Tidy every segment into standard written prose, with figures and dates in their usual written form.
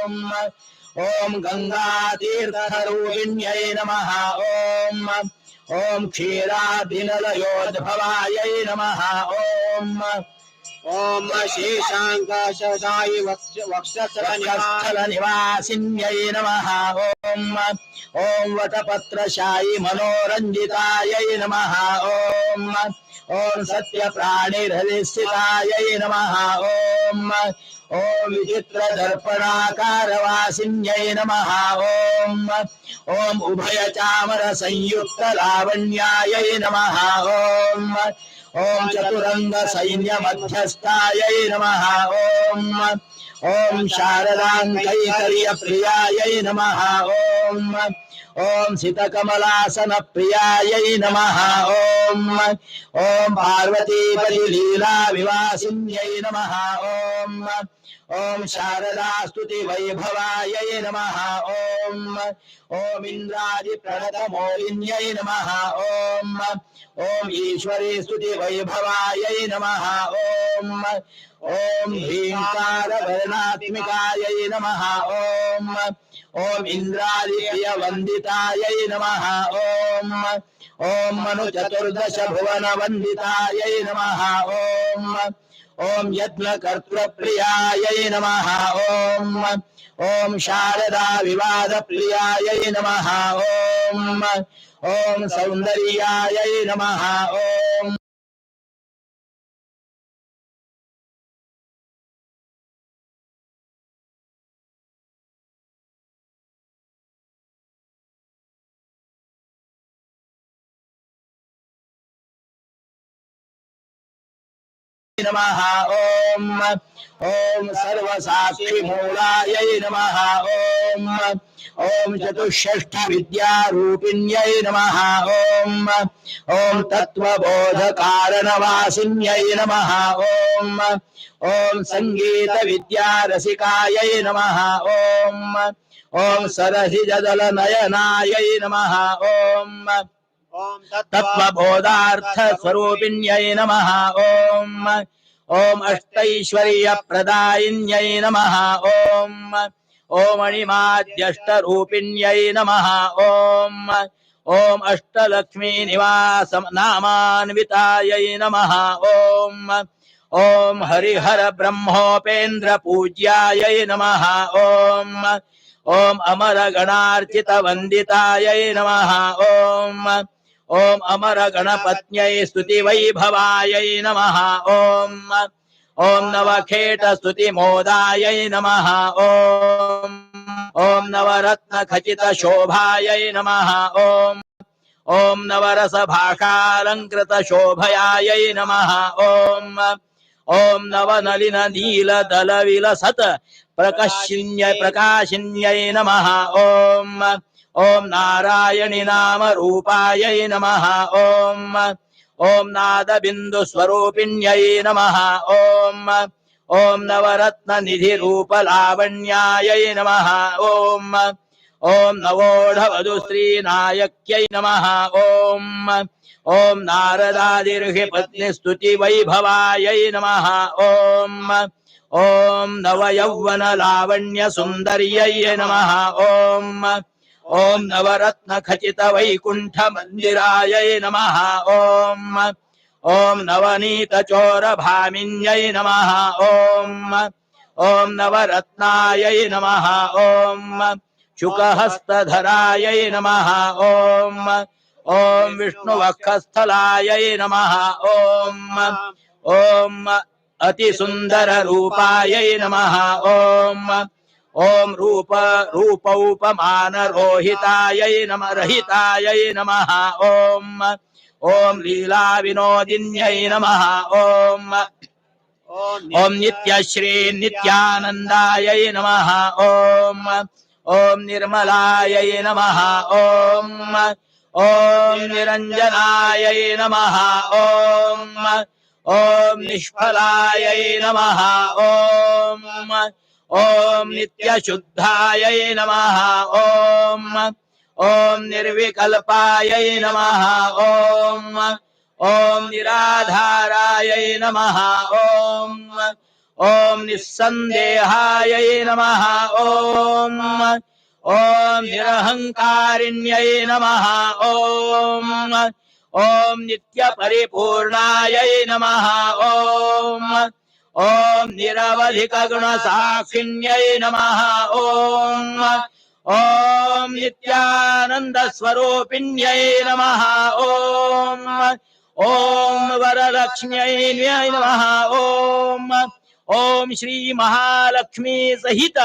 ओम गंगातीर्थरूपिण्यै नमः। ओम क्षीरादिनलयोद्भवायै नमः। ओम शेषांकाशदायि वक्षस्थलनिवासिन्यै नमः। ओम वटपत्रशायि मनोरंजितायै नमः। ओम सत्यप्राणिहृदिस्थितायै नमः। ओम विचित्रदर्पणाकारवासिन्यै नमः। ओम उभयचामरसंयुक्तलावण्यायै नमः। ओम चतुरंगसैन्यमध्यस्थायै नमः। ओम शारदाङ्कैकर्यप्रियायै नमः। ओम सितकमलासनप्रियायै नमः। ओम पार्वतीपतिलीलाविवासिन्यै नमः। ओम शारदास्तुतिवैभवायै नमः। ओम इन्द्रादिप्रणतमोलिन्यै नमः। ओम ईश्वरी स्तुतिवैभवायै नमः। ओम ह्रीङ्कारवर्णात्मिकायै नमः। ओम इन्द्रादिप्रियवन्दितायै नमः। ओम मनुचतुर्दशभुवनवन्दितायै नमः। ओम यज्ञकर्तृप्रियायै नमः। ओम शारदा विवादप्रियायै नमः। ओम सौन्दर्यायै नमः। ओम नमः। ओम सर्वसाक्षी मूलायै नमः। ओम चतुष्षष्ठ विद्यारूपिण्यै नमः। ओम तत्वबोध कारणवासिन्यै नमः। ओम संगीत विद्यारसिकायै नमः। ओम सरसिजदल नयनायै नमः। ओम तत्वबोधार्थ स्वरूपिण्यै नमः। ओम अष्टैश्वर्य प्रदायिन्यै नमः। ओम अणिमाद्यष्टरूपिण्यै नमः। ओम अष्टलक्ष्मी निवास नामान्वितायै नमः। ओम हरिहर ब्रह्मोपेन्द्र पूज्यायै नमः। ओम अमर गणार्चित वंदितायै नमः। ओम अमर गणपत्न्यै स्तुति वैभवायै नमः। ओम नवखेट स्तुति मोदायै नमः। ओम नवरत्न खचित शोभायै नमः। ओम नवरस भाषालंकृत शोभयायै नमः। ओम नवनलिन नील दल विलसत प्रकाशिन्यै नमः। ओम नारायणी नाम रूपायै नमः। ओम नाद बिंदु स्वरूपिण्यै नमः। ओम नवरत्न निधि रूप लावण्यायै नमः। ओम नवोढवधुश्री नायक्यै नमः। ओम नारदादिर्हि पत्नी स्तुति वैभवायै नमः। ओम नवयौवन लावण्य सुंदर्यै नमः। ओम नवरत्न खचित वैकुंठ मंदिरायै नमः। ओम नवनीत चोर भामिन्यै नमः। ओम नवरत्नायै नमः। ओम शुकहस्तधरायै नमः। ओम विष्णुवक्षस्थलायै नमः। ओम अतिसुंदर रूपायै नमः। ओम रूपौपमान रोहितायै नमः रहितायै नमः। ओम लीला विनोदिन्यै नमः। ओम नित्यश्री नित्यानंदायै नमः। ओम निर्मलायै नमः। ओम निरंजनायै नमः। ओम निष्फलायै नमः। ओम नित्यशुद्धायै नमः। ओम निर्विकल्पायै नमः। ओम निराधारायै नमः। ओम निस्संदेहायै नमः ओम ओम निरहंकारिण्यै नमः ओम ओम नित्य परिपूर्णायै नमः ओम ओम निरवधिक गुण साक्षिण्यै नमः ओम ओम नित्यानंद स्वरूपिण्यै नमः ओम ओम वरलक्ष्म्यै नमः ओम ओम श्री महालक्ष्मी सहित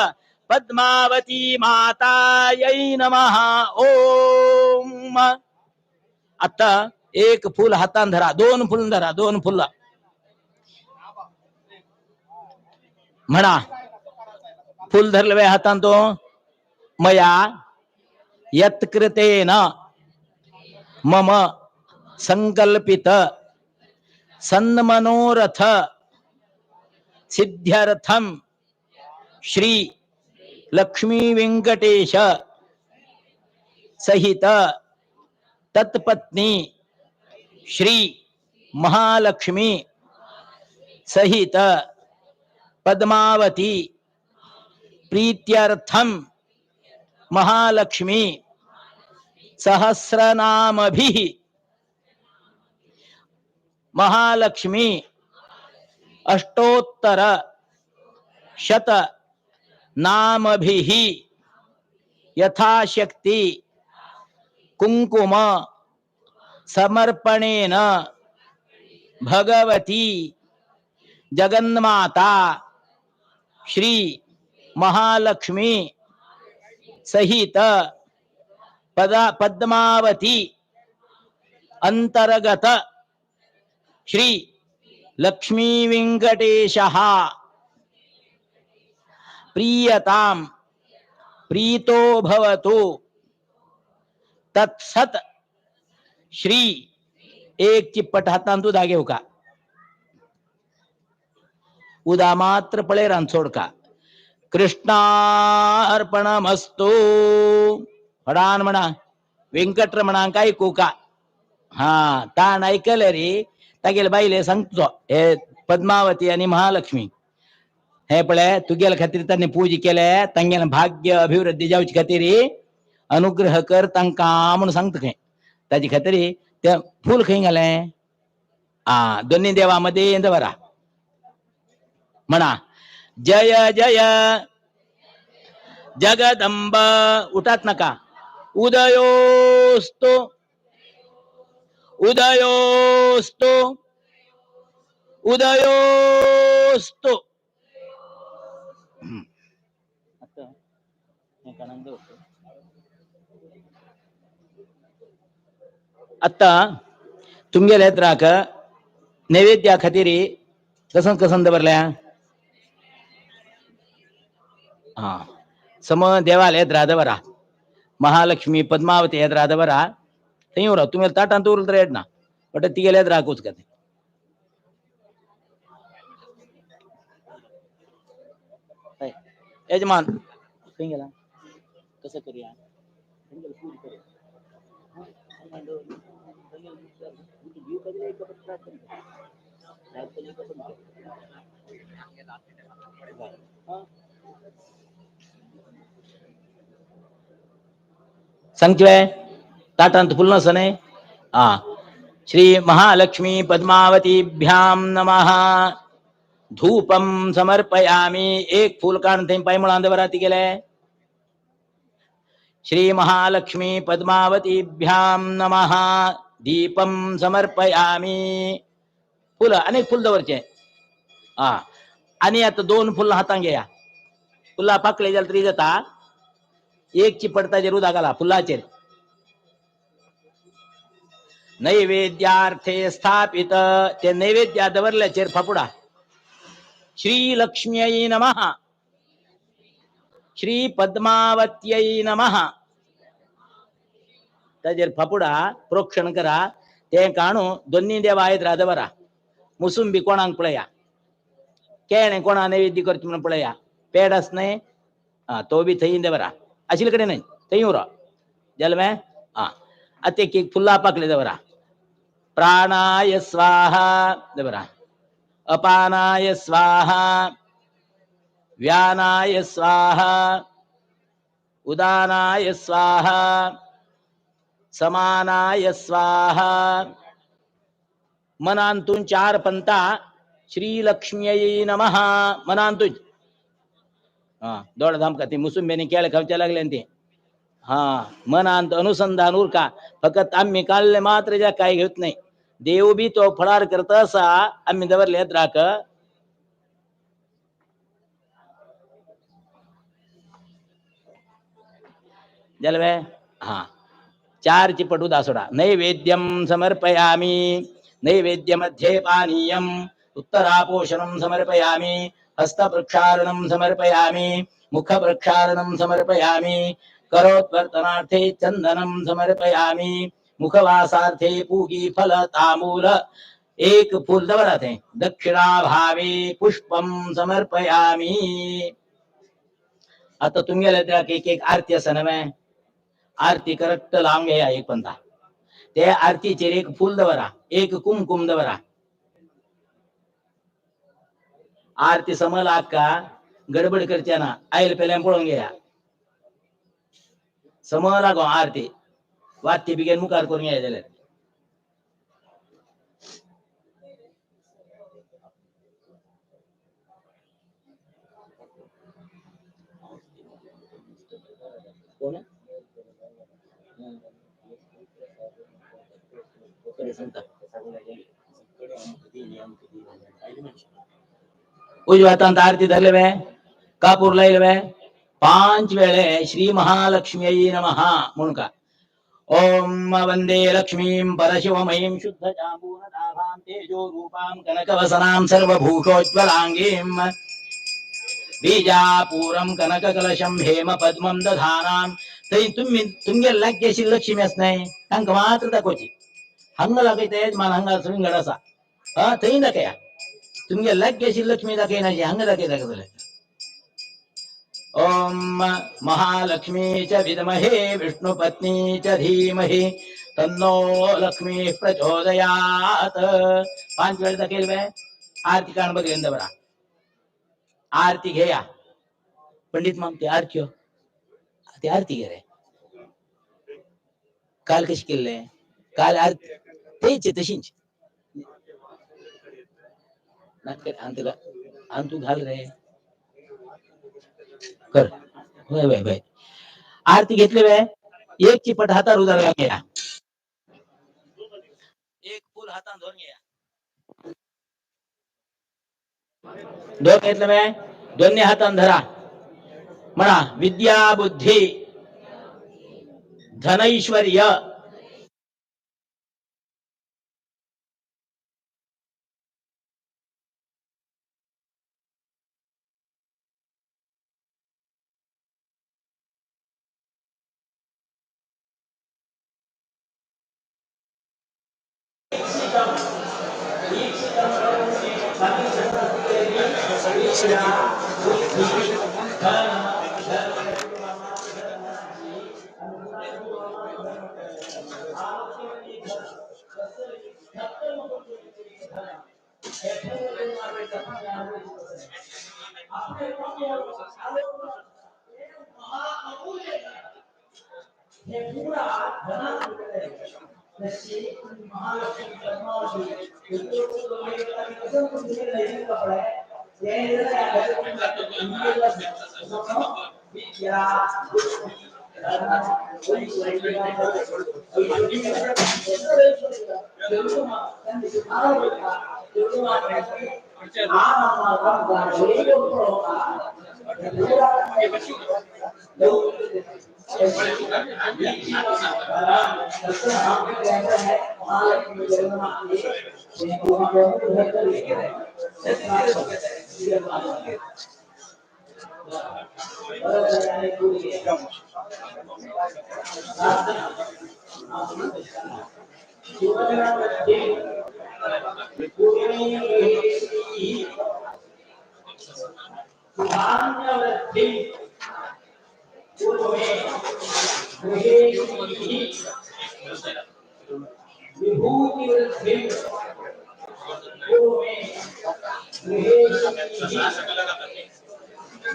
पद्मावती मातायै नमः ओम. आता एक फुल हातान धरा, दोन फुल धरा, दोन फुल म्हणा. फुल धरले हातान तो मया यत्कृतेन मम संकल्पित सन्मनोरथ सिद्ध्यर्थम श्री लक्ष्मी वेंकटेश सहित तत्पत्नी श्री महालक्ष्मी सहित पद्मावती प्रीत्यर्थम महालक्ष्मी सहस्रनामभिः महालक्ष्मी अष्टोत्तर शत नामभिः यथाशक्ति कुंकुम समर्पणेन भगवती जगन्माता श्री महालक्ष्मी सहित पद्मावती अंतर्गत श्री लक्ष्मी वेंकटेशः प्रीयताम प्रीतो भवतु तत्सत श्री. एक चिप्पट हातान तू धागे हो का उदा मात्र पळे रांचोड का कृष्णार्पणमस्तु हडान म्हणा व्यंकटरमणा काय कोका हा ताण ऐकलं रे तागेल बाईले सांगतो हे पद्मावती आणि महालक्ष्मी हे पळे तुगेल खातीर तांणी पूजा केले तांगेल भाग्य अभिवृद्धी जावची खातीर अनुग्रह कर तांका म्हणून सांगता खंय ताजी खातीर ते फूल खंय घाले दोन्ही देवामध्ये दवरा म्हणा जय जय जगदंब उठात नका उदयोस्तु उदयोस्तु उदयोस्तु. आता तुमगेले येत्राक नैवेद्या खातीर कसन कसन दवरल्या हा सम देवाल येद्रा दवरा महालक्ष्मी पद्मावती येद्रा दवरा थंय उरा तुम्ही ताटांत उरल तर येडना बट तिगेले येद्रा हाकूच कते यजमान खंय गेला कसं करूया सांगतोय ताटांत फुल नसने श्री महालक्ष्मी पद्मावतीभ्याम नमः धूपम समर्पयामी. एक फूल काढून थंय पाय मुळांत वराती गेले श्री महालक्ष्मी पद्मावतीभ्याम नमः दीपम समर्पयामी. फुल अनेक फुल दवरचे आणि आता दोन फुल हातांत घेया फुला पाकळे जाल्यार तरी जाता एक चिपडताचेर उदक घाला फुलाचेर नैवेद्यार्थे स्थापित ते नैवेद्या दवरल्याचेर फापुडा श्री लक्ष्म्यै नमः श्री पद्मावत्यै नमः ताजेर फापुडा प्रोक्षण करा ते काणू दोन्ही देवा आहेत राधवरा मुसुंबी कोणाक पळया केणे कोणा नैवेद्य करचे म्हणून पळया पेड आस न्हय तो बी थंय देवरा आशिल्ले कडेन न्हय थंय उरो जल्मे आता एक फुल्ला पाकले दवरा प्राणाय स्वाहा दवरा अपानाय स्वाहा व्यानाय स्वाहा उदानाय स्वाहा समानाय स्वाहा. मनांतून 4 पंता श्री लक्ष्म्यै नमः मनांतून. हा दोडधाम का ते मुसुंबेने केळ खावच्या लागले ते. हा मनांत अनुसंधान उरका फक्त आम्ही काढले मात्र ज्या काही घेत नाही. देव बी तो फळार करत असा आम्ही दवरलेत राख. जलवे हा 4 ची पटू दासोडा. नैवेद्यम समर्पयामी नैवेद्य मध्ये पानीयम उत्तरापोषणं समर्पयामी हस्त प्रक्षालनं समर्पयामी मुख प्रक्षालनं समर्पयामी करोत्वर्तनार्थे चंदनं समर्पयामी मुखवासार्थे पूगी फल तांबूल एक फूल दवराते दक्षिणा भावे पुष्पम समर्पयामी. आता तुम्ही त्या एक एक आरती असं नव्हे. आरती करत लांब घ्या एक पंथा. ते आरतीचे एक फुल दवरा एक कुमकुम दवरा. आरती समल अक्का गडबड करते ना आईल पेल्या पळून घ्या. समला गो आरती वाट्य बिगेन मुखार करून घ्यायला. उजवातांत आरती धरले वे कापूर लाईल वे 5 वेळे श्री महालक्ष्मी नमः म्हणून का. ओम वंदे लक्ष्मीं परशिवमयीं शुद्ध जांबूनदाभां तेजो रूपां कनकवसनां सर्वभूषोज्ज्वलांगीं बीजापूरं कनककलशं हेम पद्मं दधानां. तरी तुम्ही लाग्याशी लक्ष्मी असणार अंक मात्र दाखवची हंग लागते मला हंगा श्रृंगड असा हा तरी दाखया तुम्ही लाग्याशी लक्ष्मी दाखवण्याची हंग दाखवत. ओम महालक्ष्मी च विद्महे विष्णुपत्नी च धीमहि तन्नो लक्ष्मी प्रचोदयात. 5 वेळ दाखल वे आरती कान बघेन बरा. आरती घ्या पंडित मग ते आरती हो ते आरती घे रे. काल कशी केले काल आरती तेच तशीच तू घाल रे कर. आरती घेतली वे एक चिपट हातावर उदार घ्या एक फुल हातात धरून घ्या. दोन घेतलं वे दोन्ही हातान धरा म्हणा विद्या बुद्धी धनैश्वर्य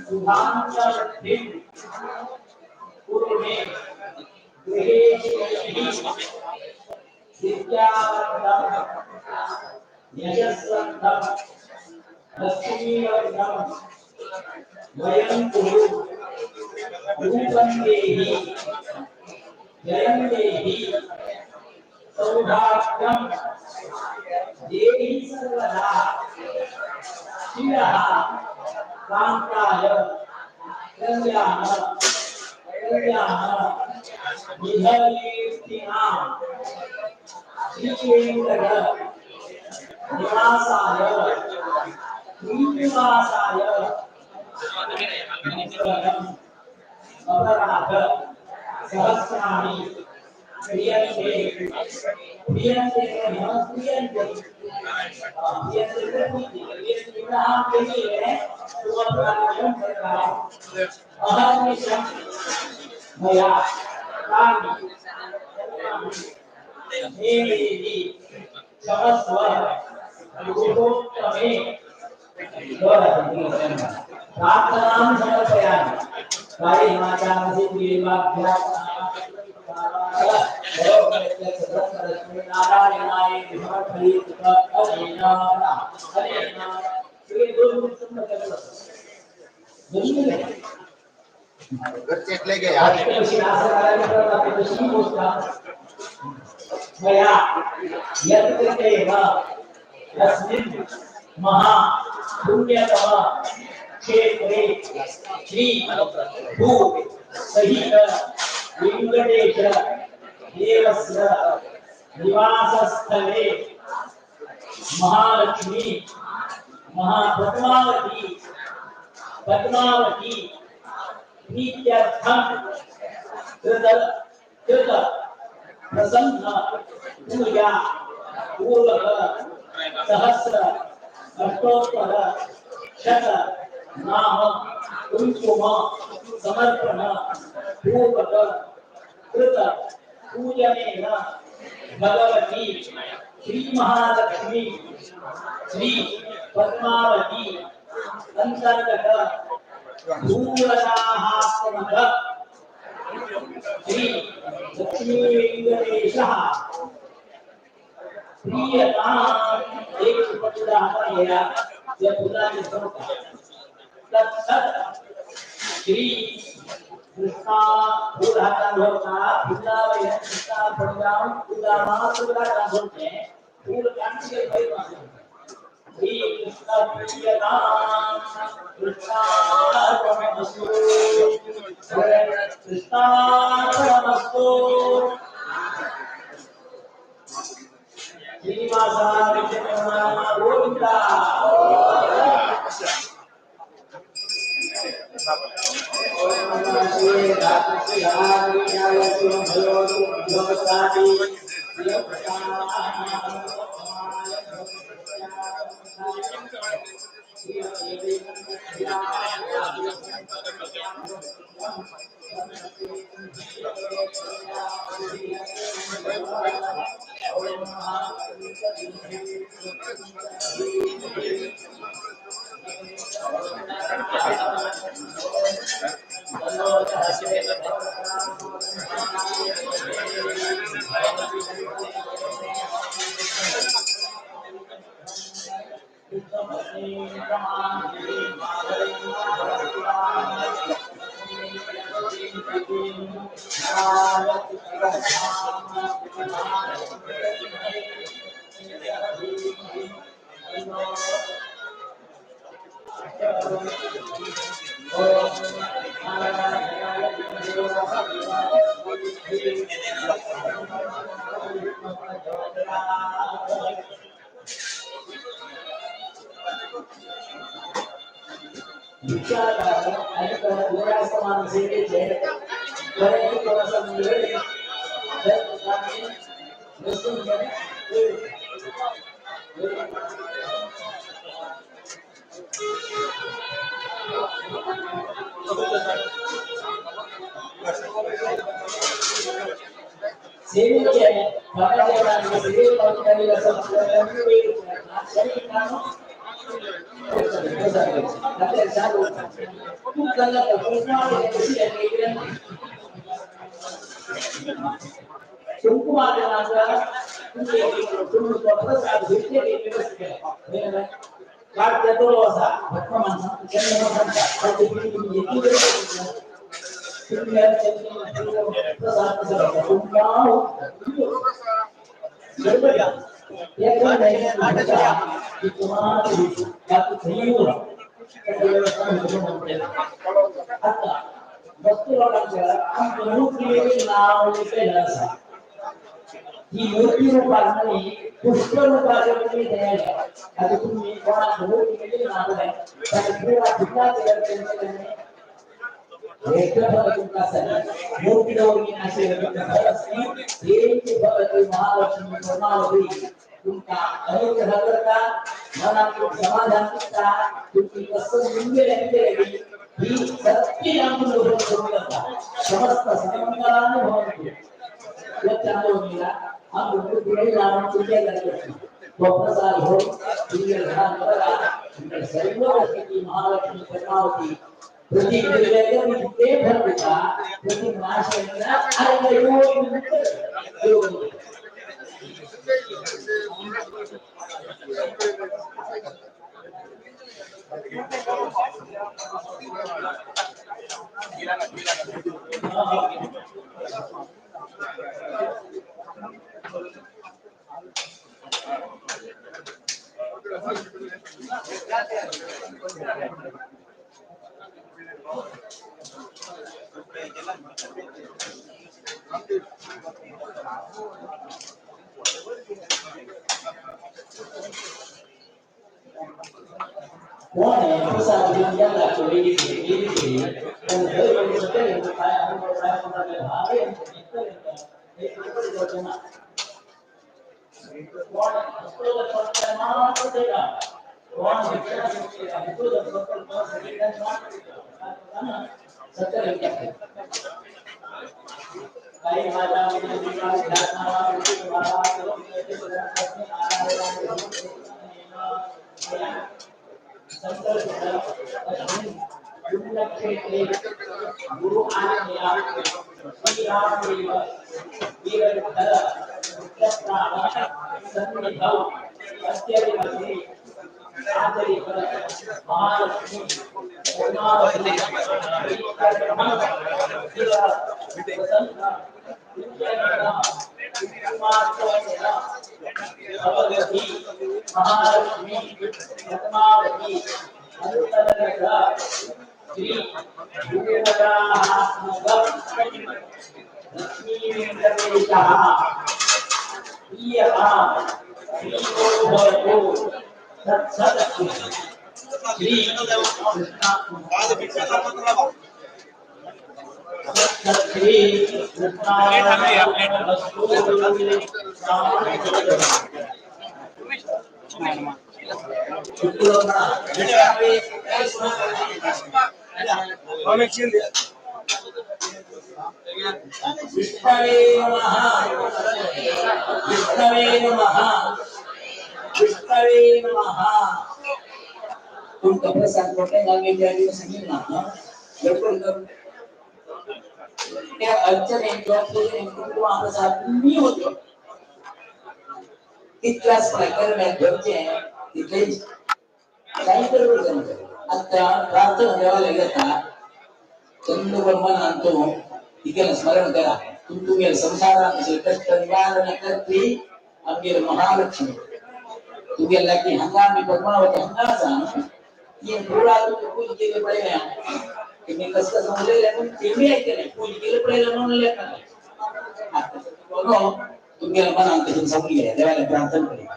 सुधांतरधिं कुरुणे गृहेशि विद्यावन्तम् यशस्वन्तम् लक्ष्मीवन्तम् वयं कुरु रूपं देहि जयं देहि सौभाग्यं देहि सर्वदा शिवः कान्ताय कल्याण कल्याण निधनेष्टिनां श्रीवेंकट निवासाय श्रीनिवासाय अपराध सहस्राणि क्रियन्ते क्रियन्ते क्रियन्ते अहर्निशं मया कानि देवी क्षमस्व रूपोत्तमे प्रार्थनां समर्पयामि कायेन वाचा नारायणाय मया यत्कृतेन अस्मिन् महा पुण्यतम क्षेत्रे श्री भू सहित वेंकटेश देवस्य निवासस्थले महालक्ष्मी महापद्मावती पद्मावती प्रीत्यर्थं कृत प्रसन्न पूजा पूर्वक सहस्र अष्टोत्तर शत नाम कुंकुम समर्पण पूर्वक कृत पूजनेन भगवती श्री महालक्ष्मी श्री पद्मावती अंतर्गत भूवराहात्मक श्री लक्ष्मी वेंकटेशः प्रियता एक पवित्र गया यह पूरा होता तत्सत श्री कृष्णा पूरा होता पूरा कृष्णा भगवान पूरा मात्र का होते हैं पूरा कांति के भाई श्री कृष्ण प्रियता कृष्णा परमस्तु कृष्णा परमस्तु श्रीनिवासा विजयकुमार गोविंदा ही मूर्ती रूपाने पुष्प रूपाने द्यायला आता तुम्ही कोणा मूर्ती केली ना आपण त्याला ठिकाण केलं मूर्ती लावून असे महालक्ष्मी पद्मावती तुमका अनुग्रह करता मनातून समाधान करता तुमची कसं मुंगे लागली ही सत्य आम्ही समस्त समंगलाने भवती यत्तांदोमीला हम लोग पूरे नाम तुझे करते प्रसाद हो तुझे ध्यान करा सर्व की महालक्ष्मी पद्मावती प्रति विजय में ते भरता प्रति नाश करना अरे योग गुरु आज्ञा श्री राम वीर सन्निधौ अत्यधिकमस्ति आदरि महालक्ष्मी महालक्ष्मी पद्मावती श्री तुमका प्रसाद कोटे जागे ज्यावेळी सांगितलं ना लवकर त्या अर्चनेच्या पूजेनेच्या प्रसाद मी होतो तितक्याच प्रकारे घरचे तिथे काही करू आता प्रार्थना देवाला घेता चंद ब्रह्मन आणतो तिथे स्मरण करा तुम्ही संसाराचे कष्ट निवारण करते आमगे महालक्ष्मी तुम्ही लागी हंगामी पद्मावती हंगाचा ये थोड़ा तो पूज केले पडले तुम्ही कसं समजले पण तुम्ही ऐकले नाही पूज केले पडले म्हणून लेखा आता बोलो तुम्ही मनात तुम्ही समजले देवाला प्रार्थना करा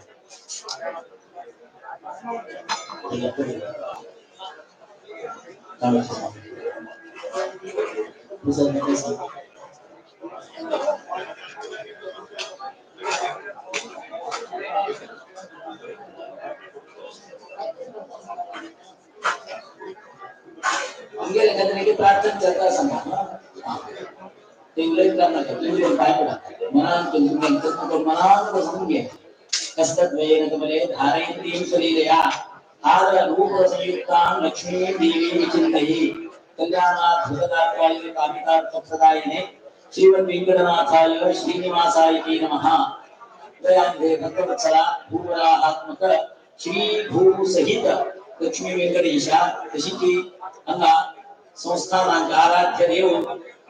गेले कधी प्रार्थना करता सांगा ते उल्लेख करणार तुम्ही काय करा मनात तुम्ही मनात समजून घ्या कष्टात वेळेने तुम्हाला धारणेतील शरीर या हार रूप संयुक्तां लक्ष्मी देवी चिंतये कल्याणात् भुजगात्राय कामितार्थ प्रदायिने श्रीमद् वेंकटनाथाय श्रीनिवासाय नमः। दयांदे भक्तवत्सला भूवराहात्मक श्री भू सहित लक्ष्मी वेंकटेशा तशी की अंगा संस्थानांचे आराध्य देव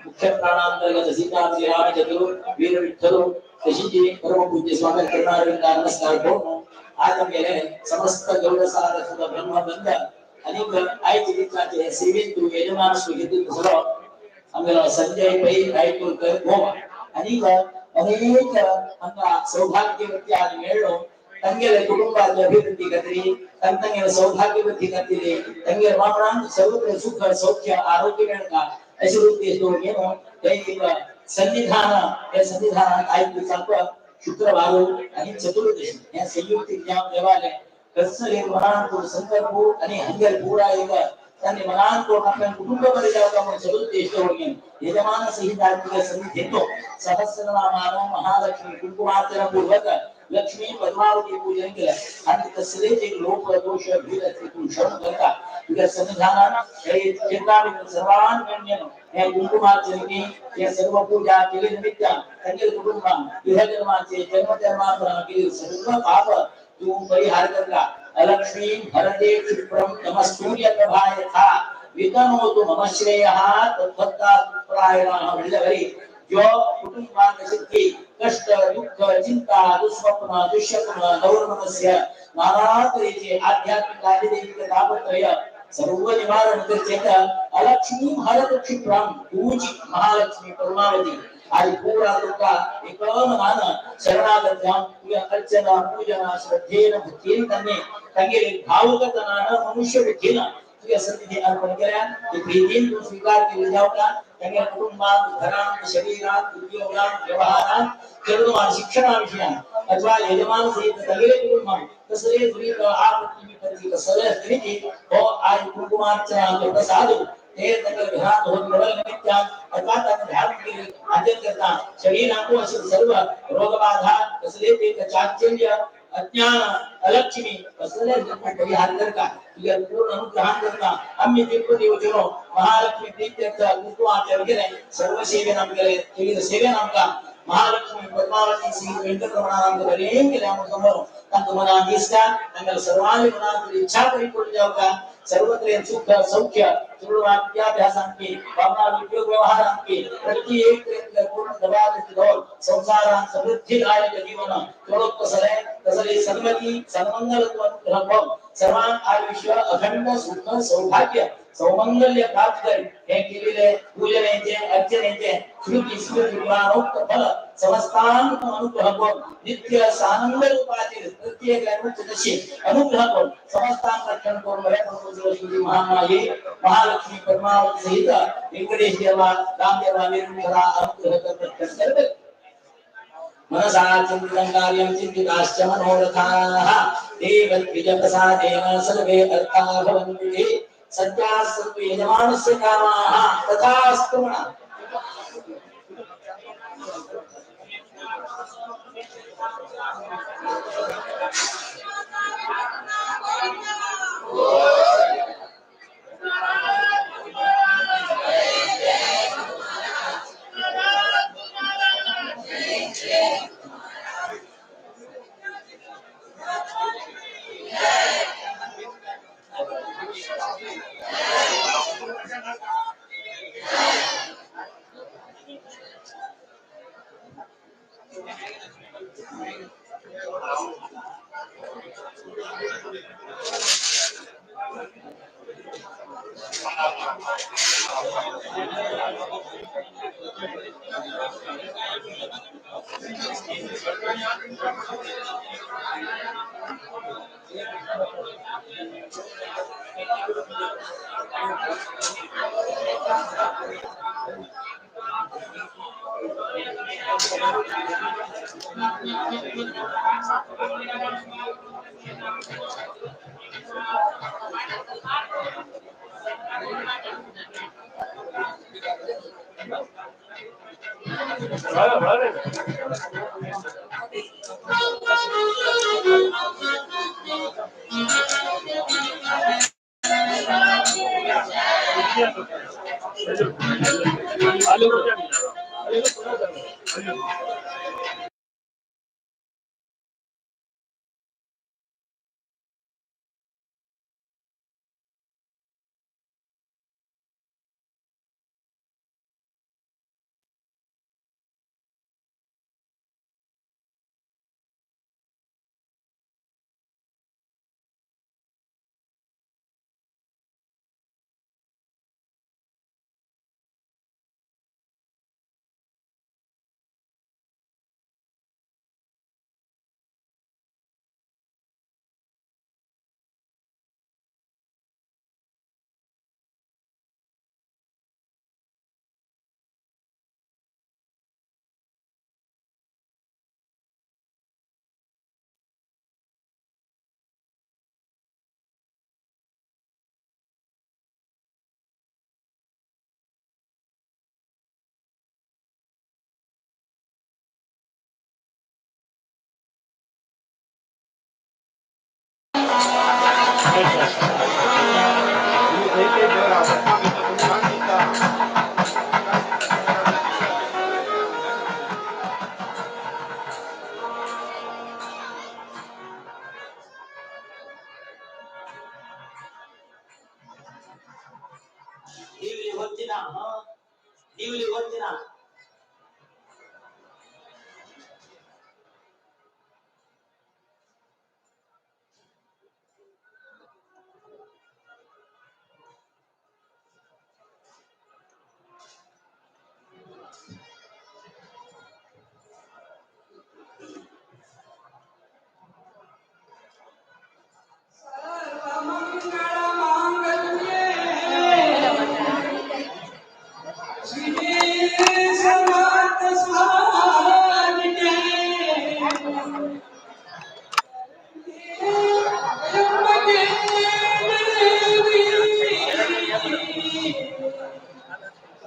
मुख्य प्राणांतर्गत सीताजी राम चतुर वीर विठ्ठल तशी की परम पूज्य स्वामी करुणारविंद नमस्कार करून आज मेरे समस्त गौड साधक ब्रह्मबंध अनेक आयतिकाचे सेवेत यजमान सुगित सर्व आम्हाला संजय पै रायपूरकर गोवा अनेक अनेक अंगा सौभाग्यवती आज मिळलो ತಂಗೆಯ ಕುಟುಂಬದ ಅಭಿವೃದ್ಧಿ ಗತಿರಿ ತಂಗೆಯ ಸೌಭಾಗ್ಯವತಿ ಗತಿರಿ ತಂಗೆಯ ಮಾಮನ ಸರ್ವ ಸುಖ ಸೌಖ್ಯ ಆರೋಗ್ಯಗಳನ್ನ ಅಭಿವೃದ್ಧಿಸೋ ಏನು ದೈವಿಕ सन्निधान या सन्निधानात आयती चालतो शुक्रवार आणि चतुर्दशी या संयुक्त ज्ञान देवालय कसं हे मनांपूर संकल्पूर आणि हंगलपूर आहे त्यांनी मनांपूर आपल्या कुटुंबामध्ये जाऊन म्हणून चतुर्दशी होईल यजमान सहित आरतीला सन्निधी देतो सहस्रनामान महालक्ष्मी कुंकुमार्चना पूर्वक लक्ष्मी पद्मावती पूजन केलं आणि तसलेच एक लोक दोष भीर तिथून श्रम करता तुझ्या सन्निधानात हे चिंतावित सर्वांगण्य या कुंकुमार्चनेने या सर्व पूजा केली निमित्त त्यांचे कुटुंब गृहजन्माचे जन्मजन्मांतरा केली सर्व पाप तू परिहार करला अलक्ष्मी भरते क्षिप्रम नमस्तूर्य प्रभाय था वितनोतु मम श्रेयः तद्भक्ता प्रायणः म्हणल्यावरी जो कुटुंबात सिद्धी कष्ट दुःख चिंता दुःस्वप्न दुःशकुन नवरमनस्य नाना तऱ्हेचे आध्यात्मिक आदिदैविक तापत्रय सर्व निवारण करते अलक्ष्मी हरत क्षिप्रम पूजी महालक्ष्मी परमावती आणि पूरा दुर्गा एकमनान शरणागत तुझ्या अर्चना पूजना श्रद्धेन भक्तीन त्यांनी भावगतनान मनुष्य व्यक्तीनं तुझ्या सन्निधी अर्पण केल्या ते प्रीतीन तू स्वीकार केले जाऊ का त्यांच्या कुटुंबात घरात शरीरात उद्योगात व्यवहारात कर्मात शिक्षणाविषयात अथवा यजमान सहित सगळे कुटुंब तसले तुम्ही आपत्ती करतील सगळे स्त्रीची हो आज कुटुंबाच्या करता साधू हे त्यांच्या घरात होत नवल निमित्तात अथवा त्यांना ध्यान केले आचरण करता शरीराको असे सर्व रोगबाधा तसले ते चाचल्य अज्ञान अलक्ष्मी असले परिहार करता तुझ्या पूर्ण अनुग्रहान करता आम्ही तिरुपती योजनो महालक्ष्मी प्रीत्यर्थ कुटुंबाच्या वगैरे सर्व सेवे नाम केले सेवे नाम का महालक्ष्मी पद्मावती श्री वेंकटरमणानंद बरें केल्यामुळे समोर त्यांना मना दिसता त्यांना सर्वांनी मनात इच्छा परिपूर्ण जाऊ का सर्वत्र सुख सौख्य विद्याभ्यासांकी भावना उद्योग व्यवहारांकी प्रत्येक पूर्ण दबाव संसारात समृद्धीदायक जीवन थोडं कसले सन्मती सन्मंगलत्व अनुग्रह सर्वां आयुष्य अखंड सुख सौभाग्य सौमंगल्य प्राप्त कर हे केलेले पूजनेचे अर्चनेचे श्रुती स्मृती विमानोक्त फल समस्तांत अनुग्रह कर नित्य सानंद रूपातील प्रत्येक अनुचितशी अनुग्रह कर समस्तांत रक्षण करून बऱ्या प्रभू महामाये महालक्ष्मी पद्मावती सहित वेंकटेश देवा रामदेवा निरंतरा अनुग्रह कर मनसा चिंतनं कार्यं चिन्तिताश्च मनोरथाः देवद्विजप्रसादेन सर्वे अर्थाः भवन्ति सद्यः सर्वे यजमानस्य कामाः तथास्तु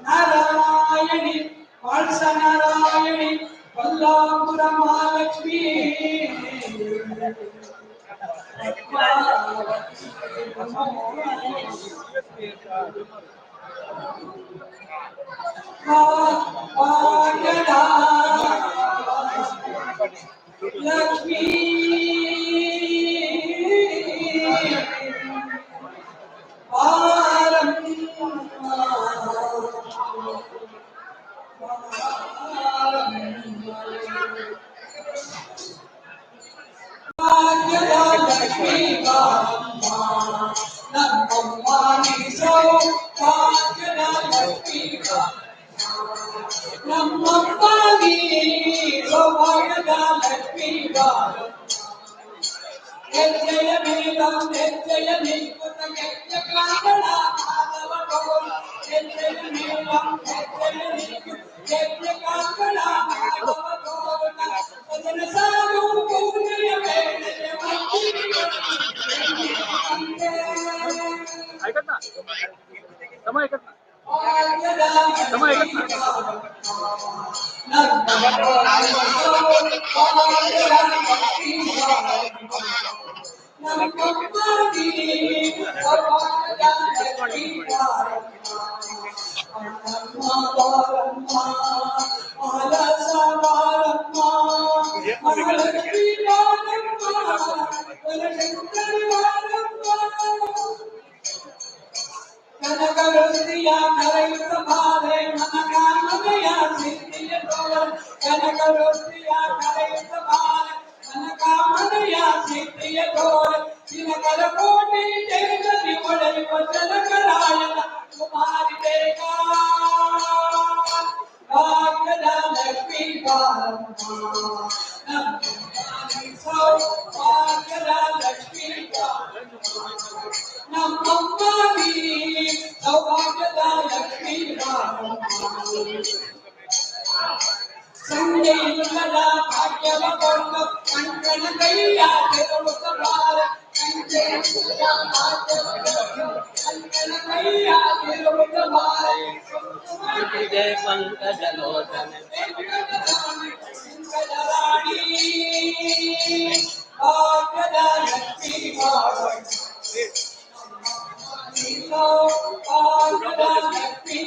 नारायणी वाळसा नारायणी वल्लापुर महालक्ष्मी लक्ष्मी ಲಕ್ಷ್ಮೀ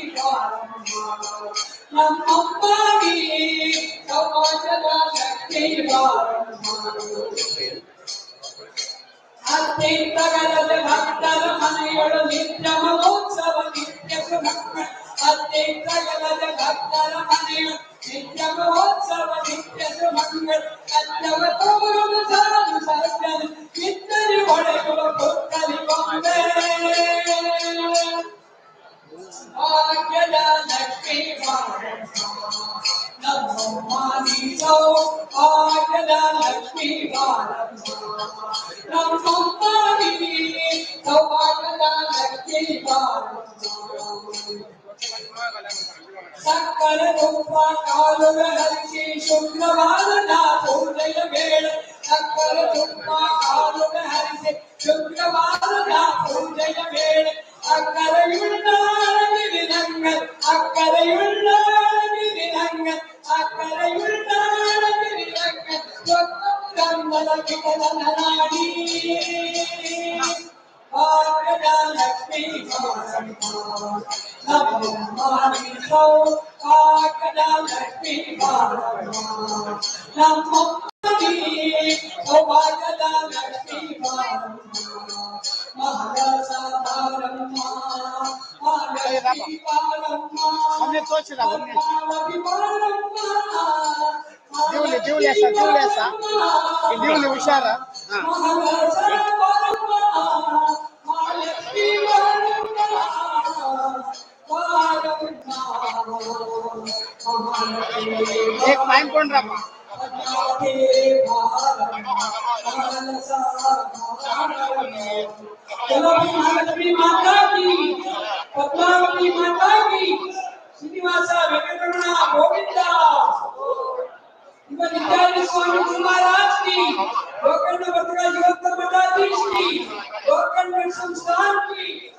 ನಮ್ಮಮ್ಮನಿ ಸಮಾಜದ ಲಕ್ಷ್ಮೀ ಅತ್ಯಂತಗಲದ ಭಕ್ತರ ಮನೆಯೊಳು ನಿತ್ಯ ಮಹೋತ್ಸವ ನಿತ್ಯ ಸುಮಂಗಳ ಅತ್ಯಂತಗಲದ ಭಕ್ತರ ಮನೆಯೊಳು ನಿತ್ಯ ಮಹೋತ್ಸವ ನಿತ್ಯ ಸುಮಂಗಳ ಕತ್ತವ ತೋರುವುದು ಸಾಲು ಸರ್ಗನ ಕಿತ್ತರಿ ಹೊಳೆಯುವ ಕೊತ್ತಲಿ ಬೊಂಬೆ ಭಾಗ್ಯದ ಲಕ್ಷ್ಮೀ ನಮ್ಮಮ್ಮ ನೀಸೋ ಭಾಗ್ಯದ ಲಕ್ಷ್ಮೀ ನಮ್ಮಮ್ಮ ನೀ ಸೌಭಾಗ್ಯದ ಲಕ್ಷ್ಮೀ ಸಕ್ಕರ ತುಪ್ಪ ಕಾಲುಗ ಹರಿಸಿ ಶುಕ್ರವಾರದ ಪೂಜೆಯ ವೇಳೆ ಸಕ್ಕರ ತುಪ್ಪ ಕಾಲುಗ ಹರಿಸಿ ಶುಕ್ರವಾರದ ಪೂಜೆಯ ವೇಳೆ ಅಕ್ಕರೆಯುಳ್ಳಾಗಿರಿನಂಗಲ್ ಅಕ್ಕರೆಯುಳ್ಳಾಗಿರಿನಂಗಲ್ ಅಕ್ಕರೆಯುಳ್ಳಾಗಿರಿನಂಗಲ್ ಗಂಧದ ಕಿಟದ ನಾಡಿ ಭಾಗ್ಯದ ಲಕ್ಷ್ಮೀ ನಮ್ಮಮ್ಮ ನೀಸೋ ಭಾಗ್ಯದ ಲಕ್ಷ್ಮೀ ನಮ್ಮಮ್ಮ ನೀ ಸೌಭಾಗ್ಯದ ಲಕ್ಷ್ಮೀ ಮಹಾರಾಜಾರಮ್ಮ ಮಹಾಲಕ್ಷ್ಮೀ ಬಾರಮ್ಮ ದೇವ್ಲಿ ಹುಷಾರ एक माइम कोण रामा महालक्ष्मी माता की पद्मावती माता की श्रीनिवास वेंकटरमण गोविंद विद्यार्थी स्वामी महाराज की गोकर्ण वर्तका युवक मठाधीश की गोकर्ण संस्थान की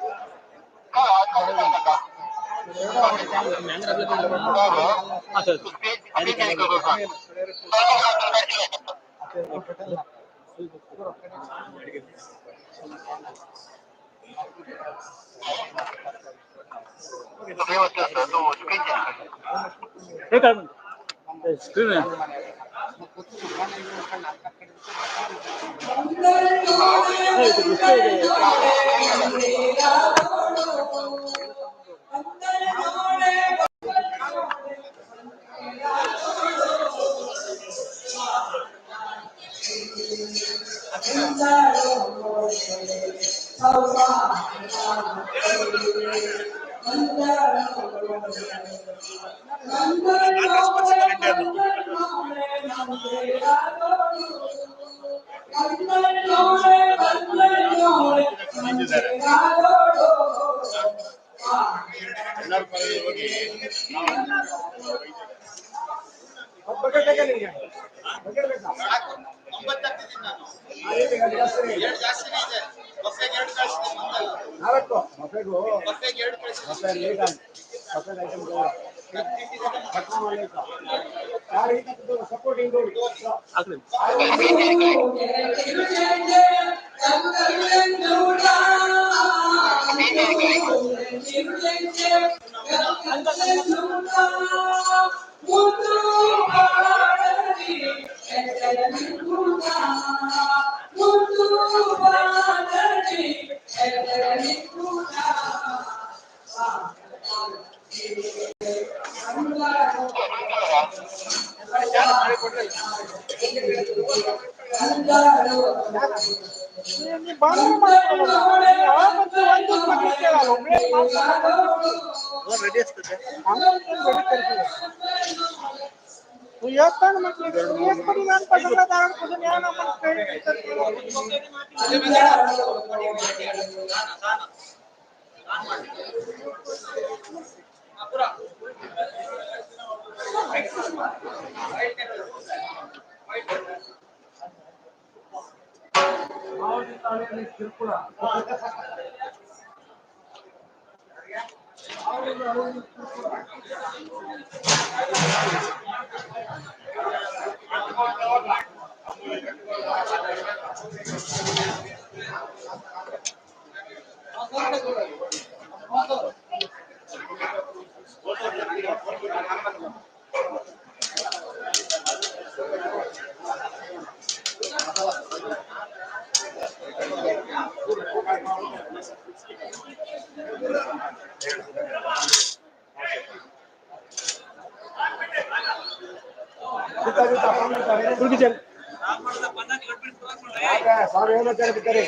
ಸ್ವಾಮಿ ಏನಂತಾರೆ ಬಿಡ್ತಾರೆ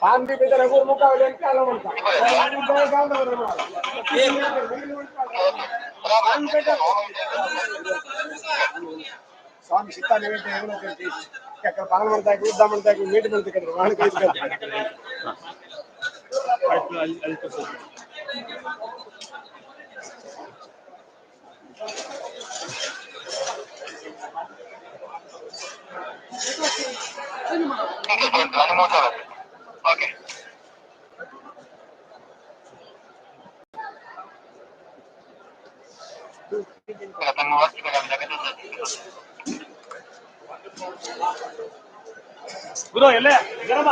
ಪಾಂಡಿ ಬಿದ್ದರೆ ಮುಖ ಕಾಲ ಸ್ವಾಮಿ ಸಿಕ್ಕ ನೈವೇದ್ಯ ಏನಂತ ಯಾಕಂದ್ರೆ ಪಾನ ಮಾಡ್ತಾ ಇದ್ರು ಉದ್ದ ಮಾಡ್ತಾ ಇದ್ರು ನೀಟ್ ಮಾಡ್ತಾ ಇದ್ರು ಮಾಡಿ ಕಳಿಸ್ತಾರೆ Okay. ಗುರು ಎಲ್ಲೇ ಗರಮ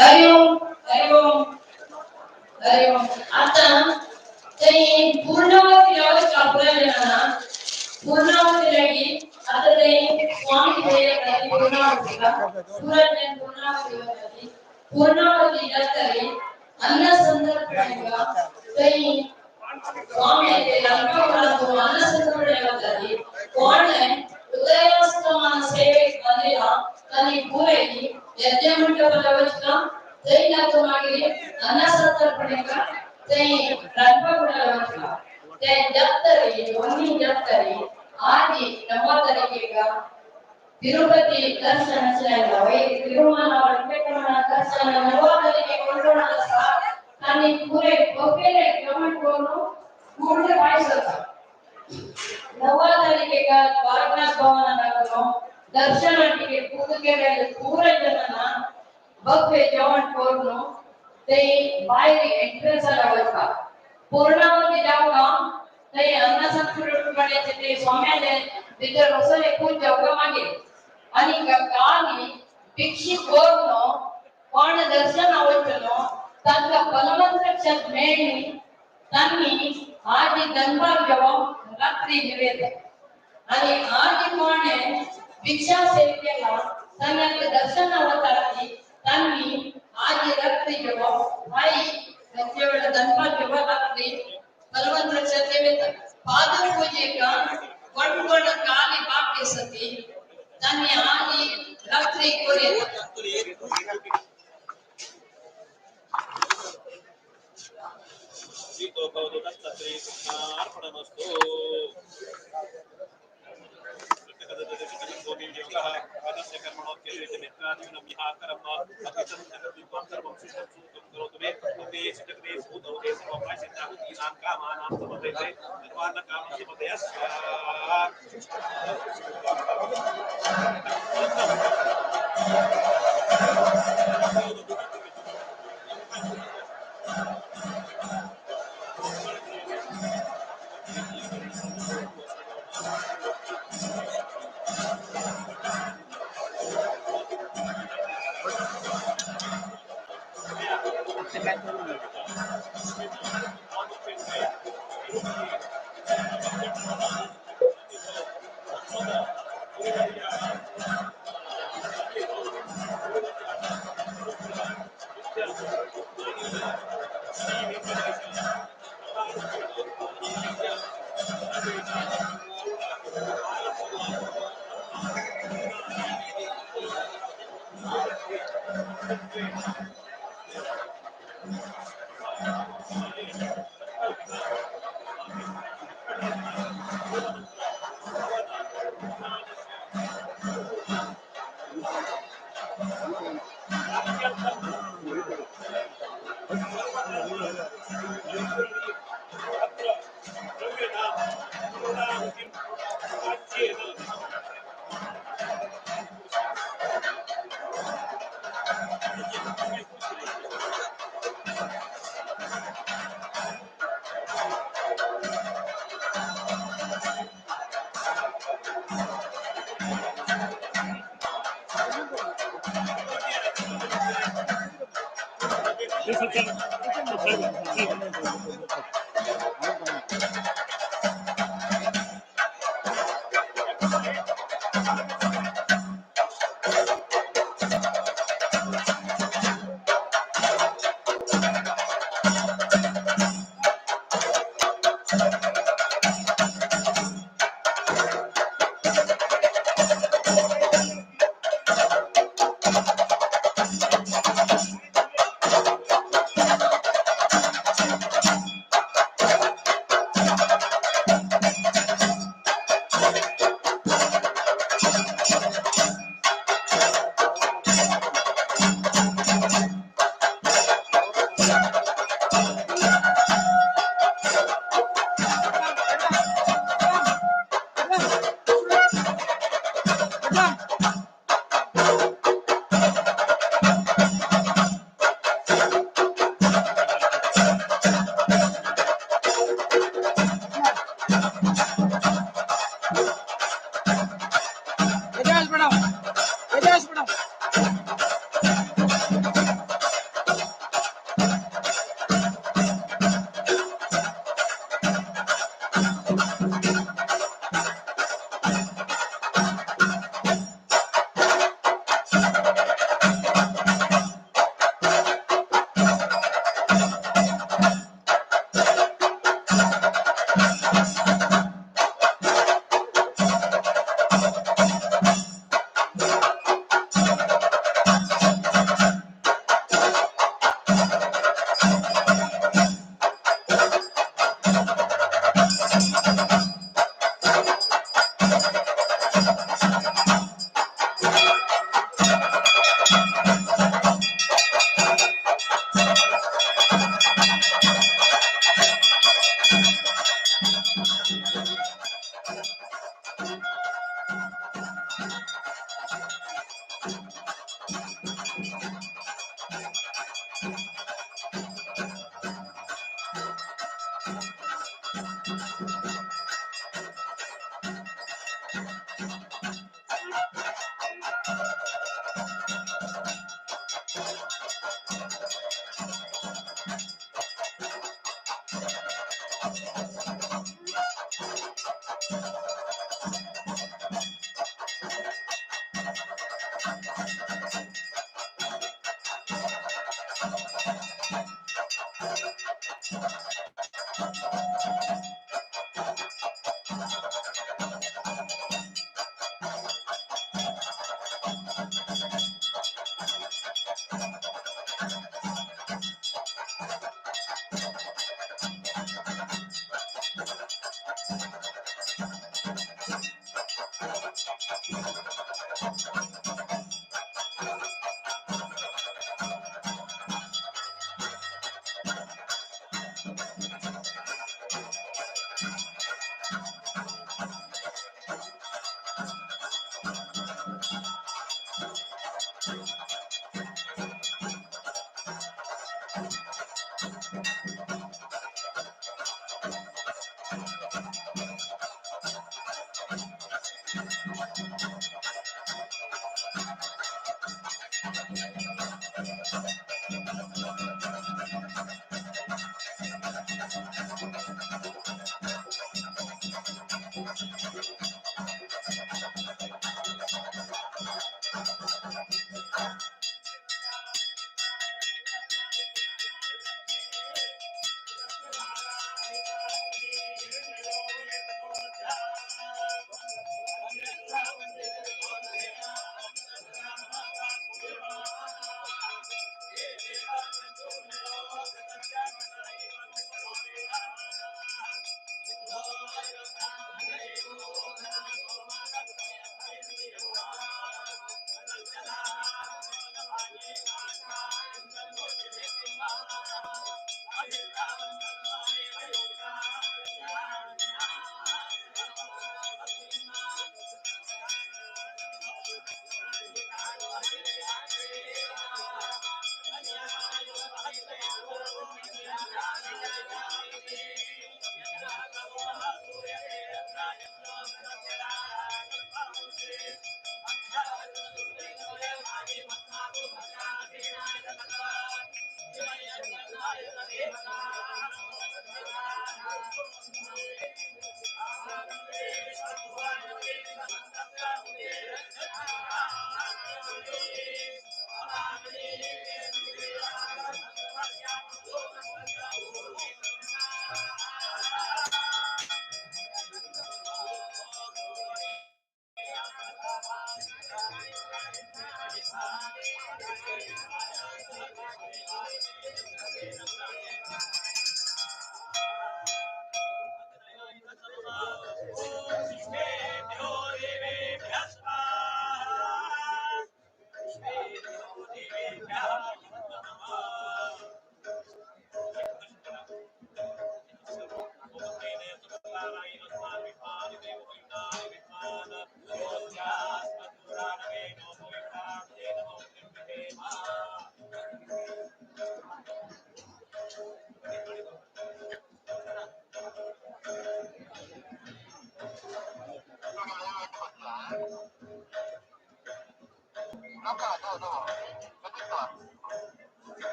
हरिओम हरिओम हरिओम आता ते पूर्णवती व्यवस्था आपल्याला पूर्णवती लगी आता ते स्वामी देव पूर्णवतीला सूरज पूर्णवती पूर्णवती जातरी अन्न संदर्भंगा ते स्वामी देव अन्न संदर्भंगा कोणे उदयस्तमान सेवे मंदिरा तनी पूरेगी यज्ञ मंडपाला वचना जैनातून मागे अन्नसंतर्पणे का ते राजभवनाला वचना ते दत्तरी दोन्ही दत्तरी आदि 9 तारखेला तिरुपती दर्शनाला वै तिरुमला वेंकटरमण दर्शन 9 तारखेला ಕೊಂಡೋಣದ तनी पूरे बफेले गमन कोनो पूर्ण पायसता 9 तारखेला वारकनाथ भवनाला दर्शनासाठी पूर्ण केलेले पूर्ण जनना बफे जेवण करून ते बाहेर एंट्रन्स आला पूर्णावती जाऊन ते अन्न संस्कृतीकडे ते स्वाम्याने तिथे रसोई खूप जेवण मागे आणि काली भिक्षी करून पण दर्शन आवडलो त्यांना बलवंत मेळी त्यांनी आधी दनबार जेवण रात्री निवेदन आणि आधी कोणे भिक्षा सेवेला त्यांना दर्शन आवडतात त्यांनी आधी रात्री जेवण आई त्यांच्यावेळेला दनबार जेवण रात्री बलवंत सेवेत पाद पूजे का ಕೊಂಡ್ಕೊಂಡ ಕಾಲಿ ಬಾಕಿ ಸತಿ ತನ್ನ ಆಗಿ ರಾತ್ರಿ ಕೊರೆ सीतो भवतु तत्तत्रे कृष्णार्पणमस्तु पदस्य कर्मणोऽप्यते मित्रादीनां यः कर्म अकृतं जगद्विद्वां सर्वं शिष्टं सूतं करोतु मे तत्ते चित्तग्ने भूतौ ते सर्वप्रायश्चित्ताः दीनां कामानां समवेते निर्वाणकामं समदयस्व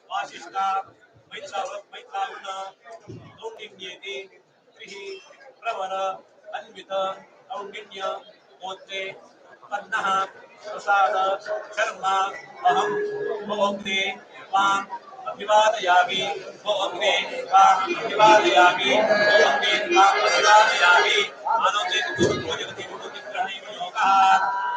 वाशिष्ठा मैत्रावृत लौकिन्येति त्रिः प्रवर अन्वित लौकिन्य गोत्रे पन्नः प्रसाद शर्मा अहं भोग्ने त्वाम् अभिवादयामि भोग्ने त्वाम् अभिवादयामि भोग्ने त्वाम् अभिवादयामि आनन्दे भगवति ग्रहणे योगः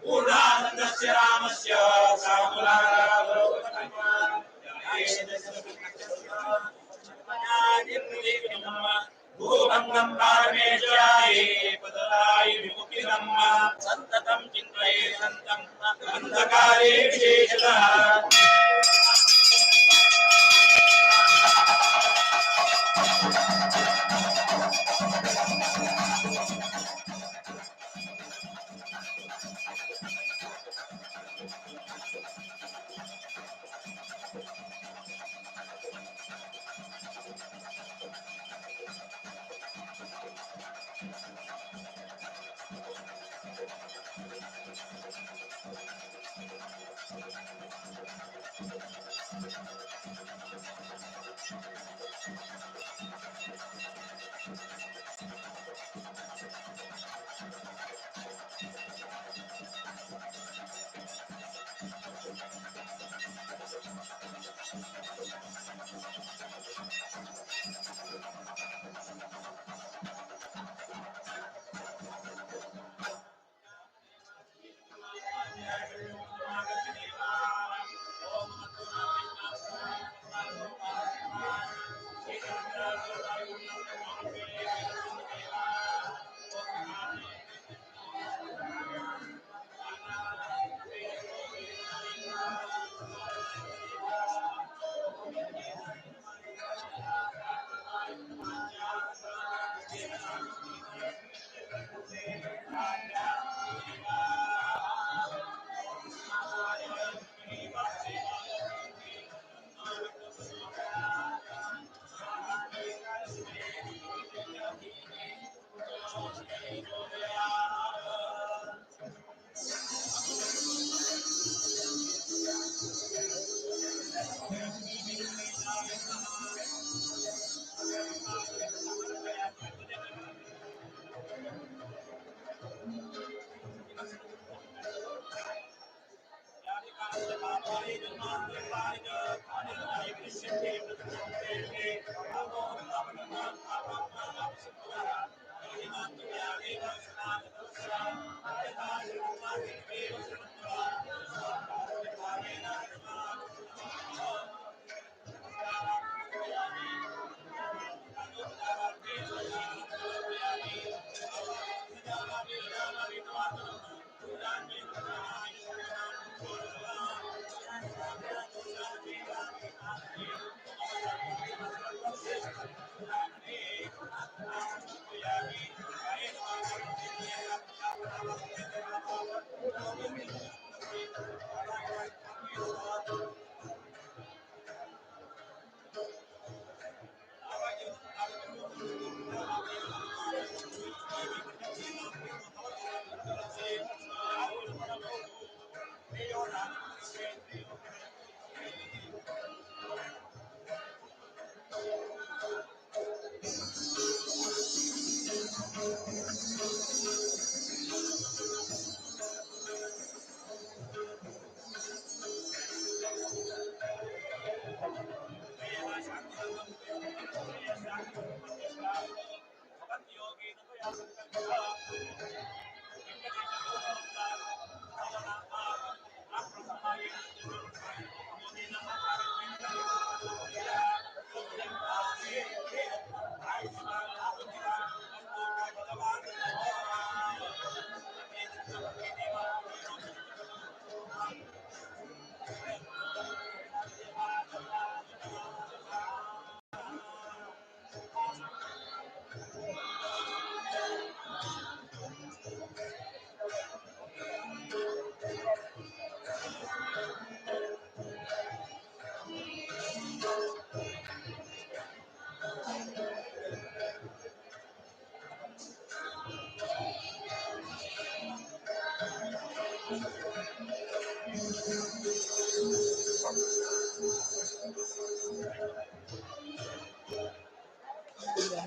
पूर्णानन्दस्य रामस्य भूभङ्गं पारमेश्वराय पदराय विमुक्तिदं सन्ततं चिन्तये सन्तम् अन्धकारे विशेषतः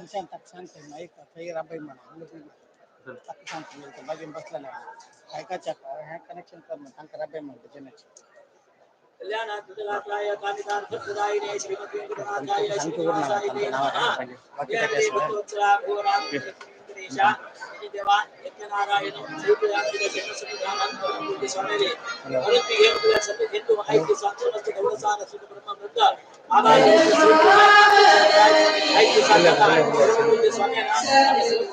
عشان تقسمت المايك في ربي من تقسمت باقي بس لنا هاي كاتشك هاي كونكشن كرنا تانك ربي من بجنة कल्याणात्मजगात्राय कामितार्थप्रदायिने श्रीमते वेंकटनाथाय श्रीनिवासाय ते नमः जय श्री भक्तवत्सला भुवनादेशा देवा यज्ञनारायण श्रीपुरांतिक जनसुधानंद स्वामी परंतु हे तुला सर्व हिंदू माहिती सांगतो गौरवसान सुख ब्रह्मवृंद आबाई माहिती सांगता परंतु स्वामी नाम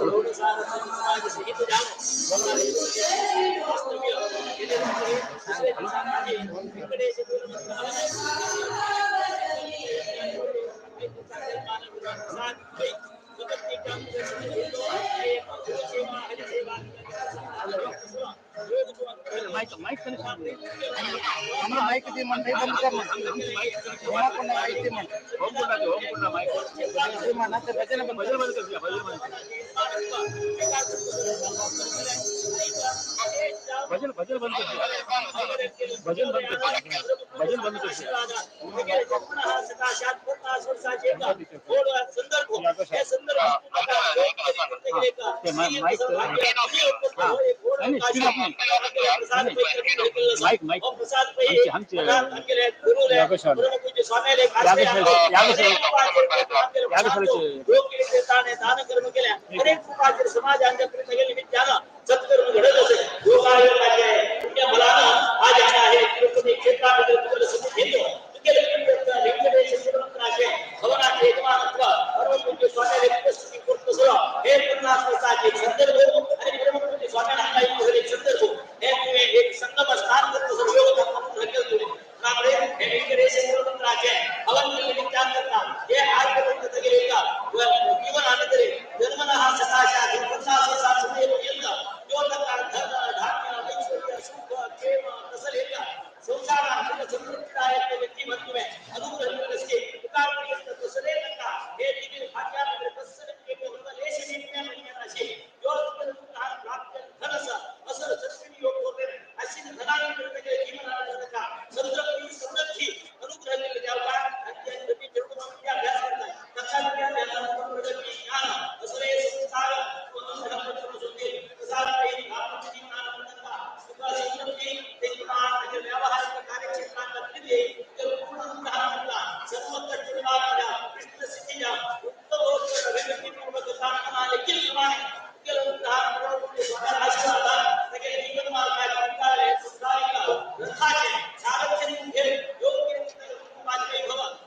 गौरवसान समाज सहित जानो वास्तव्य दुसरे दिवसामध्ये वेंकटेश माईक दे मन नाही बंद कर ना कोण माईक दे मन म्हणा ते भजन बंद भजन भजन बंद भजन बंद भजन बंद समाजांच्या निमित्तानं सत्कर्म घडत असे योगायोगाचे पुण्य बलानं आज आम्ही आहे तिरुपती क्षेत्रामध्ये तुम्हाला समोर घेतो वेंकटेश श्रीमंतराचे भवनाचे यजमानत्व परमपूज्य स्वामी उपस्थिती पूर्ण सर्व हे 50 वर्षाचे संदर्भ आणि परमपूज्य स्वामींना एक संदर्भ हे एक संगम स्थान करतो सर्व योग धकेल त्यामुळे हे वेंकटेश श्रीमंतराचे हवन निमित्तांकरता हे आजपर्यंत गेले का जीवन आनंदरे जन्मना हा सकाशा 50 वर्षाचे पर्यंत जो धान्य ऐश्वर्य सुख प्रेम नसल हे संसारात समृद्धीदायक व्यक्तिमत्व में अनुग्रह नसते तुकार तसले नका हे दिली भाग्यामध्ये तसले केले लेश निम्या असे जो प्राप्त धनस असर सत्संग योग होते अशी धनाने जीवनाला नका समृद्धी अनुग्रह द्यावा अत्यंत तिरुपती अभ्यास करतात तत्काल प्रगती ज्ञान असले संसार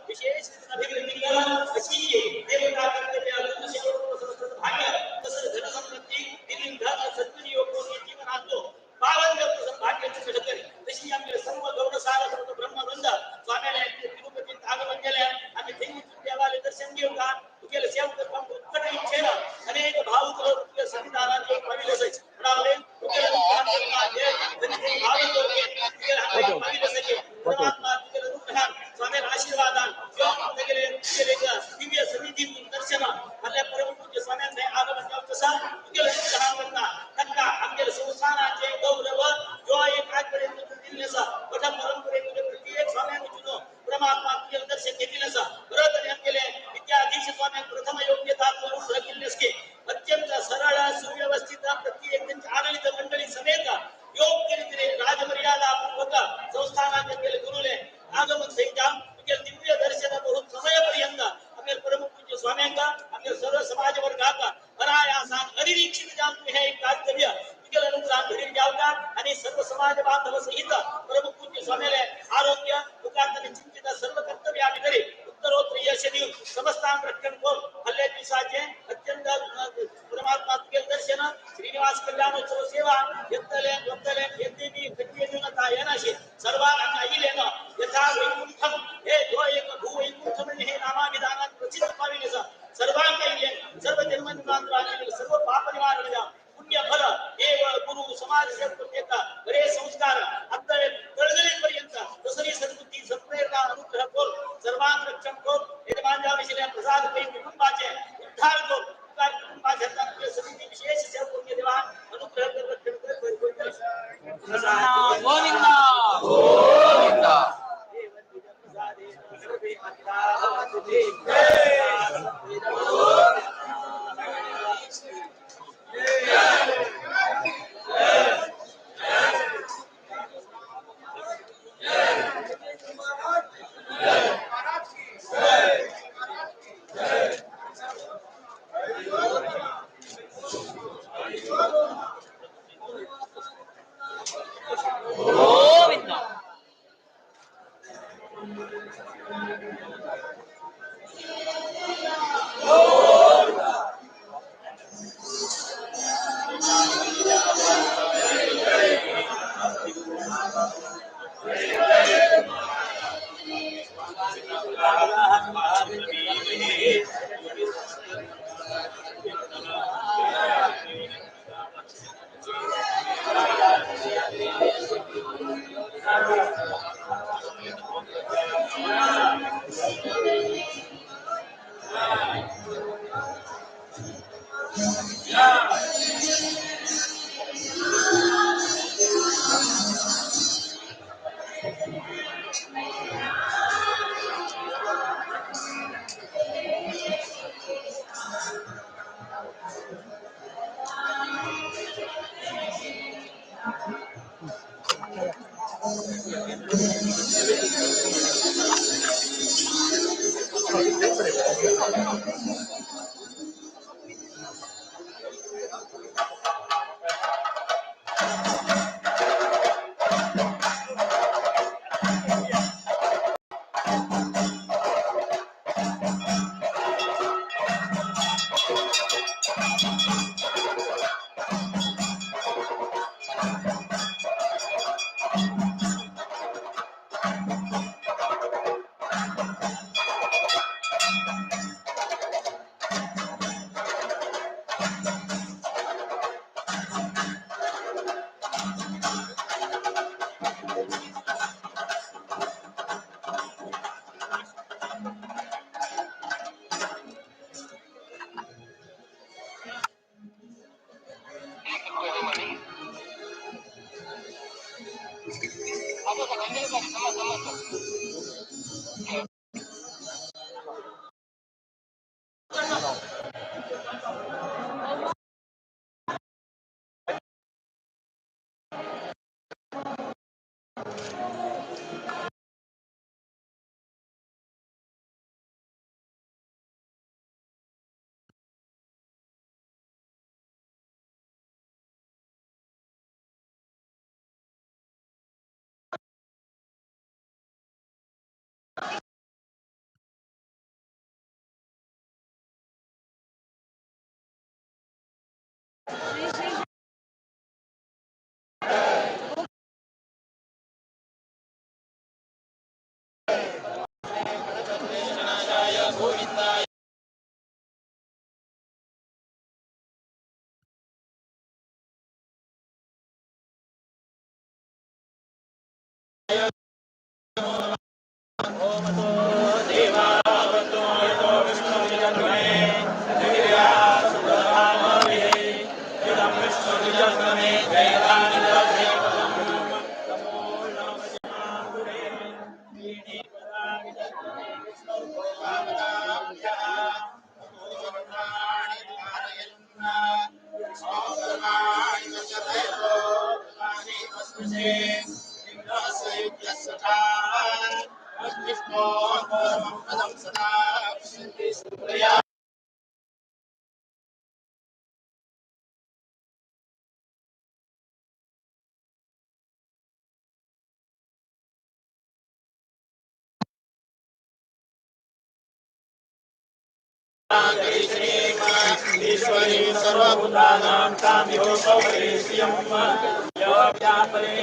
विशेष अभिवृद्धी अशी देवता अनेक भाव संविधानाचे स्वामी आशीर्वादान दिव्य सन्निधी दर्शन आपल्या परमपूज्य स्वाम्यांचे आगमन कसा आपल्या संस्थानाचे गौरव जो एक आजपर्यंत दिलेला मोठ्या परंपरेमध्ये प्रत्येक स्वाम्यांनी परमात्मा दर्शन घेतले बरोबर केले विद्याधीश स्वामी प्रथम योग्यता केले अत्यंत सरळ सुव्यवस्थित प्रत्येक आडಳಿತ मंडळी समेत योग्य रीतीने राजमर्यादा पूर्वक संस्थानाचे केले गुरुले आगमन सहित दिव्य दर्शन बहुत समय पर्यंत आपल्या परमपूज्य स्वाम्यांका आपल्या सर्व समाज वर्गाका अनायासा अनिरीक्षित जाणून हे एक कर्तव्य अनुग्रह घरी जावता आणि सर्व समाज बांधव सहित परमपूज्य स्वामीले आरोग्य मुखांतने चिंतित सर्व कर्तव्य आम्ही करी उत्तरोत्तर यश देऊ समस्तांग रक्षण कोण हल्ल्या दिवसाचे अत्यंत परमात्मा दर्शन श्रीनिवास कल्याणोत्सव सेवा यत्तले यद्देवी कट्येजुनता येनाशी सर्वांना इलेन यथा वैकुंठम हे जो एक भू वैकुंठम हे नामाविधानात प्रसिद्ध पाविले सर्वांना इले सर्व जन्मनिवांतराने सर्व पाप निवारण द्या पुण्य फल देव गुरु समाज सेवक बरे संस्कार अत्तर तळगळीपर्यंत तसरी सद्बुद्धी सत्प्रेरणा अनुग्रह कोर सर्वांग रक्षण कोर यजमानच्या विषयाला प्रसाद करी कुटुंबाचे उद्धार कोर कुटुंबाच्या समिती विशेष सेवक देवा अनुग्रह कर रक्षण कर गोविंदा गोविंदा ईश्वरी सर्वभूतानां काम्यो भवेष्यं यो व्यापरे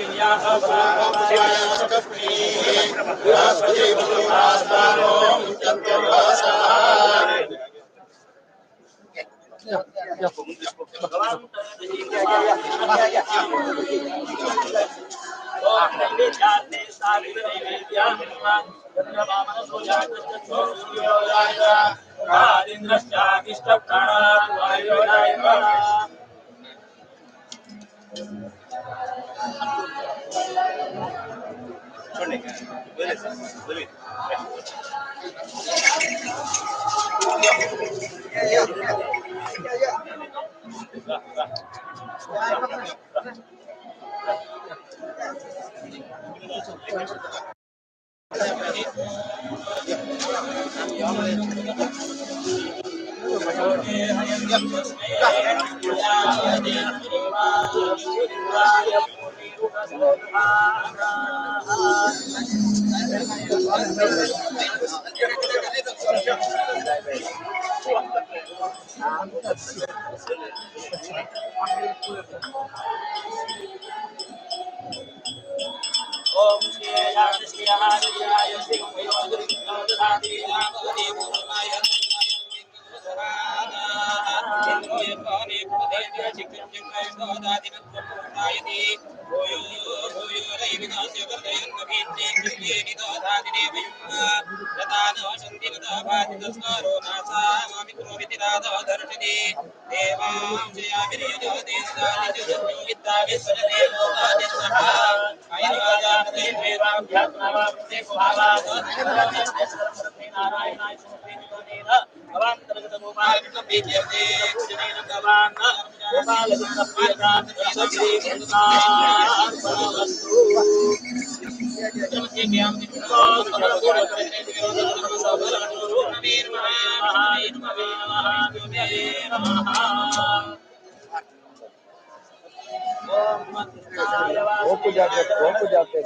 ಹೋಗು ಜಾತ್ರೆ ಹೋಗು ಜಾತ್ರೆ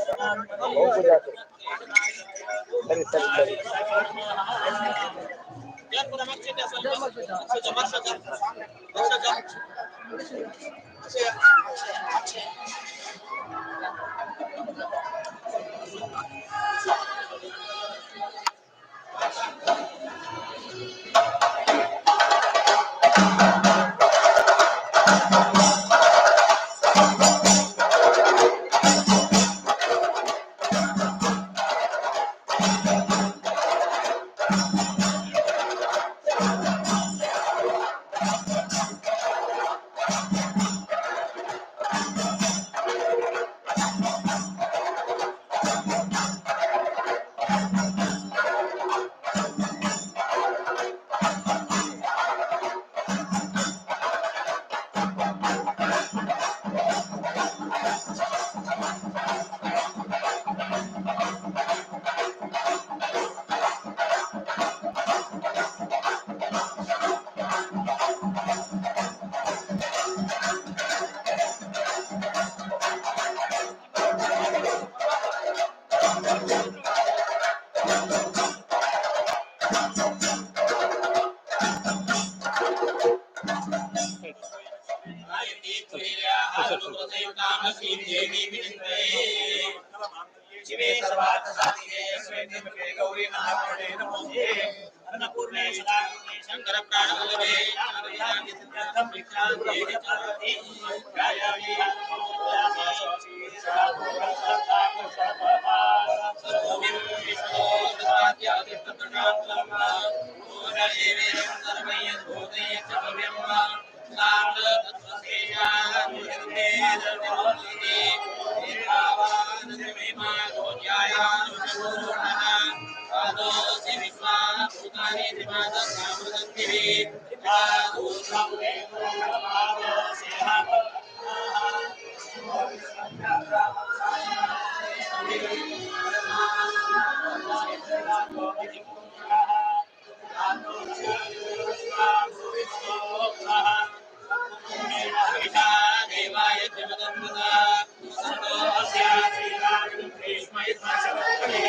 ಹೋಗು ಜಾತ್ರೆ ಸರಿ ಸರಿ ಸರಿ शिवे सर्वार्थसाधिके श्वेतमुखे गौरी महापुणे नमोऽस्ते अन्नपूर्णे सदापूर्णे शंकर प्राणवल्लभे नारायणाय सिद्धार्थं विक्रान्ते चरति गायामि सर्वमिं विष्णोर्वाद्यादित्यप्रणामं पूर्णदेवेन सर्वैः भूतैः च भव्यं देवाय जगदम्बा सर्वोऽस्या श्रीरामं भीष्मय स्मशवत्ते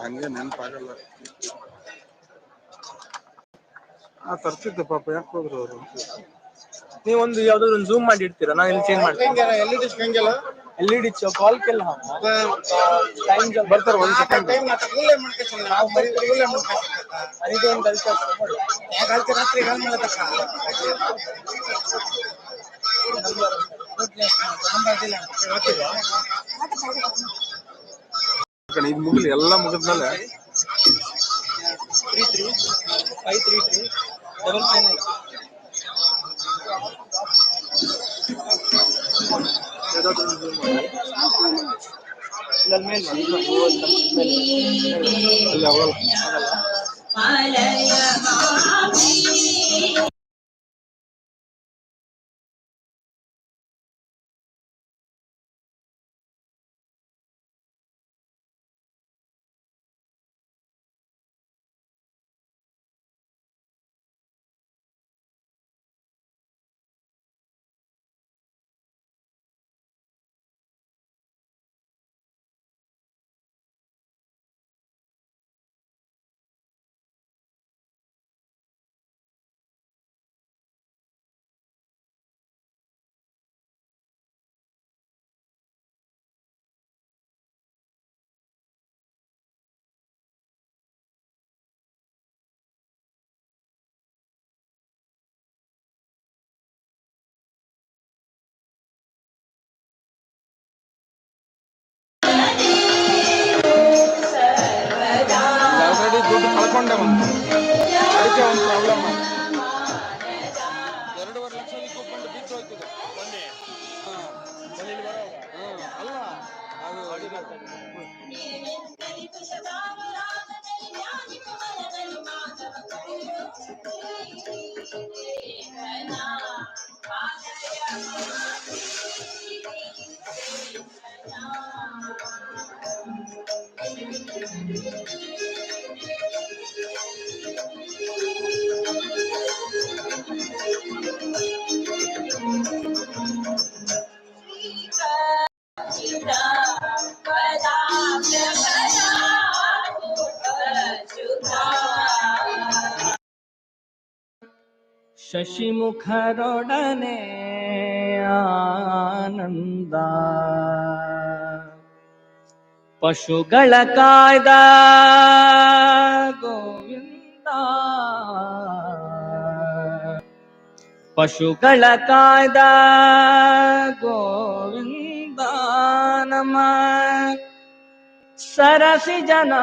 ಹಂಗೆ ನೆನಪಾಗಲ್ಲ. ತರ್ತಿದ್ದೆ ಪಾಪ, ಯಾಕೆ ಹೋದ್ರು ಅವರು? ನೀವೊಂದು ಯಾವ್ದಾದ್ರು ಒಂದು ಝೂಮ್ ಮಾಡಿ ಇಡ್ತೀರಾ, ನಾನು ಇಲ್ಲಿ ಚೇಂಜ್ ಮಾಡ್ತೀನಿ. LED ಕಾಲ್ ಕೆಲ್ಲ ಟೈಮ್ ಬರ್ತಾರೆ ಒಂದ್ ಸೆಕೆಂಡ್. ಇದು ಒಂದು ಇದು ಮುಗಿಲಿ, ಎಲ್ಲ ಮುಗಿದ್ಮೇಲೆ 33 ಅಲ್ಲಿ ಅವಲ್ಲ. ಶಶಿಮುಖರೊಡನೆ ಆನಂದ ಪಶುಗಳ ಕಾಯ್ದ ಗೋವಿಂದ ಪಶುಗಳ ಕಾಯ್ದ ಗೋವಿಂದ ನಮ ಸರಸಿ ಜನ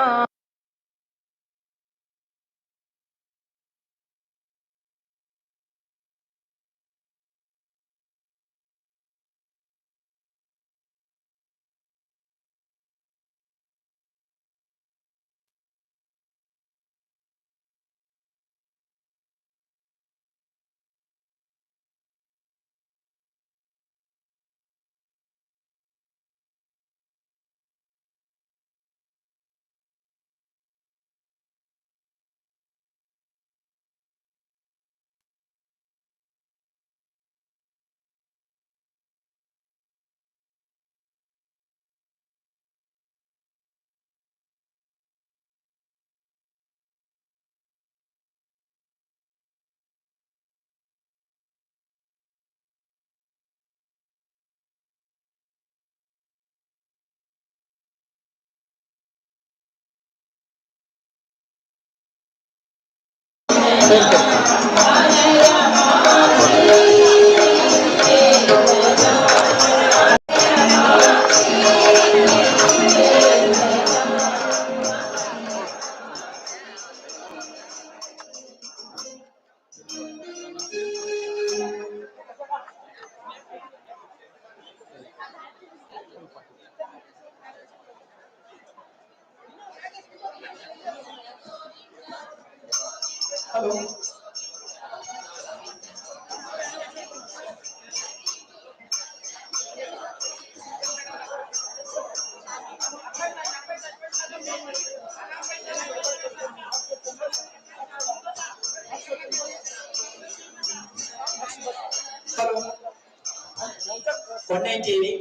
कोणाची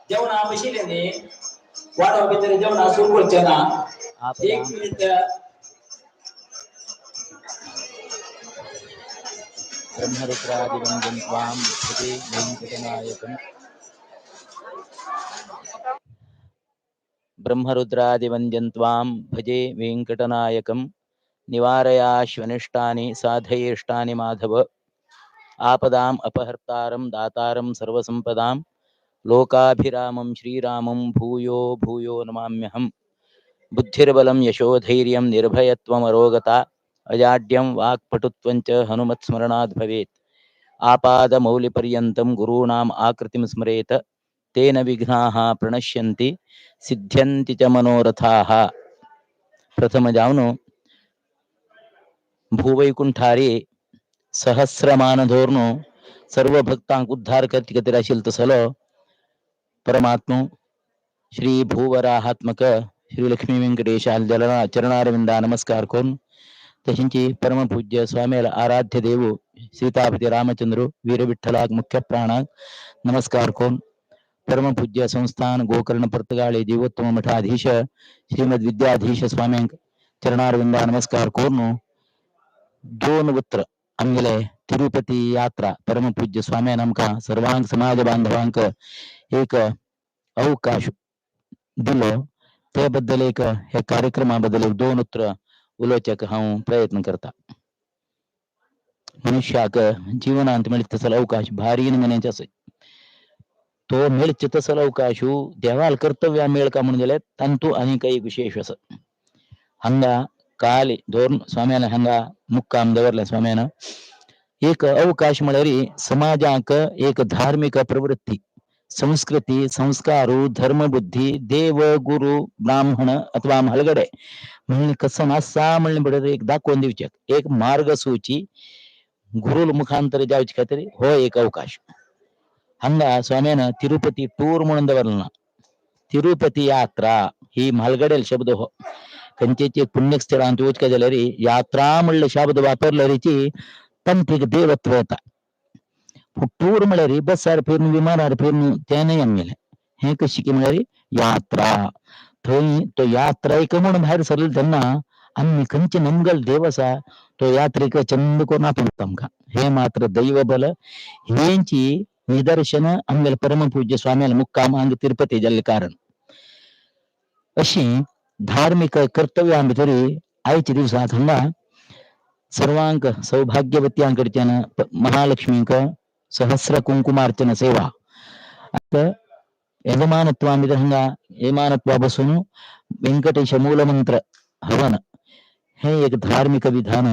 जेवण बशिले वाडा भितर जेवण सुरू करचे ना एक मिनिट ब्रह्मरुद्रादिवंदन त्वां भजे वेंकटनायकं ब्रह्मरुद्रादिवंदन त्वां भजे वेंकटनायकं निवारयाश्वनिष्टानि साधयेष्टानि माधव आपदाम् अपहर्तारं दातारं सर्वसंपदां लोकाभिरामं श्रीरामं भूयो भूयो नमाम्यहम् बुद्धिर्बलं यशोधैर्यं निर्भयत्वमरोगता अजाड्यं वाक्पटुत्वं च हनुमत्स्मरणाद् भवेत् आपादमौलिपर्यन्तं गुरूणाम् आकृतिं स्मरेत तेन विघ्नाः प्रणश्यन्ति सिद्ध्यन्ति च मनोरथाः प्रथमजावनु भूवैकुंठारी सहस्रमानधोरनु सर्व भक्तांक उद्धार करती गतिराशील तसलो परमात्मा श्री भूवराहात्मक श्री लक्ष्मी वेंकटेश जलना चरणारविंदा नमस्कार कोण तशींची परम पूज्य स्वामीला आराध्य देव सीतापति रामचंद्र वीर विठ्ठलाक मुख्य प्राणाक नमस्कार कोण परम पूज्य संस्थान गोकर्ण पर्तगाळे जीवोत्तम मठाधीश श्रीमद विद्याधीश स्वाम्यांक चरणारविंदा नमस्कार कोण दोन उत्र आमगेले तिरुपती यात्रा परम पूज्य स्वामी नमका सर्वांग समाज बांधवांक एक अवकाश दिलो त्याबद्दल एक ह्या कार्यक्रमाबद्दल एक दोन उत्र उलोवचेक हांव प्रयत्न करता मनुष्याक जीवनांत मेळटा तसलो अवकाश भारीन मनेचे आसा तो मेळचे तसलो अवकाश देवाल कर्तव्य मेळका म्हणून गेले तांतू आनीक एक विशेष आसा हंगा काल दोन स्वाम्यान हंगा मुक्काम दवरले स्वाम्यान एक अवकाश म्हळ्यार समाजाक एक धार्मिक प्रवृत्ती संस्कृती संस्कारू धर्मबुद्धी देव गुरु ब्राह्मण अथवा हलगडे म्हणून कसं आसा म्हणले बरोबर एक दाखवून दिवचे एक मार्गसूची ಗುರುಲ್ ಮುಖಾಂತರ ಜಾವ್ಚ್ ಖಾತರಿ ಹೋ ಏಕ ಅವಕಾಶ ಹಂಗ ಸ್ವಾಮ್ಯಾನ ತಿರುಪತಿ ಟೂರ್ म्हणून तिरुपती यात्रा ही म्हालगडेल शब्द हो कंचेचे पुण्यस्थळांत उचका जाल्यारी यात्रा म्हणलं शब्द वापरल्यारीची तंत्रिक देवत्व येता टूर म्हळ्यारी बसार फिरून विमानार फिरून ते नाही आमगेले हे कशी की म्हळ्यारी यात्रा थंय तो यात्रेक म्हणून भायर सरले तेन्ना आम्ही खंयचे नमगल देव आसा तो यात्रेक चंद करून आपयता आमकां हे मात्र दैव बल हेंची निदर्शन आमगेले परमपूज्य स्वाम्याल मुक्काम हांगा तिरुपती जाल्ले कारण अशी धार्मिक कर्तव्यां भितरी आयच्या दिवसांत हांगा सर्वांक सौभाग्यवत्यांकडच्यान महालक्ष्मीक सहस्र कुंकुमार्चन सेवा आता यजमानत्वा भितर हांगा यजमानत्वा बसून व्यंकटेश मूलमंत्र हवन हे एक धार्मिक विधान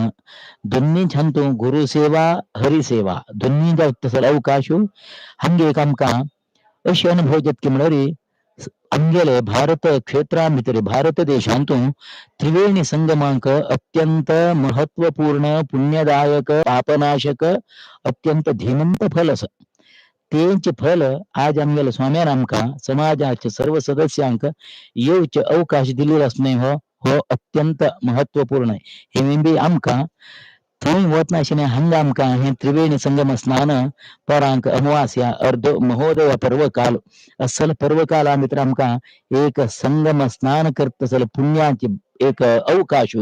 दोन्ही छंतू गुरुसेवा हरिसेवा दोन्ही जावतसल अवकाश हंगे एक आमकां अशी अनुभव जेतकी म्हळ्यारी आमगेले भारत क्षेत्रां भितर भारत देशांतून त्रिवेणी संगमांक अत्यंत महत्वपूर्ण पुण्यदायक पापनाशक अत्यंत धीमंत फल आसा तेंचे फल आज आमगेले स्वाम्यान आमकां समाजाच्या सर्व सदस्यांक येवचे अवकाश दिलेलो आसणे हो अत्यंत महत्वपूर्ण हे बी आमकां थंय वतना आशिल्लें हांगा आमकां हे त्रिवेणी संगम स्नान परांक अमावास्या अर्ध महोदय पर्वकाल असल पर्वकाला भितर आमकां एक संगम स्नान करतसल पुण्याची एक अवकाश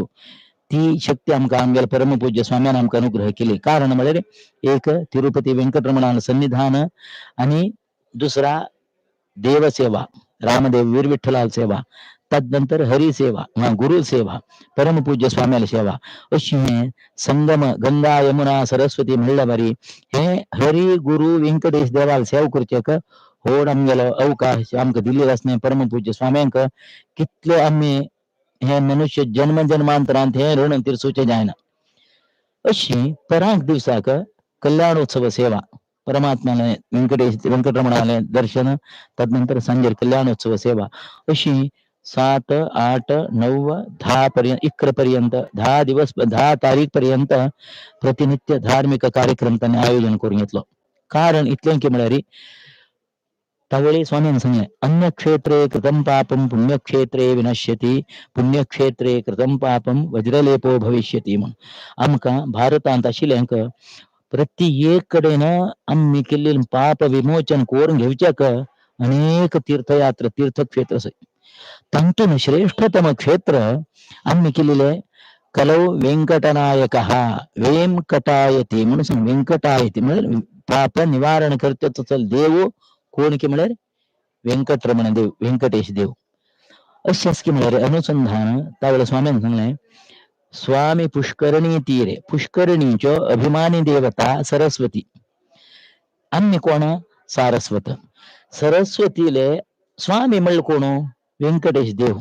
ती शक्ती आमकां आमगेले परमपूज्य स्वाम्यान आमकां अनुग्रह केली कारण म्हळ्यार एक तिरुपती व्यंकटरमणान सन्निधान आणि दुसरा देवसेवा रामदेव वीर विठ्ठलाल सेवा तदनंतर हरिसेवा गुरु सेवा परमपूज्य स्वाम्याल सेवा अशी हे संगम गंगा यमुना सरस्वती म्हणल्या बारी हे हरी गुरु व्यंकटेश देवाल सेवा करचेक होड आमगेलो अवकाश आमकां दिल्लेलो आसणे परमपूज्य स्वाम्यांक कितले आमी हे मनुष्य जन्म जन्मांतरांत हे ऋण तीर्सुचे जायना अशी परांक दिवसाक कल्याणोत्सव सेवा परमात्म्याने व्यंकटरमणाले दर्शन तदनंतर सांजेर कल्याणोत्सव सेवा अशी 7, 8, 9, 10 पर्यंत 11 पर्यंत 10 दिवस 10 तारीख पर्यंत प्रतिनित्य धार्मिक कार्यक्रम त्यांनी आयोजन करून घेतलो कारण इतलें की म्हळ्यार त्यावेळी स्वामीन सांगले अन्यक्षेत्रे कृतं पापं पुण्यक्षेत्रे विनश्यति पुण्यक्षेत्रे कृतं पापं वज्रलेपो भविष्यति म्हणून आमकां भारतांत आशिल्ल्यांक प्रत्येक कडेन आम्ही केल्लें पाप विमोचन करून घेवच्याक अनेक तीर्थयात्रा तीर्थक्षेत्र आसात तांतून श्रेष्ठतम क्षेत्र आम्ही केलेले कलौ वेंकटनायकः वेंकटायती म्हणून सांग वेंकटायती म्हणजे पाप निवारण करते चल देव कोण की म्हळ्यार व्यंकटरमण देव व्यंकटेश देव अशेंच की म्हळ्यार अनुसंधान तावळे स्वामीन सांगलें स्वामी पुष्करणी तीरे पुष्करणीच्यो अभिमानी देवता सरस्वती आम्ही कोण सारस्वत सरस्वतीले स्वामी म्हणलं कोण व्यंकटेश देव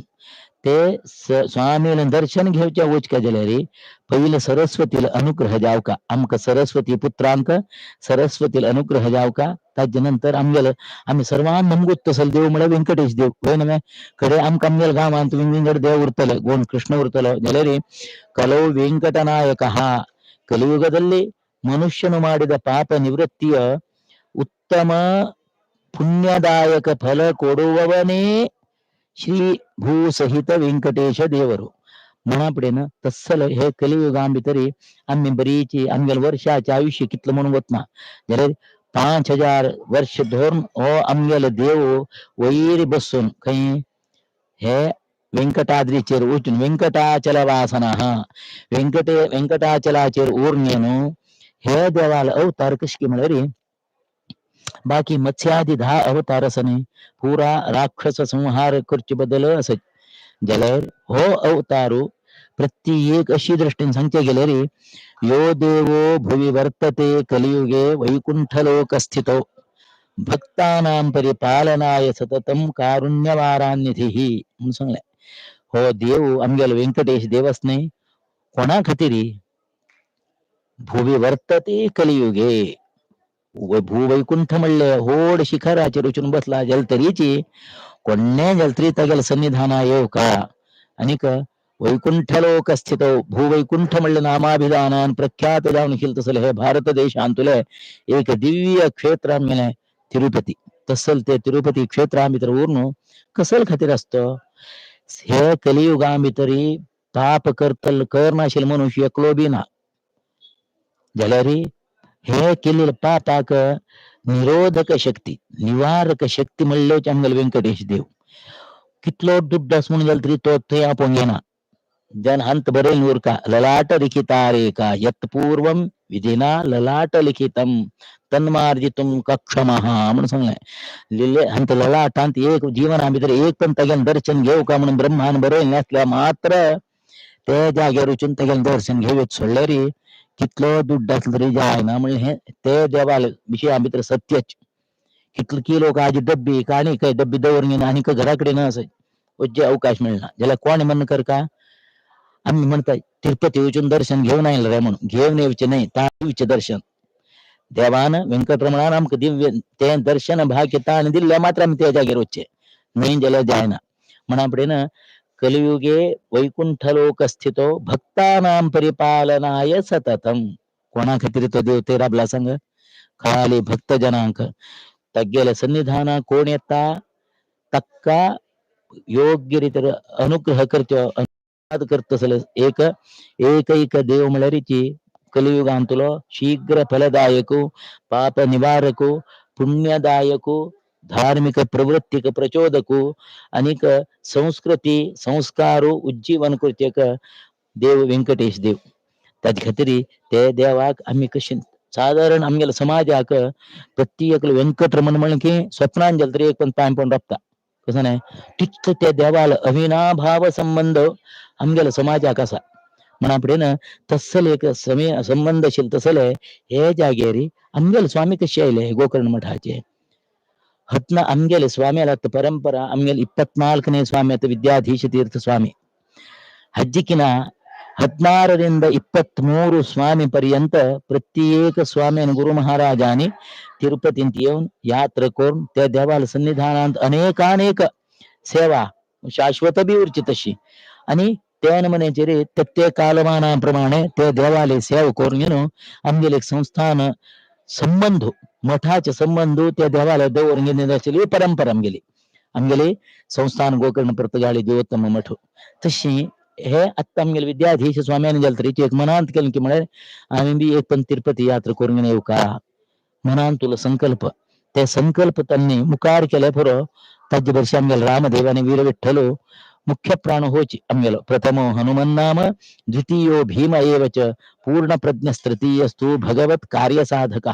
ते स्वामीला दर्शन घेवच्या वचका जाल्यार पहिले सरस्वतीला अनुग्रह जावका आमकां सरस्वती पुत्रांक सरस्वतीला अनुग्रह जावका ताजे नंतर आमगेलो आमी सर्वान नमगूत तसल देव म्हळ्यार व्यंकटेश देव पळय न्हय खरें आमकां आमगेल्या गांवांत विंगड देव उरतले गोवन कृष्ण उरतलो जाल्यार कलौ वेंकटनायकः ಕಲಿಯುಗದಲ್ಲಿ ಮನುಷ್ಯನು ಮಾಡಿದ ಪಾಪ ನಿವೃತ್ತಿಯ ಉತ್ತಮ ಪುಣ್ಯದಾಯಕ ಫಲ ಕೊಡುವವನೇ श्री भूसहित व्यंकटेश देवरू म्हणापडेन तस्सल हे कलियुगां भितरी आम्ही बरीची आमगेल वर्षाचे आयुष्य कितलं म्हणून वतना जाल्यार 5000 वर्ष धरून हो आमगेलो देव वयर बसून खंय हे वेंकटाद्रीचेर वचून वेंकटाचल वासना वेंकटाचलाचेर उरणे न्हू हे देवाल अवतार कशे म्हळ्यार बाकी मत्स्यादी 10 अवतार आसने पुरा राक्षस संहार करचे बद्दल असत जाल्यार हो अवतारू प्रत्येक अशी दृष्टीन सांगचे गेल्यार यो देवो भुवि वर्तते कलियुगे वैकुंठलोक स्थितो भक्तानां परिपालनाय सततम कारुण्यवारान्निधिः म्हणून सांगले हो देव आमगेलो व्यंकटेश देव असणे कोणा खातीर भुवि वर्तते कलियुगे भूवैकुंठ म्हणले होड शिखराचेर वचून बसला जाल्यार तरीची कोण्णे जाल्यार तरी तागेले सन्निधाना येवका आनीक वैकुंठ लोक स्थितो भूवैकुंठ म्हणलं नामाभिधानान प्रख्यात जाऊन तसलं हे भारत देशांतुले एक दिव्य क्षेत्र आम्ही तिरुपती तसल ते तिरुपती क्षेत्र आम्ही तर ऊर्नु कसल खातीर असतं हे कलियुगा भितरी पाप करतल करनाशील मनुष्य एकलो बी ना जाल्यार हे केलेलं पापाक निरोधक शक्ती निवारक शक्ती म्हणल्याचे आमगेल व्यंकटेश देव कितलो दुड्डस म्हणून जाल तरी तो थंय आपोवन घेना जन हंत बरेल नूरका ललाट लिखितारेका यत्पूर्वम विधिना ललाट लिखितम तन्मार्जितुम कक्षमः म्हणून सांगलाय लिहिले हंत ललाटांत एक जीवना भितर एक पण तगेन दर्शन घेऊ का म्हणून ब्रह्मान बरेल नसल्या मात्र ते जाग्यार वचून तगेन दर्शन घेवेत सोडल्यारी कितलो दुड्ड असलं तरी जायना म्हणजे हे ते देवाल विषया भितर सत्यच कितलं की लोक आज डब्बी काणी काय डब्बी दवरून घेऊन आणि घराकडे न असे जे अवकाश मिळणार ज्याला कोण म्हणणं कर का आम्ही म्हणताय तिरुपती वचून दर्शन घेऊन येईल रे म्हणून घेऊन येऊचे नाही तांचे दर्शन देवान व्यंकटरमणान आमक दिव्य ते दर्शन भाग्य ताण दिल्या मात्र आम्ही त्या जागेर वच्चे नाही ज्याला जायना म्हणा ना कलियुगे वैकुंठ लोक स्थितो भक्तानां परिपालनाय सततम कोणा खातीर तो देव ते राबला सांग खाली भक्त जनांक तग्गेला सन्निधान कोण येता तक्का योग्य रीतीर अनुग्रह करतो करतसल एक एकैक देव म्हळ्यारीची कलियुगांतलो शीघ्र फलदायको पाप निवारको पुण्यदायको धार्मिक प्रवृत्तिक प्रचोदको अनेक संस्कृती संस्कारो उज्जीवन करतेक देव व्यंकटेश देव त्याच खातीर ते देवाक आम्ही कशी साधारण आमगेला समाजाक प्रत्येक व्यंकटरमण म्हणलं की स्वप्नांजल तरी एक पण पाय पण रपता कसं नाही तिथं त्या देवाला अविनाभाव संबंध आमगेला समाजाक असा म्हणा तसल एक समय संबंधशील तसल हे जागेरी आमगेल स्वामी कशी आयले गोकर्ण मठाचे हत्न आमगेल स्वाम्याला परंपरा आमगेल 24ನೇ ಸ್ವಾಮಿ ವಿದ್ಯಾಧೀಶ ತೀರ್ಥ ಸ್ವಾಮಿ ಹಜ್ಜಿಕಿನ 16ರಿಂದ 23 ಸ್ವಾಮಿ पर्यंत प्रत्येक स्वामी गुरु महाराजांनी तिरुपतीत येऊन यात्रा करून त्या देवाला सन्निधानात अनेकानेक सेवा शाश्वत बी उरची तशी आणि त्यान म्हणायचे रे त्या कालमानाप्रमाणे त्या देवाले सेवा करून घेऊन आमगेले एक संस्थान संबंध मठाचे संबंध त्या देवाला दवरून घेण्याची परंपरा आमगेली संस्थान गोकर्ण प्रतगाळी देवोत्तम मठ तशी हे आता आमगेले विद्याधीश स्वाम्याने गेल तरी एक मनांत केलं की म्हणे आम्ही बी एक पण तिरुपती यात्रा करून येऊ का मनान तुला संकल्प ते संकल्प त्यांनी मुखार केले पुरो ताजे वर्ष आमगेल रामदेवाने वीर विठ्ठल मुख्य प्राण होची आमगेलो प्रथमो हनुमन नाम द्वितीयो भीम एवच पूर्ण प्रज्ञस्तृतीयस्तु भगवत कार्य साधक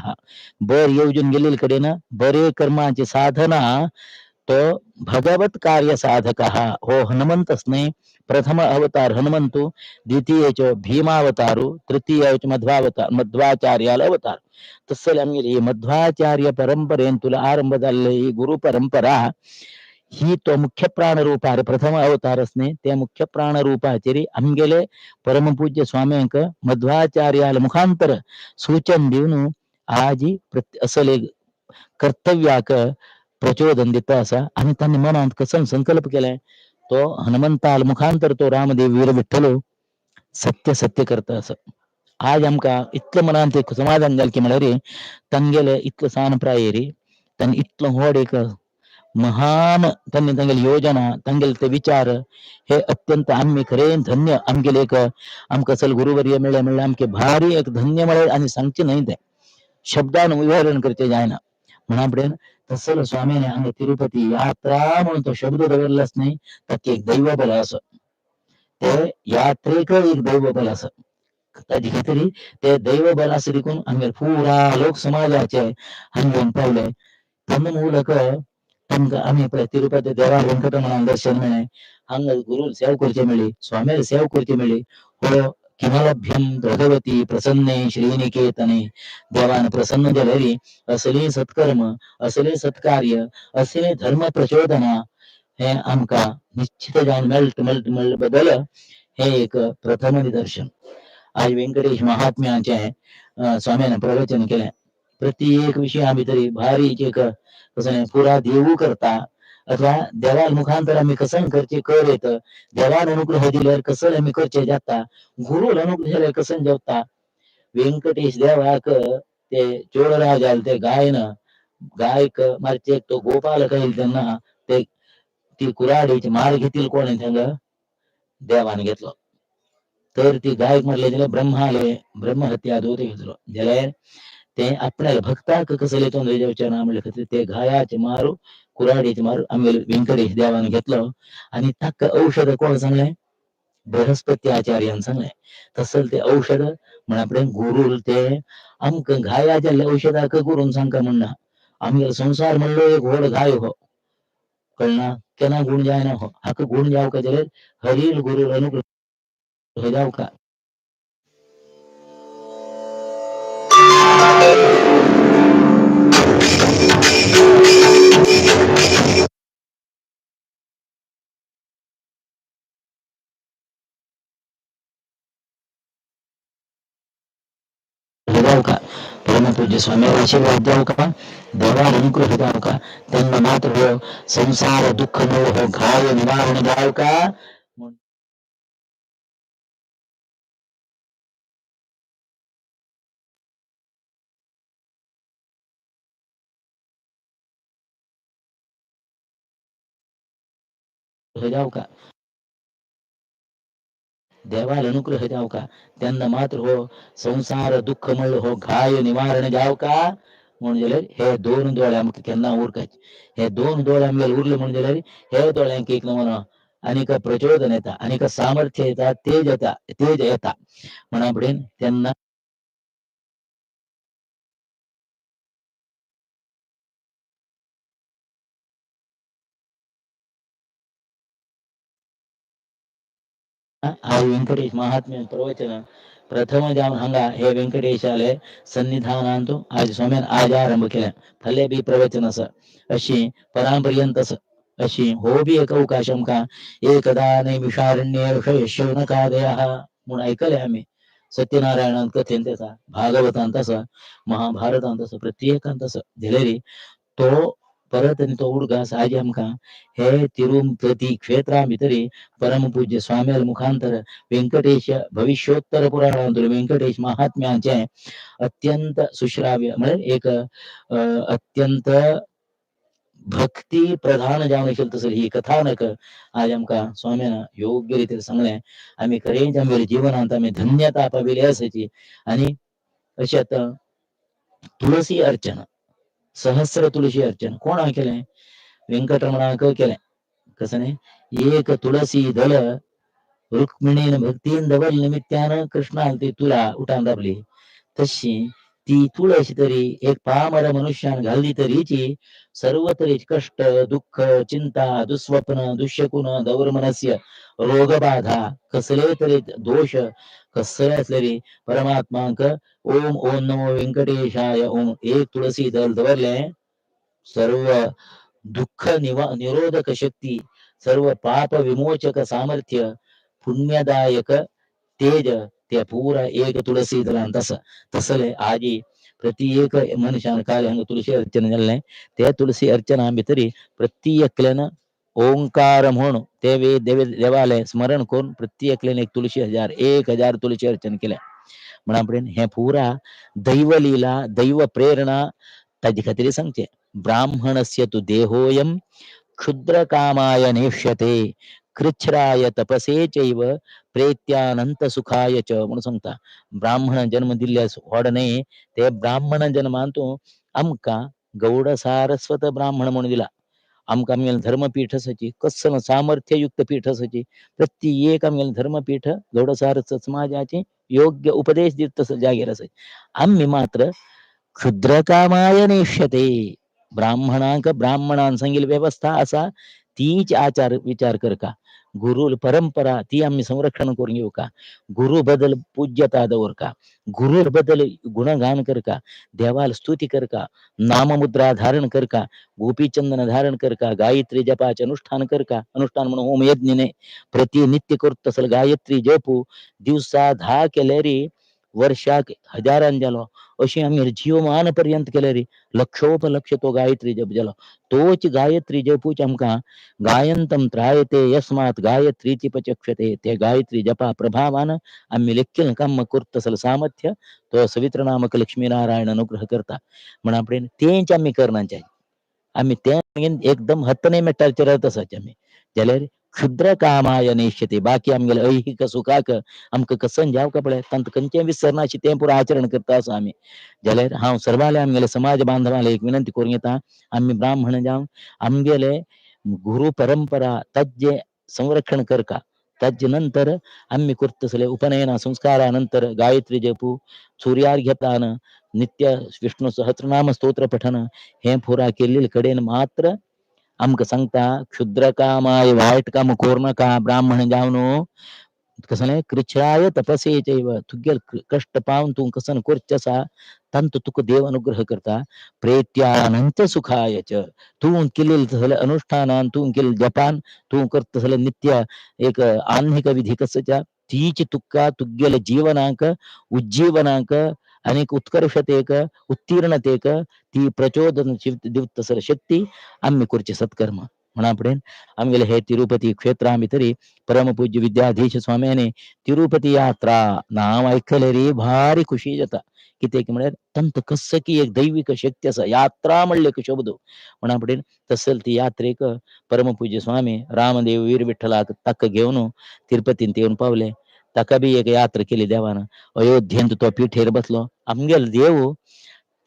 बर येऊन गेलेल कडे ना बरे कर्माची साधना तो भगवत कार्य साधक हो हनुमंतच नाही प्रथम अवतार हनुमंतु द्वितीय भीमावतारू तृतीय मध्वाचार्याला अवतार तसं आमगे मध्वाचार्य परंपरेन तुला आरंभ झालेली ही गुरु परंपरा ही तो मुख्य प्राण रूप आहे प्रथम अवतारच नाही त्या मुख्य प्राण रूपाचेरी आमगेले परमपूज्य स्वाम्यांक मध्वाचार्याला मुखांतर सूचन देऊन आज असले कर्तव्याक प्रचोदन देता असा आणि त्यांनी मनात कसं संकल्प केलाय तो हनुमंताल मुखांतर तो रामदेव वीर विठ्ठल सत्य सत्य करता असं आज आमका इतकं मनात एक समाधान झालं की म्हणारे तंगेले इतकं सान प्रायरी त्यांनी इतकं होड एक महान त्यांनी तंगेल योजना तंगेल ते विचार हे अत्यंत आम्ही खरे धन्य आमगेले एक आमका सल गुरुवर्य मिळे आमके भारी एक धन्य मिळे आणि सांगचे नाही ते शब्दान विवरण करते जायना म्हणा तसं स्वामीने अंग तिरुपती यात्रा म्हणून तो शब्द दवरलाच नाही तर एक दैव बल असं ते यात्रेक एक दैव बल असं त्याची तरी ते दैव बल असं देखून आम्ही पुरा लोक समाजाचे हंगून पावले तन्न मूलक आम्ही तिरुपती देवा व्यंकटरमण दर्शन मिळे हंग गुरु सेव करचे मिळी स्वामीला सेव करचे मिळी हो किमलभ्यम भगवती प्रसन्ने श्रीनिकेतने देवान प्रसन्न झालेली असले सत्कर्म असले सत्कार्य असले धर्म प्रचोदना हे आमका निश्चित जाऊन मिळत बदल हे एक प्रथम निदर्शन आज व्यंकटेश महात्म्याचे स्वामीने प्रवचन केले प्रत्येक विषया भितरी भारी एक कसं पुरा देऊ करता अथवा देवाल मुखांतर आम्ही कसं करचे कर येत देवान अनुग्रह दिल्यावर कसं आम्ही करचे जाता गुरुल अनुग्रह दिल्यावर कसं जेवता व्यंकटेश देवाक ते चोळराजाल ते गायन गायक मारचे तो गोपाल कहील त्यांना ते ती कुऱ्हाडीची माळ घेतील कोण आहे त्यांना देवाने घेतलं तर ती गायक म्हटले त्याला ब्रह्माले ब्रह्महत्या दूत घेतलो ज्याला ते आपल्याला भक्ताक कसले तो देवाच्या नाम लिखत ते घायाचे मारू कुऱ्हाडीचे मारू आम्ही व्यंकटेश देवाने घेतलं आणि तक औषध कोण सांगलंय बृहस्पती आचार्यान सांगलंय तसल ते औषध म्हण आपण गुरुल ते आमक घायाच्या औषधाक गुरून सांग म्हणणं आम्ही संसार म्हणलो एक घोड घाय हो कळना केना गुण जाय ना हो हक गुण जाव का जले हरील गुरु अनुग्रह जाव का जाऊ का परमपूज्य स्वामीला आशीर्वाद जाऊ का देवा अनुग्रह जाऊ का त्यांना मात्र हो संसार दुःख नो हो घाय निवारण जाऊ का जाऊ का देवाला अनुग्रह जाऊ का त्यांना मात्र हो संसार दुःख मळ हो घाय निवारण जाऊ का म्हणजे हे दोन डोळ्या त्यांना उरकायचे हे दोन डोळ्या उरले म्हणजे हे डोळ्यांक एक म्हणा अनेक प्रचोदन येतात अनेक सामर्थ्य येतात तेज येतात म्हणा त्यांना आज व्यंकटेश महात्म्य प्रवचन प्रथम जाऊन हंगा हे व्यंकटेशाले सन्निधान आणतो आज स्वाम्यान आज आरंभ केला फले बी प्रवचन असं अशी परापर्यंत अशी हो बी एक अवकाशम का एकदा नैमिषारण्य शौनकादया म्हणून ऐकले आम्ही सत्यनारायणात कथेन त्याचा भागवतांत तसं महाभारतांत तसं प्रत्येकांत तसं दिलेली तो परत आणि तो उडगास आज आमका हे तिरुपती क्षेत्रा भितरी परमपूज्य स्वामी मुखांतर व्यंकटेश भविष्योत्तर पुराणांतून व्यंकटेश महात्म्यांचे अत्यंत सुश्राव्य म्हणजे एक अत्यंत भक्ती प्रधान जावन तसं ही कथानक आज आमका स्वाम्यानं योग्य रीतीने सांगले आम्ही करेंज आम्ही जीवनांत आम्ही धन्यता पाविली असायची आणि अशात तुळसी अर्चना सहस्र तुळशी अर्चना कोण केलंय व्यंकटरमणाक केलंय कसं नाही एक तुळसी दल रुक्मिणीन भक्तीन दवल निमित्तानं कृष्णा ती तुला उठान दाबली तशी ती तुळशी तरी एक पामर मनुष्यान घालली तरीची सर्व तरी कष्ट दुःख चिंता दुस्वप्न दुष्यकुन दौर्मनस्य रोगबाधा कसले तरी दोष कसले असले परमात्मांक ओम ओम नमो व्यंकटेशाय ओम एक तुळसी दल दवरले सर्व दुःख निरोधक शक्ती सर्व पाप विमोचक सामर्थ्य पुण्यदायक तेज त्या पुरा एक तुळसी दलान तसले आजी प्रत्येक मनुष्यान काय तुळशी अर्चना झालं त्या तुळशी अर्चना भितरी प्रत्येकल्यानं ओंकार म्हणून ते देवालय स्मरण करून प्रत्येकल्यानं एक तुळशी 1000 तुळशी अर्चना केल्या म्हणा हे पुरा दैवलीला दैव प्रेरणा ताजी खात्री सांगते ब्राह्मणस्य तु देहोयम क्षुद्र कामाय नेष्यते कृच्छ्राय तपसे चैव प्रेत्यानंत सुखाय च म्हणून सांगता ब्राह्मण जन्म दिल्यास वाढणे ते ब्राह्मण जन्मांतू आमका गौड सारस्वत ब्राह्मण म्हणून दिला आमका आम्ही धर्मपीठ असायची कसं सामर्थ्ययुक्त पीठ असायची प्रत्येक आम्ही धर्मपीठ गौड सारस्वत समाजाचे योग्य उपदेश देत तसं जागीर असायचे आम्ही मात्र क्षुद्र कामाय नेष्यते ब्राह्मणांक ब्राह्मणां सांगील व्यवस्था असा तीच आचार विचार कर का गुरु परंपरा ती आम्ही संरक्षण करून घेऊ का गुरु बदल पूज्यता दवर का गुरु बदल गुणगान कर का देवाल स्तुती कर का नाममुद्रा धारण कर का गोपीचंदन धारण कर का गायत्री जपाचे अनुष्ठान कर का अनुष्ठान म्हणून होम यज्ञने प्रतिनित्य करत असेल गायत्री जपू दिवसा 10 केलेरी वर्षाक हजारान जालो अशी आमी जीवमान पर्यंत केले रे लक्षोपलक्ष तो गायत्री जप जालो तोच गायत्री जपूच आमकां गायंतम त्रायते यस्मात गायत्रीची पचक्षते ते गायत्री जपा प्रभावान आम्ही लेखील काम करतसल सामर्थ्य तो सवित्र नामक लक्ष्मीनारायण अनुग्रह करता म्हण आपण तेंच आम्ही करण्याचे आम्ही ते एकदम हत्तने मेट्टाचे राहत असाचे आम्ही जाल्यार क्षुद्र कामाय नेष्यते बाकी आमगेले ऐहिक सुखाक आमकां कसन जावं पळय तांत खंयचें विसरना अशें तें पुरो आचरण करता आसा आमी जाल्यार हांव सर्वाले आमगेले समाज बांधवांले एक विनंती करूं येता आमी ब्राह्मण जावन आमगेले गुरु परंपरा ताजे संरक्षण करका ताजे नंतर आम्ही करतसले उपनयना संस्कारानंतर गायत्री जपू सूर्यार्घ्यपान नित्य विष्णू सहस्रनाम स्तोत्र पठन हे पुरा केलेले कडेन मात्र आमकां सांगता क्षुद्र कामाय वायट काम कोर नाका ब्राह्मण जावन कसले कृच्छ्राय तपसे चैव तुगेल कष्ट पावन तू कसन करचे आसा तांत तुका देव अनुग्रह करता प्रेत्यानंत सुखाय च तू केलेले तसले अनुष्ठानान तू केलेले जपान तू करतसले नित्य एक आन्निक विधी कसच्या तीच तुका तुगेले जीवनाक उज्जीवनाक अनेक उत्कर्षतेक उत्तीर्णतेक ती प्रचोदन दिवतसर शक्ती आम्ही करचे सत्कर्म म्हणून आपण आमगेले हे तिरुपती क्षेत्रा भितरी परमपूज्य विद्याधीश स्वाम्याने तिरुपती यात्रा नाव ऐकले रे भारी खुशी जाता कित्याक म्हळ्यार तंत कस की एक दैविक शक्ती आसा यात्रा म्हणले की शब्द म्हणून आपण तसल ती यात्रेक परमपूज्य स्वामी रामदेव वीर विठ्ठलाक ताका घेवन तिरुपतीन येवन पावले ताका बी एक यात्रा केली देवान अयोध्येंत तो पिठेर बसलो आमगेलो देव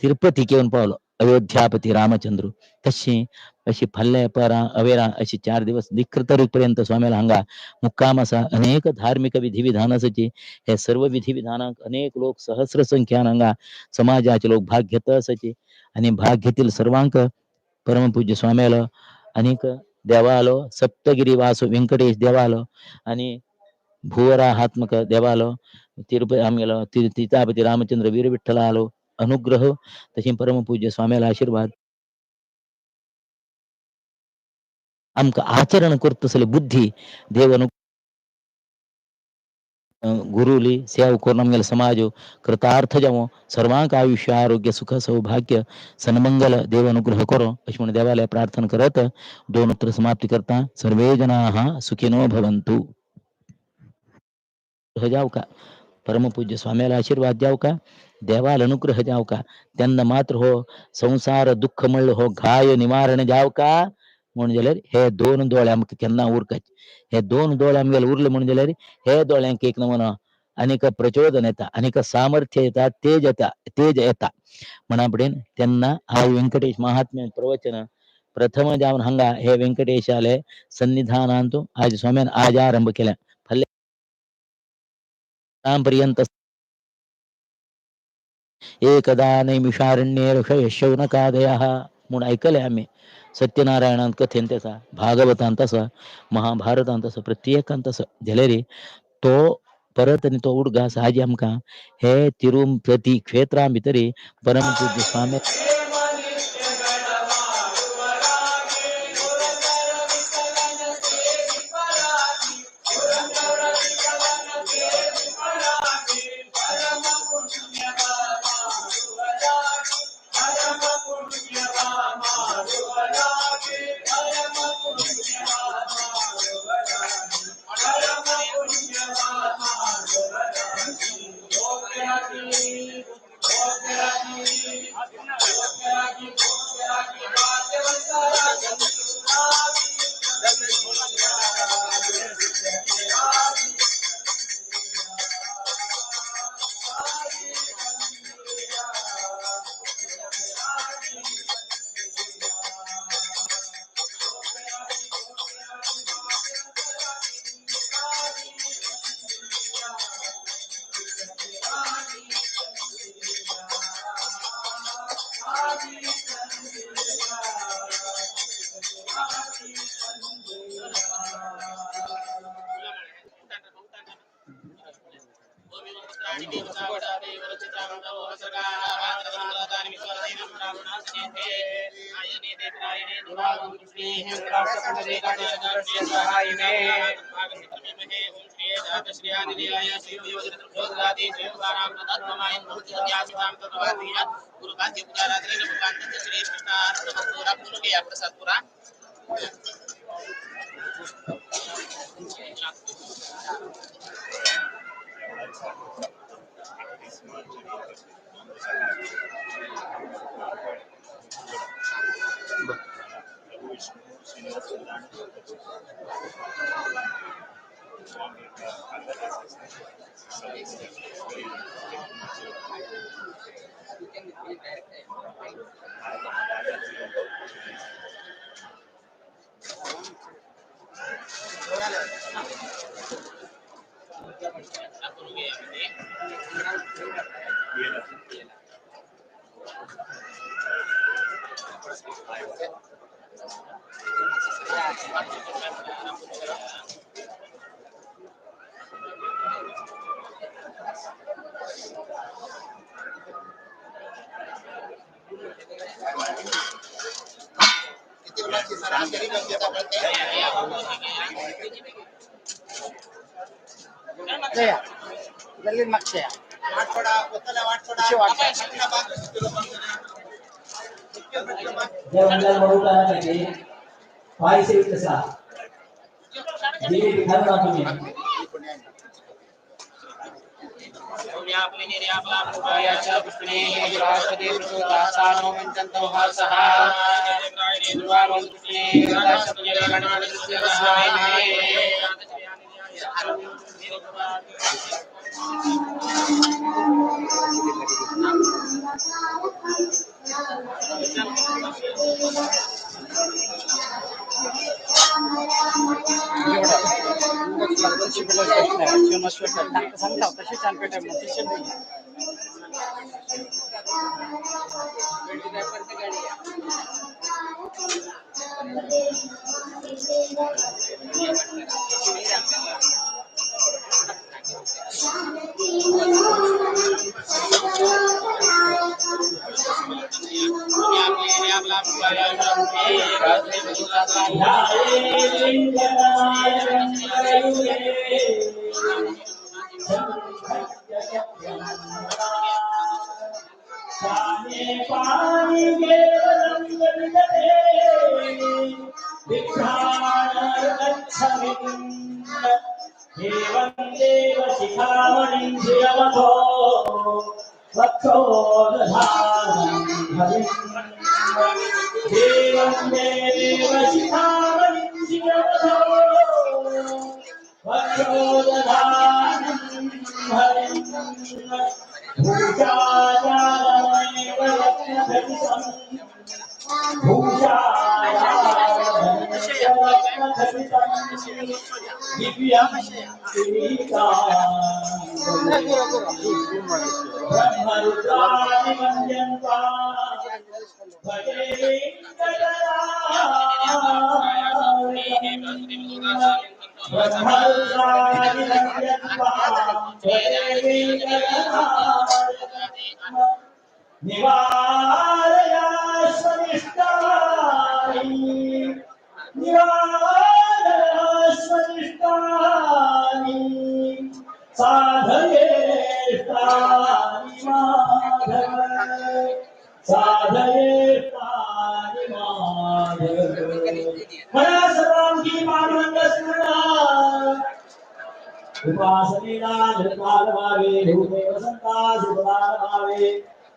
तिरुपतीक येवन पावलो अयोध्यापती रामचंद्र तशी अशी फाल्ल्या परां अवेरां अशी 4 दिवस पर्यंत स्वामीला हांगा मुक्काम आसा अनेक धार्मिक विधी विधान आसाची हे सर्व विधी विधानाक अनेक लोक सहस्र संख्यान हांगा समाजाचे लोक भाग घेत आसाची आणि भाग घेतील सर्वांक परमपूज्य स्वाम्यालो अनेक देवालो सप्तगिरी वासू व्यंकटेश देवालो आणि भुवराहात्मक देवालो तिरुपती आमगेलो तितापती रामचंद्र वीर विठ्ठलालो अनुग्रह तशी परमपूज्य स्वाम्याला आशीर्वाद आमकां आचरण करतसले बुद्धी देव गुरुली सेवा करून आमगेलो समाज कृतार्थ जावं सर्वांक आयुष्य आरोग्य सुख सौभाग्य सन्मंगल देव अनुग्रह करो अशी म्हणून देवालय प्रार्थना करत 2 उत्तर समाप्ती करता सर्वे जनाः सुखिनो भवन्तु जाव का परमपूज्य स्वाम्याला आशीर्वाद जाव का देवाला अनुग्रह जाव का त्यांना मात्र हो संसार दुःख म्हणलं हो घाय निवारण जाव का म्हणून जाल्यार हे 2 दोळे आमकां केन्ना उरकचे हे 2 दोळे आमगेले उरले म्हणून जाल्यार हे दोळ्यांक एक नमूनो अनेक प्रचोदन येता अनेक सामर्थ्य येता तेज येता म्हणा फुडें तेन्ना हांव व्यंकटेश महात्म्य प्रवचन प्रथम जावन हांगा हे व्यंकटेशाले सन्निधानांत आज स्वाम्यान आज आरंभ केल्या पर्यंत एकदा नैमिषारण्ये ऋषय शौनकादयः म्हणून ऐकले आम्ही सत्यनारायणांत कथेन त्याचा भागवतांत तसा महाभारतांत तसं प्रत्येकांत तसं जाल्यार तो परत आनी तो उडगा साहजी आमकां हे तिरुपती क्षेत्रा भितरी परमपूज्य स्वामी जात श्री आदिदेवाय श्री योजनाति श्रीयुक्तानां तत्त्वमायं भूत्यासितां तत्त्वादियात् गुरुकान्ति पुजारात्रे नमकान्त श्री कृष्णार्पणमस्तु रघुनुगे प्रसादपुरा जवळ म्हणून पायसे कसा जी ठरवा तुम्ही सांगता तशी छान पेट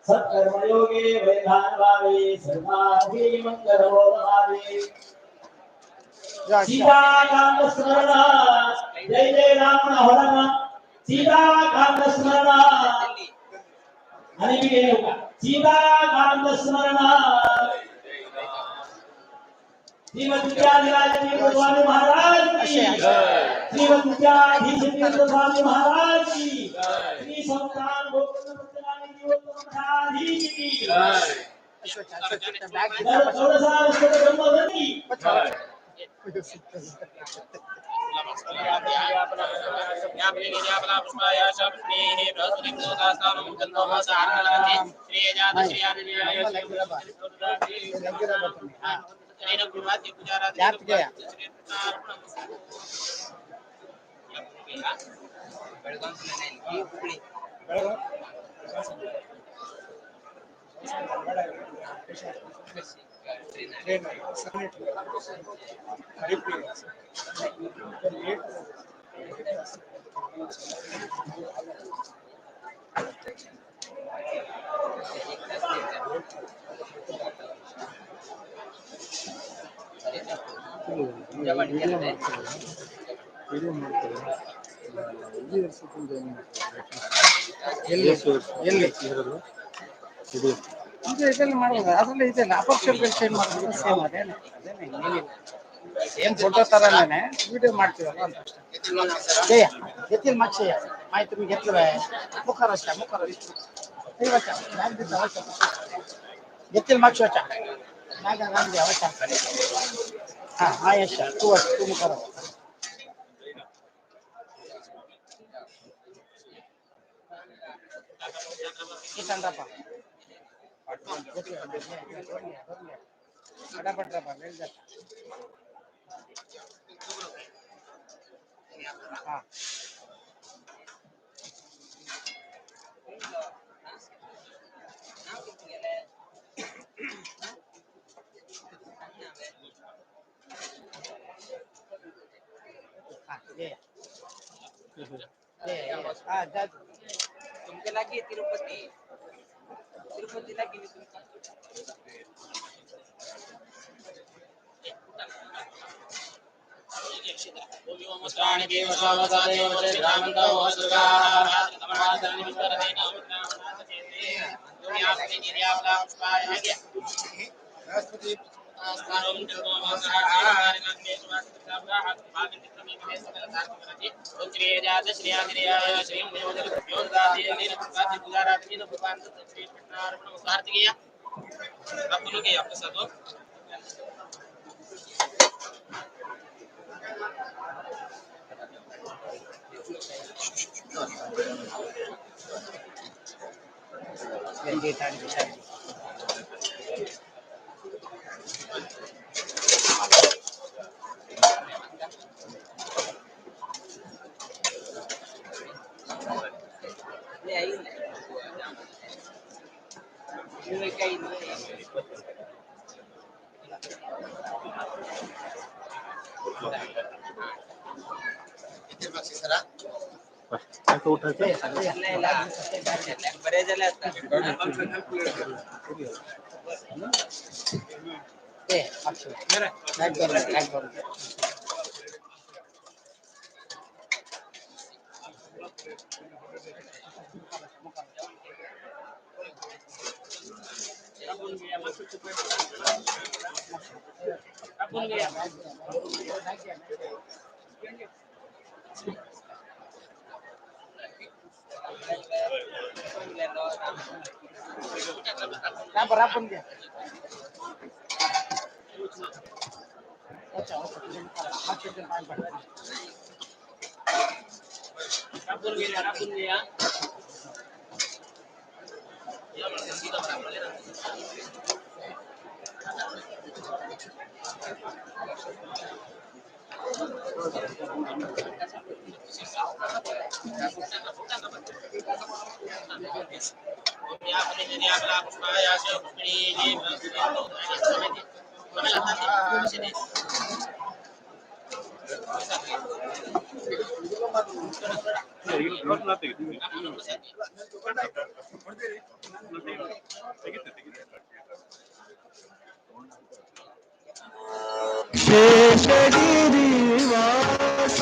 सत्कर्मयोगे वैधानभावे सर्वाधि मंगलो भावे सीताकांत स्मरण जय जय राम हरण सीताकांत स्मरण आणि मी गेलो का सीताकांत स्मरण श्रीमती स्वामी महाराज की श्रीमती स्वामी महाराज की श्री संस्थान ಎಲ್ಲಿ ಇದು ಇದೆಲ್ಲ ಮಾಡ್ಬೋದು, ಅದ್ರಲ್ಲಿ ಇದೆಲ್ಲ ಅಪರ್ಚರ್ ಚೇಂಜ್ ಮಾಡೋದು ಸೇಮ್ ಅದೇನೆ ಸೇಮ್ ಫೋಟೋ ತರನೇ ವಿಡಿಯೋ ಮಾಡ್ತೀವಲ್ಲ ಅಂತ ಅಷ್ಟೇ. ಎತ್ತಿನ ಮಚ್ಚೆ ಮಾಹಿತಿ ನಿಮ್ಗೆ ಎತ್ತಲೇ ಮುಖಾರ ಎತ್ತಿನ ಮಚ್ಚ ವಚ ನಾಗ ನಾಗ ಅವಚ ಹಾ ಆಯಶ ತೂ ಮುಖಾರ ಸಂದಪ್ಪ ಪಟ್ರಪ್ಪ ಹಾ तुमच्या लागी तिरुपती लागी बरे झाले आता बराबर घ्या शेषगिरिवास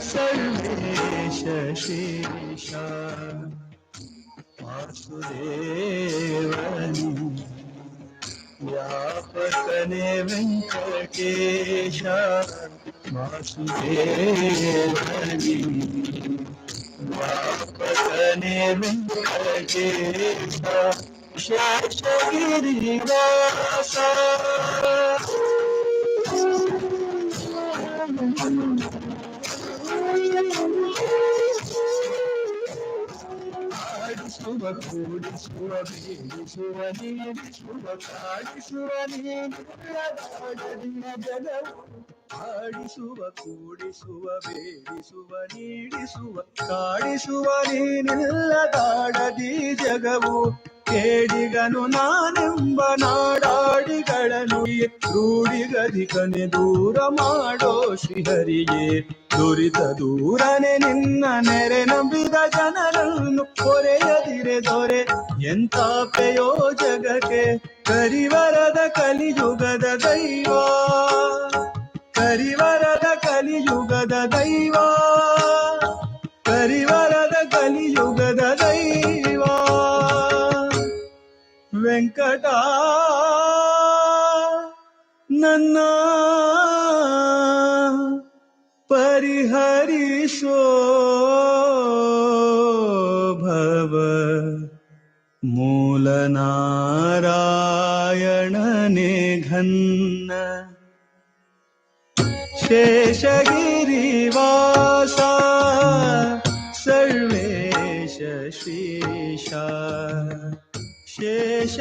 सर्वेश शेषा वासुदेवनि व्यापकने Venkatesh वासुदेवनि व्यापकने Venkatesh शेषगिरिवास Suvakudi suvabhedi suvanini suvakadi suvanini radhadina jadavu ಆಡಿಸುವ ಕೂಡಿಸುವ ಬೇಡಿಸುವ ನೀಡಿಸುವ ಕಾಡಿಸುವ ನೀನಿಲ್ಲದಾಡದಿ ಜಗವು ಕೇಡಿಗನು ನಾನೆಂಬ ನಾಡಾಡಿಗಳನ್ನು ರೂಢಿಗಧಿಕನೆ ದೂರ ಮಾಡೋ ಶ್ರೀಹರಿಗೆ ದುರಿತ ದೂರನೆ ನಿನ್ನ ನೆರೆ ನಂಬಿದ ಜನರನ್ನು ಕೊರೆಯದಿರೆ ದೊರೆ ಎಂತ ಪೆಯೋ ಜಗಕ್ಕೆ ಕರಿವರದ ಕಲಿಯುಗದ ದೈವ ಕರಿವರದ ಕಲಿಯುಗದ ದೈವ ಕರಿವರದ ಕಲಿಯುಗದ ದೈವ ವೆಂಕಟ ನನ್ನ ಪರಿಹರಿಸೋ ಭವ ಮೂಲ ನಾರಾಯಣನೇ ಘನ್ನ ಶೇಷಗಿರಿವಾಸ ಸರ್ವೇಶ ಶ್ರೀಶ ಶೇಷಗಿರಿವಾಸ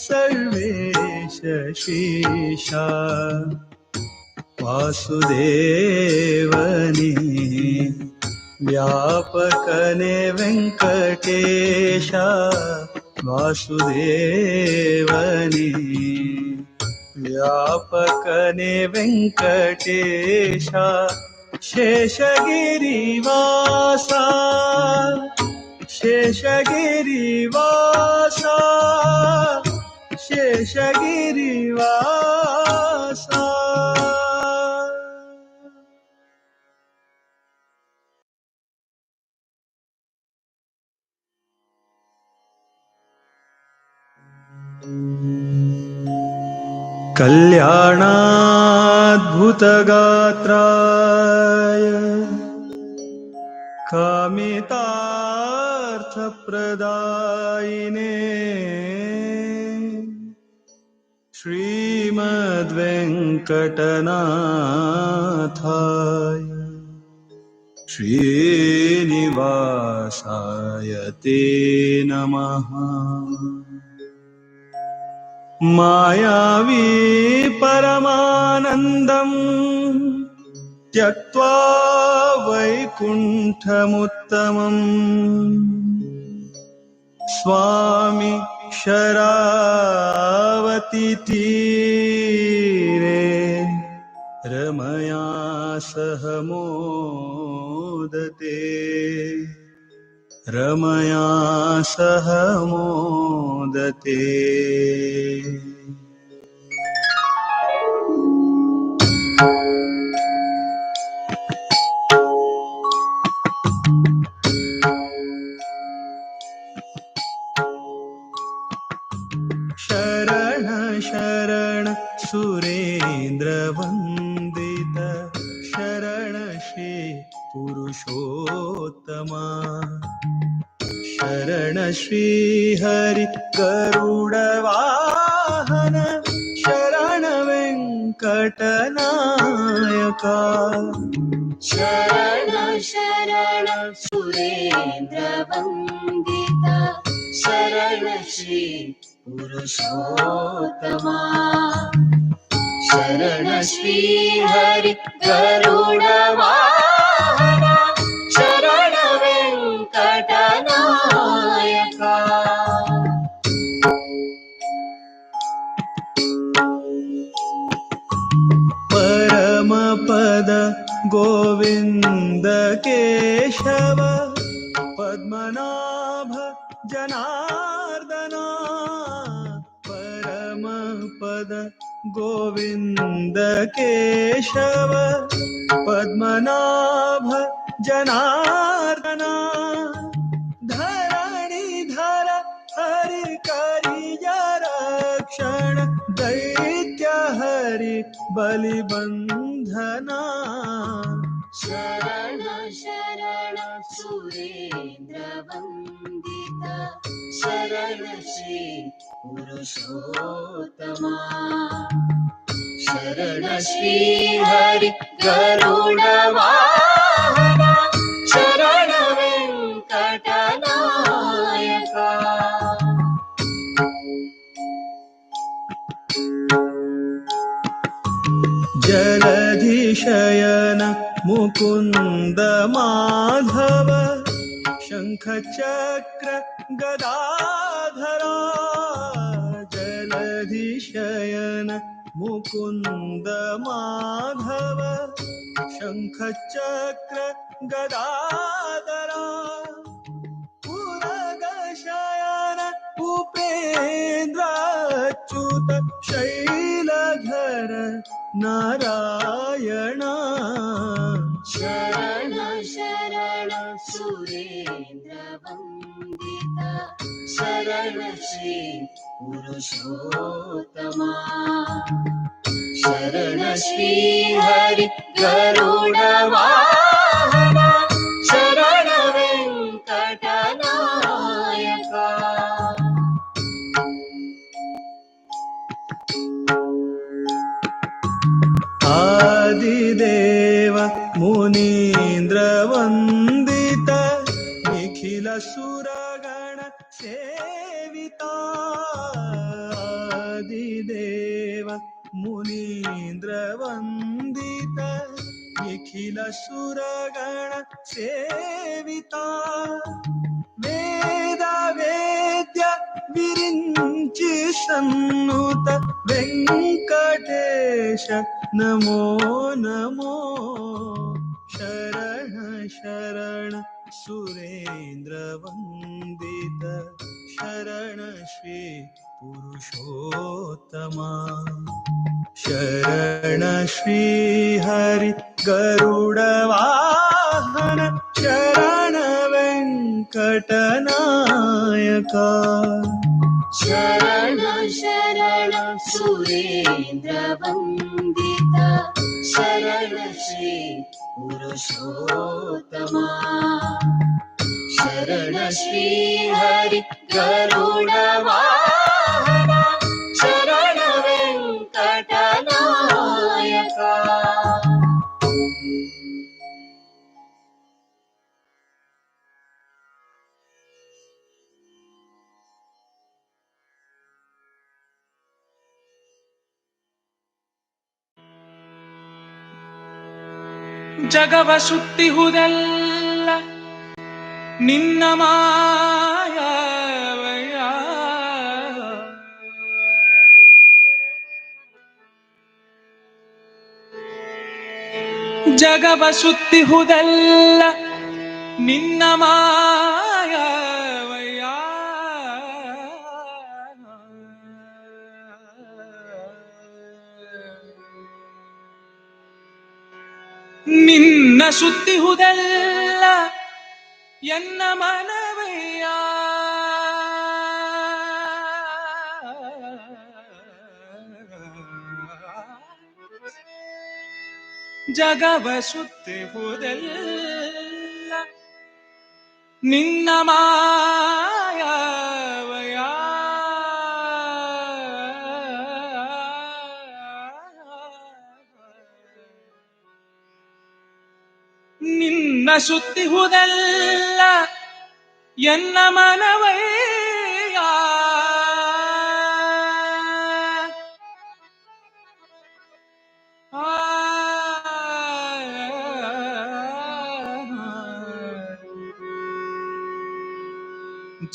ಸರ್ವೇಶ ಶ್ರೀಶ ವಾಸುದೇವನೇ ವ್ಯಾಪಕನೆ ವೆಂಕಟೇಶ ವಾಸುದೇವನೇ ವ್ಯಾಪಕನೆ ವೆಂಕಟೇಶ ಶೇಷಗಿರಿವಾಸ ಶೇಷಗಿರಿವಾಸ ಶೇಷಗಿರಿವಾಸ कल्याणाद्भुतगात्राय कामितार्थप्रदायिने श्रीमद्वेङ्कटनाथाय श्रीनिवासाय ते नमः। मायावी परमानन्दं त्यक्त्वा वैकुण्ठमुत्तमम् स्वामी शरावती तीरे रमया सह मोदते रमया सह मोदते। शरण शरण सुरेंद्र वंदित शरण श्री पुरुषोत्तमा शरण श्री हरि गरुड़ वाहन शरण वेंकटनायका शरण शरण सुरेंद्र वंदिता शरण श्री पुरुषोत्तमा शरण श्री हरि गरुड़ वाहन शरण वेंकटनायका। परम पद गोविंद केशव पद्मनाभ जनार्दना परम पद गोविंद केशव पद्मनाभ जनार्दना धरणीधर हरि करिय रक्षण दैत्य हरि बलिबंधना शरण शरण सुरेंद्र वंदिता शरण श्री पुरुषोत्तमा शरण श्री हरि गरुड़ वाहन शरण वेंकटनायका। शङ्खचक्र गदाधरा जलधिशयन मुकुन्द माधव शङ्खचक्र गदाधरा पुरगशयन उपेन्द्राच्युत शैलधर नारायण शरण शरण सुरेन्द्र वन्दिता शरण श्री पुरुषोत्तमा शरण श्री हरि गरुड वाहना शरण वेङ्कटनायका आदिदेव मुनीन्द्र वन्दित निखिल सुरगण सेविता आदिदेव मुनीन्द्र वन्दित निखिल सुरगण सेविता वेद वेद्य विरिञ्चि सन्नुत वेङ्कटेश नमो नमो शरण शरण सुरेन्द्र वन्दित शरण श्री पुरुषोत्तमा शरण श्री हरि गरुड वाहन शरण वेङ्कटनायका शरण शरण सुरेन्द्र वन्दिता शरण श्री पुरुषोत्तमा शरण श्री हरि गरुड वाहना शरण वेङ्कटनायका ಜಗವ ಸುತ್ತಿಹುದೆಲ್ಲ ನಿನ್ನ ಮಾಯವಯ ಜಗವ ಸುತ್ತಿಹುದೆಲ್ಲ ನಿನ್ನ ಮಾಯವಯ ನಿನ್ನ ಸುತ್ತಿಹುದೆಲ್ಲ ಎನ್ನ ಮನವಯ್ಯ ಜಗವ ಸುತ್ತಿಹುದೆಲ್ಲ ನಿನ್ನ ಮಾಯವಯ ನಿನ್ನ ಸುತ್ತಿಹುದೆಲ್ಲ ಎನ್ನ ಮನವಯ್ಯ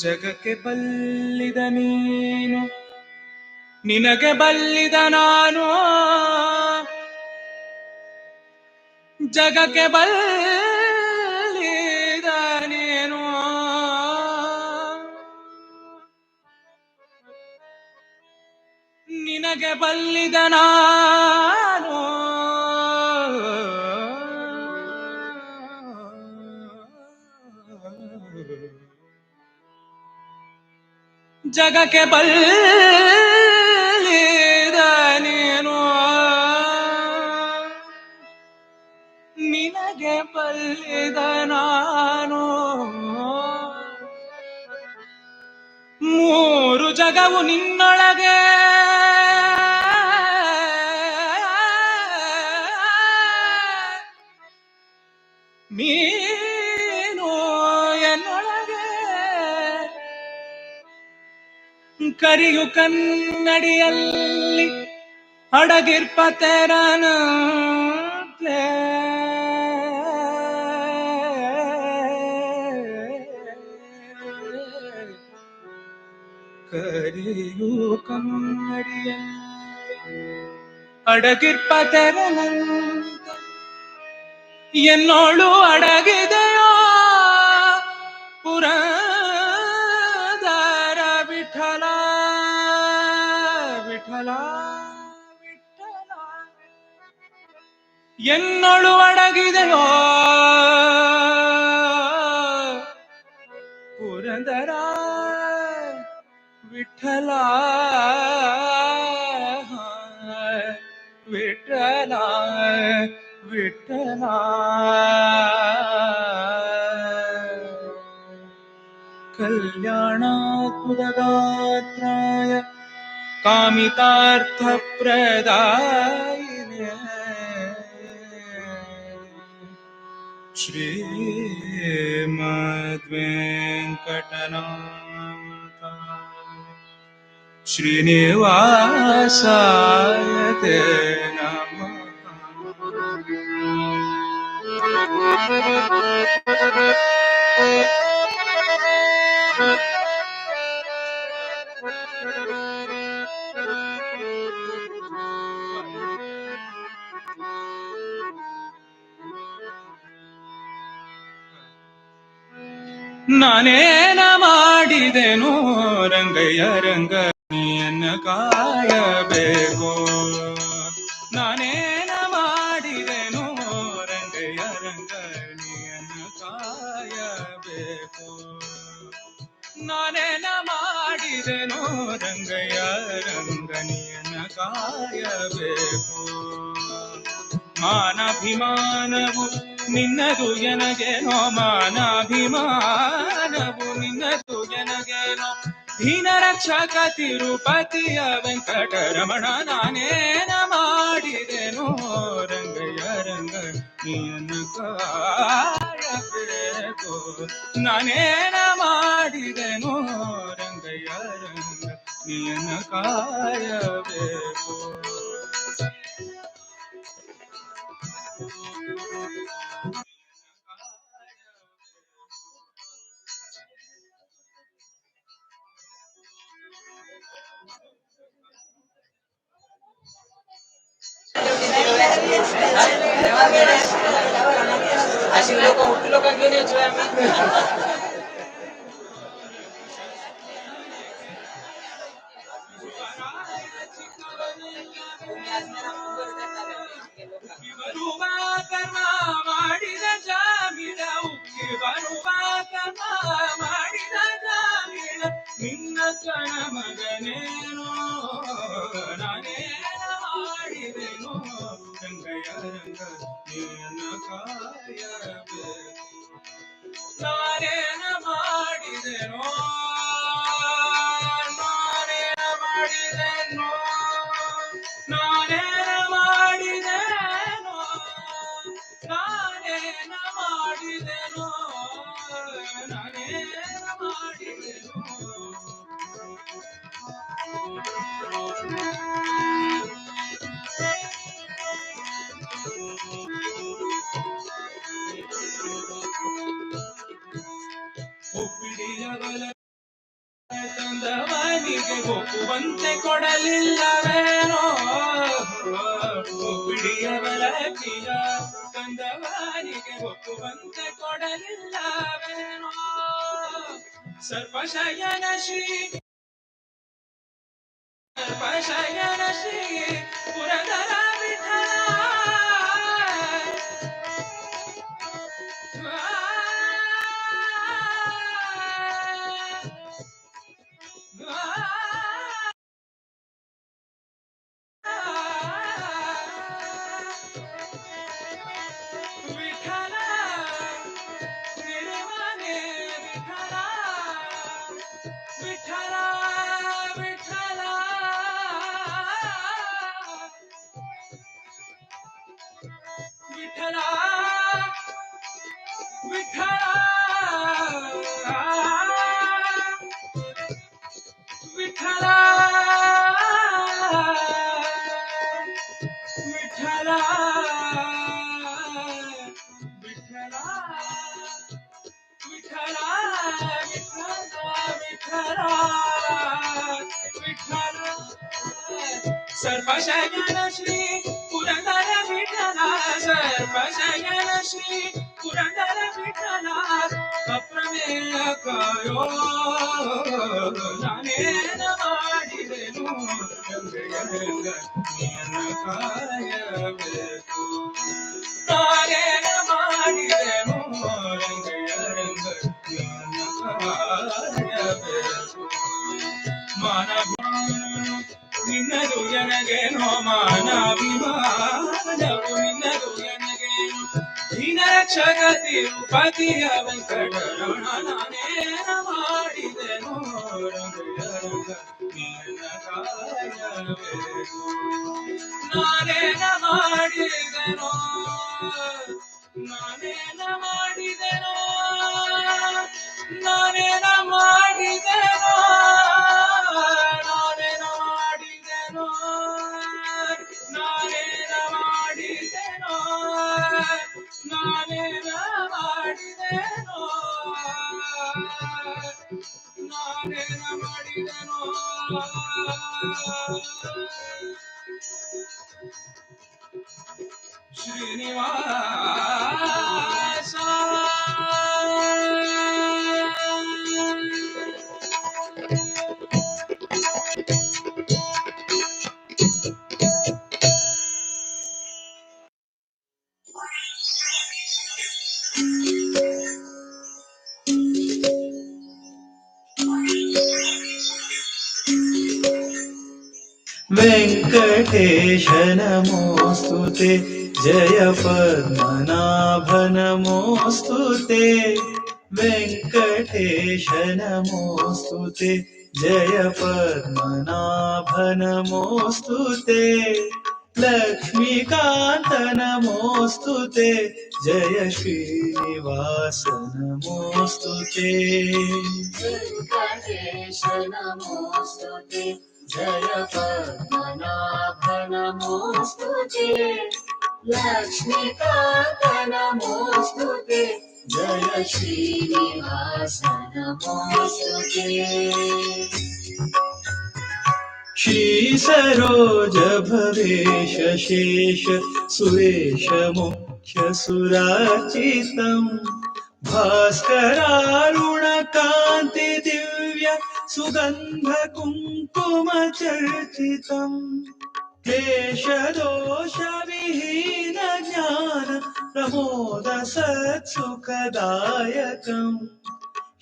ಜಗಕ್ಕೆ ಬಲ್ಲಿದ ನೀನು ನಿನಗೆ ಬಲ್ಲಿದ ನಾನು ಜಗಕ್ಕೆ ಬಲ್ಲಿದ ನೀನು ನಿನಗೆ ಬಲ್ಲಿದ ನಾನು ಜಗಕ್ಕೆ ಬಲ್ಲಿದ ನೀನು ನಿನಗೆ ಬಲ್ಲಿದ ನಾನು ಮೂರು ಜಗವು ನಿನ್ನೊಳಗೆ ನೀನು ಎನ್ನೊಳಗೆ ಕರಿಯು ಕನ್ನಡಿಯಲ್ಲಿ ಅಡಗಿರ್ಪತೆರನ ಕರಿಯು ಕನ್ನಡಿಯ ಅಡಗಿರ್ಪ ತೆರನಂತ എന്നോಳು ಅಡಗಿದೆಯೋ ಪುರಂದರ ವಿಠಲ ವಿಠಲ ವಿಠಲ എന്നോಳು ಅಡಗಿದೆಯೋ ಪುರಂದರ ವಿಠಲ ವಿಠಲ ವಿಠಲ ಕಲ್ಯಾಣಾತ್ಮದಾತ್ರಾಯ ಕಾಮಿತಾರ್ಥಪ್ರದಾಯಿನೇ ಶ್ರೀಮದ್ವೆಂಕಟನಾಥ ಶ್ರೀನಿವಾಸಾಯ ತೇ ನಮಃ. ನಾನೇನ ಮಾಡಿದೆನು ರಂಗಯ್ಯ ರಂಗಯ್ಯನ ಕಾಯಬೇಕು. ನಾನೇನ ಮಾಡಿದೆನು ರಂಗಯ್ಯ ರಂಗಯ್ಯನ ಕಾಯಬೇಕು. ನಾನೇನ ಮಾಡಿದೆನು ರಂಗಯ್ಯ ರಂಗನಿಯನ ಕಾಯಬೇಕು. ಮಾನಾಭಿಮಾನವು ನಿನ್ನದು ಎನಗೇನೋ, ಮಾನಾಭಿಮಾನವು ನಿನ್ನದು ಎನಗೇನೋ. ದೀನ ರಕ್ಷಕ ತಿರುಪತಿಯ ವೆಂಕಟರಮಣ ನಾನೇನ ಮಾಡಿದೆನೋ ರಂಗಯ್ಯ ರಂಗ ನೀನ ಕಾಯಬೇಕು. ನಾನೇನ ಮಾಡಿದೆನೋ ರಂಗಯ್ಯ ರಂಗ ನೀನ ಕಾಯಬೇಕು. अशी लोक मोठी लोक घेऊन यायचो आम्ही. ಬರುವ ಕರ್ಮ ಮಾಡಿದ ಜಾಮೀನ ಉಕ್ಕಿ ಬರುವ ಕರ್ಮ ಮಾಡಿದ ಜಾಮೀನ ನಿನ್ನ ಕಣ ಮಗನೇನೋ ನಾನೇನ ಮಾಡಿದೆನೋ ರಂಗಯ್ಯ ರಂಗ ನೀನ ಕಾಯಬೇಕು. ನಾನೇನ ಮಾಡಿದೆನೋ ನಾನೇನ ಮಾಡಿದೆನೋ ನಾನೇನ ಮಾಡಿದೆನೋ ನಾನೇನ ಮಾಡಿದೆನೋ ನಾನೇನ ಮಾಡಿದೆನೋ. ಒಪ್ಪಿಡಿಯವಲ ತಂದವನಿಗೆ ಒಪ್ಪುವಂತೆ ಕೊಡಲಿಲ್ಲವೇನೋ. ಒಪ್ಪಿಡಿಯವಲ ಪ್ರಿಯ ತಂದವನಿಗೆ ಒಪ್ಪುವಂತೆ ಕೊಡಲಿಲ್ಲವೇನೋ. ಸರ್ಪಶಯನ ಶ್ರೀ ಸರ್ಪಶಯನ ಶ್ರೀ ಪುರದರ ವಿಠಲ ವಿಠಲ ನಿರ್ಮನೆ ವಿಠಲ ವಿಠಲ ವಿಠಲ ವಿಠಲ ವಿಠಲ ವಿಠಲ ವಿಠಲ ವಿಠಲ ವಿಠಲ ವಿಠಲ ವಿಠಲ सर्वशयन श्री पुरंदर विठला सर्वशयन श्री पुरंदर विठला अप्रमेय करो ನಾನೇನ ಮಾಡಿದೆನು ಕಾಯಬೇಕು ನಾನೇನ ಮಾಡಿದೆನು ಕಾಯಬೇಕು ಮಾನವನು ನಿನ್ನದು ನನಗೇನೋ ಮಾನವಿಮಾನವು ನಿನ್ನದು ನನಗೇನು ದೀನರಕ್ಷಕ ತಿರುಪತಿಯ ವೆಂಕಟರಮಣ ನಾನೇನ ಮಾಡಿದೆನು ನಾನೇನ ಮಾಡಿದೆನೋ ನಾನೇನ ಮಾಡಿದೆನೋ ನಾನೇನ ಮಾಡಿದೆನೋ ನಾನೇನ ಮಾಡಿದೆನೋ ನಾನೇನ ಮಾಡಿದೆನೋ ನಾನೇನ ಮಾಡಿದೆನೋ ನಾನೇನ ಮಾಡಿದೆನೋ ಶ್ರೀನಿವಾಸ वेङ्कटेश नमोऽस्तु ते जय पद्मनाभ नमोऽस्तु ते वेङ्कटेश नमोऽस्तु ते जय पद्मनाभ नमोऽस्तु ते लक्ष्मीकान्त नमोऽस्तु ते जय श्रीनिवास नमोऽस्तु ते वेङ्कटेश नमोऽस्तु ते जय पद्मनाभ नमोऽस्तु ते लक्ष्मीकान्त नमोऽस्तु ते जय श्रीनिवास नमोऽस्तु ते श्री सरोज भवेश शेष सुरेश मुख्य सुराचितम् भास्करारुण कान्ति दिव्य सुगन्ध कुङ्कुम चर्चितम् क्लेश दोष विहीन ज्ञान प्रमोद सत्सुखदायकम्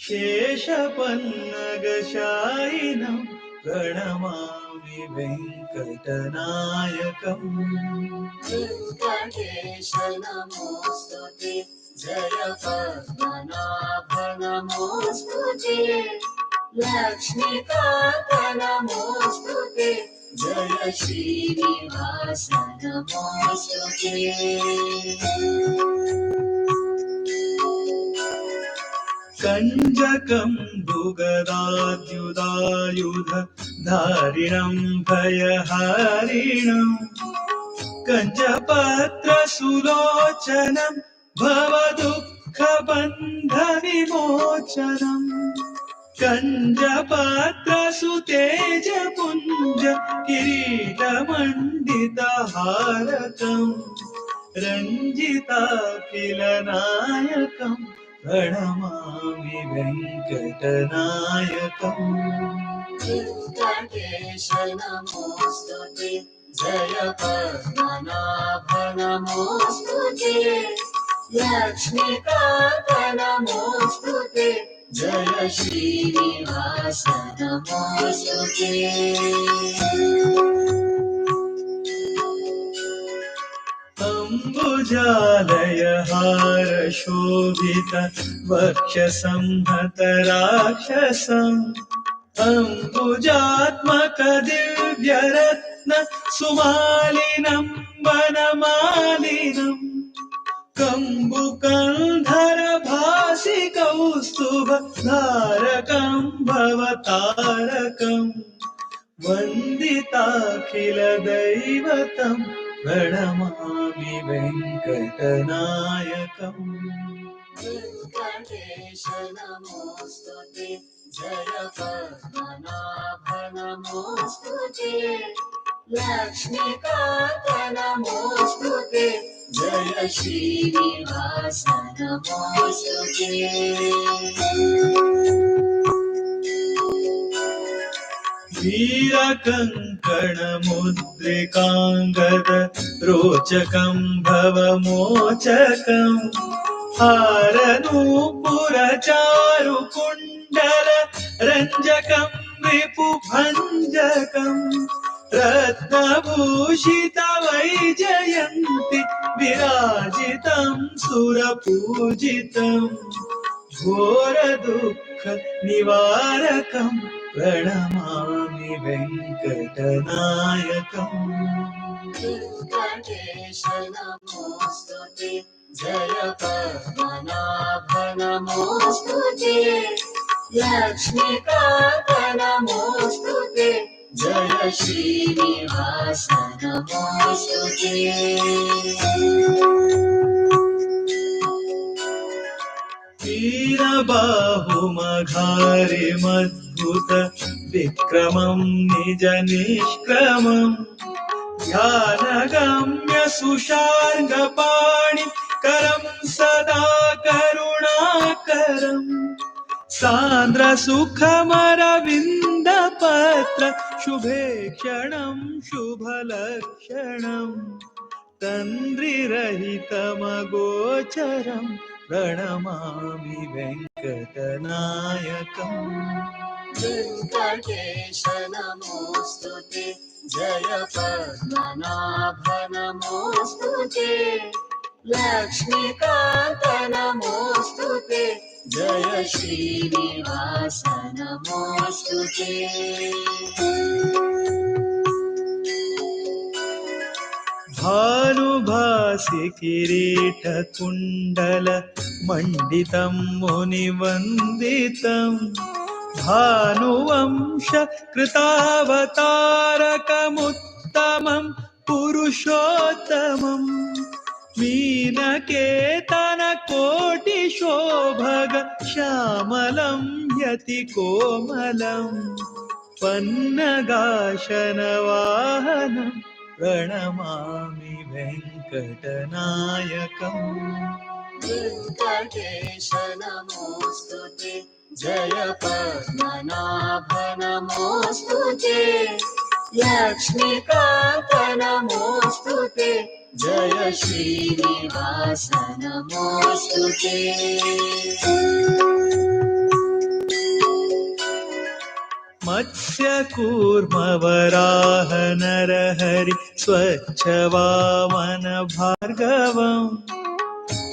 शेषपन्नगशायिनम् प्रणमामि वेङ्कटनायकम् वेङ्कटेश नमोऽस्तु ते जय पद्मनाभ नमोऽस्तु ते लक्ष्मीकान्त नमोऽस्तु ते जय श्रीनिवास नमोऽस्तु ते कञ्जकम्बुगदाद्युदायुध धारिणम् भयहारिणम् कञ्जपत्र सुलोचनम् भवदुःखबन्ध विमोचनम् कञ्जपत्र सुतेजपुञ्ज किरीटमण्डितहारकम् रञ्जिताखिलनायकम् प्रणमामि वेङ्कटनायकम् वेङ्कटेश नमोऽस्तु ते जय पद्मनाभ नमोऽस्तु ते लक्ष्मीकान्त नमोऽस्तु ते जय श्रीनिवास नमोऽस्तु ते अम्बुजालय हार शोभित वक्षसंहत राक्षसम् अम्बुजात्मक दिव्यरत्न सुमालिनम् वनमालिनम् कम्बुकन्धर भासि कौस्तुभ धारकम् भवतारकम् वन्दिताखिल दैवतम् प्रणमामि वेङ्कटनायकम् वेङ्कटेश नमोऽस्तु ते जय पद्मनाभ नमोऽस्तु ते लक्ष्मीकान्त नमोऽस्तु ते जय श्रीनिवास नमोऽस्तु ते वीरकङ्कणमुद्रिकाङ्गद रोचकं भवमोचकम् हारनूपुरचारुकुण्डल रञ्जकं रिपुभञ्जकम् रत्नभूषित वैजयन्ति विराजितं सुरपूजितम् घोरदुःख निवारकं प्रणमामि वेङ्कटनायकम् वेङ्कटेश नमोऽस्तु ते जय पद्मनाभ नमोऽस्तु ते लक्ष्मीकान्त नमोऽस्तु ते जय श्रीनिवास नमोऽस्तु ते वीरबाहुमघारिमद्भुत विक्रमं निज निष्क्रमम् ध्यानगम्य सुशार्ङ्गपाणि करं सदा करुणाकरम् सान्द्र सुखमरविन्दपत्र शुभेक्षणं शुभलक्षणम् तन्द्रिरहितमगोचरं प्रणमामि वेङ्कटनायकम् वेङ्कटेश नमोऽस्तु ते जय पद्मनाभ नमोऽस्तु ते लक्ष्मीकान्त नमोऽस्तु ते जय श्रीनिवास नमोऽस्तु ते भानुभासि किरीटकुण्डल मण्डितं मुनिवन्दितं भानुवंश कृतावतारकमुत्तमं पुरुषोत्तमम् मीनकेतन कोटिशोभग श्यामलं यतिकोमलम् पन्नगाशनवाहनं प्रणमामि वेङ्कटनायकम् वेङ्कटेश नमोऽस्तु ते जय पद्मनाभ नमोऽस्तु ते लक्ष्मीकान्त नमोऽस्तु ते जय श्रीनिवास नमोऽस्तु ते मत्स्यकूर्मवराह नरहरि स्वच्छवामन भार्गवम्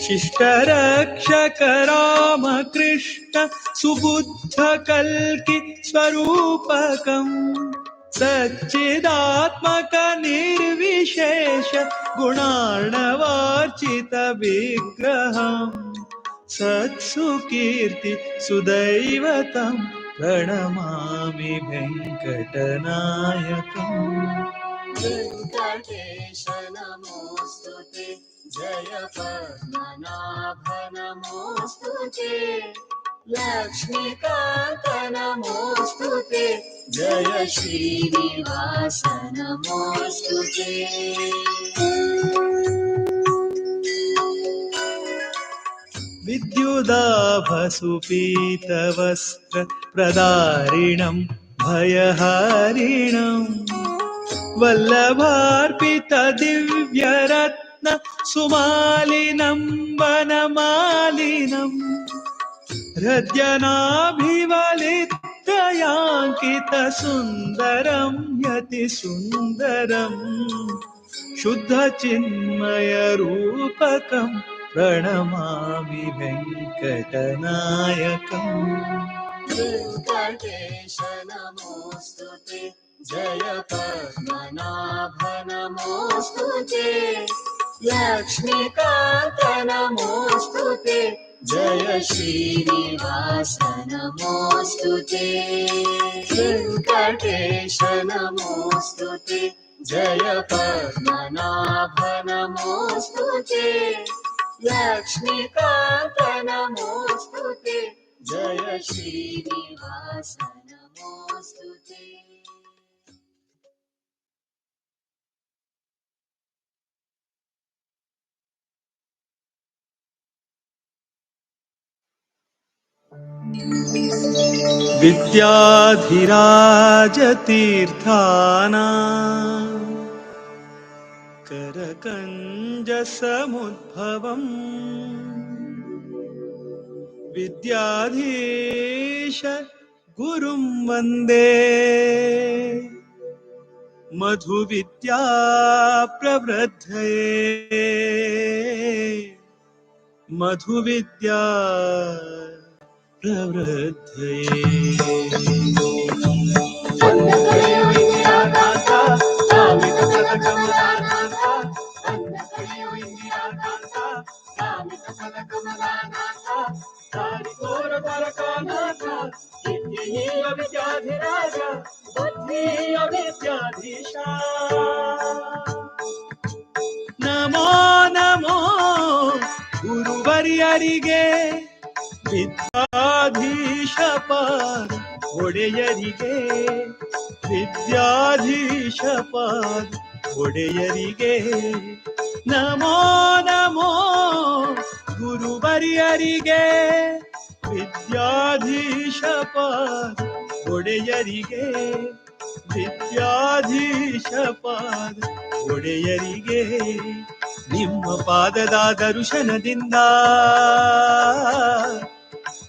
शिष्टरक्षक रामकृष्ण सुबुद्धकल्कि स्वरूपकम् सच्चिदात्मक निर्विशेष गुणार्णवार्चित विग्रहम् सत्सुकीर्ति सुदैवतम् प्रणमामि वेङ्कटनायकम् वेङ्कटेश नमोऽस्तु ते जय पद्मनाभ नमोऽस्तु ते लक्ष्मीकान्त नमोऽस्तु ते जय श्रीनिवास नमोऽस्तु ते विद्युदाभसुपीतवस्त्र प्रदारिणं भयहारिणं वल्लभार्पित दिव्यरत्न सुमालिनं वनमालिनं हृद्यनाभिवलित्रयाङ्कित सुन्दरं यतिसुन्दरम् शुद्धचिन्मयरूपकं प्रणमामि वेङ्कटनायकम् वेङ्कटेश नमोऽस्तु ते जय पद्मनाभ नमोऽस्तु ते लक्ष्मीकान्त नमोऽस्तु ते जय श्रीनिवास नमोऽस्तु ते वेङ्कटेश नमोऽस्तु ते जय पद्मनाभ नमोऽस्तु ते लक्ष्मीकान्त नमोऽस्तु ते जय श्रीनिवास नमोऽस्तु ते। विद्याधिराजतीर्थानां करकञ्जसमुद्भवम् विद्याधीश गुरुं वन्दे मधुविद्या प्रवृद्धये मधुविद्या प्रवृद्धये। ನಮೋ ನಮೋ ಗುರುವರ್ಯರಿಗೆ ವಿದ್ಯಾಧೀಶ ಪಾದ ಒಡೆಯರಿಗೆ ವಿದ್ಯಾಧೀಶ ಪಾದ ಒಡೆಯರಿಗೆ ನಮೋ ನಮೋ ಗುರುವರ್ಯರಿಗೆ ವಿದ್ಯಾಧೀಶ ಪಾದ ಒಡೆಯರಿಗೆ ವಿದ್ಯಾಧೀಶ ಪಾದ ಒಡೆಯರಿಗೆ ನಿಮ್ಮ ಪಾದದ ದರ್ಶನದಿಂದ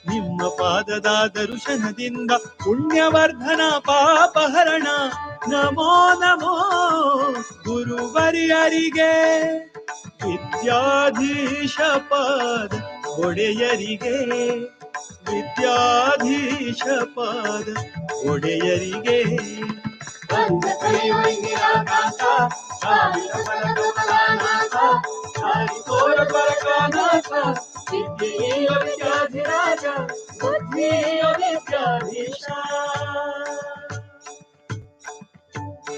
ನಿಮ್ಮ ಪಾದದ ದರ್ಶನದಿಂದ ಪುಣ್ಯವರ್ಧನ ಪಾಪಹರಣ ನಮೋ ನಮೋ ಗುರುವರ್ಯರಿಗೆ ವಿದ್ಯಾಧೀಶ ಪಾದ ಒಡೆಯರಿಗೆ ವಿದ್ಯಾಧೀಶ ಪಾದ ಒಡೆಯರಿಗೆ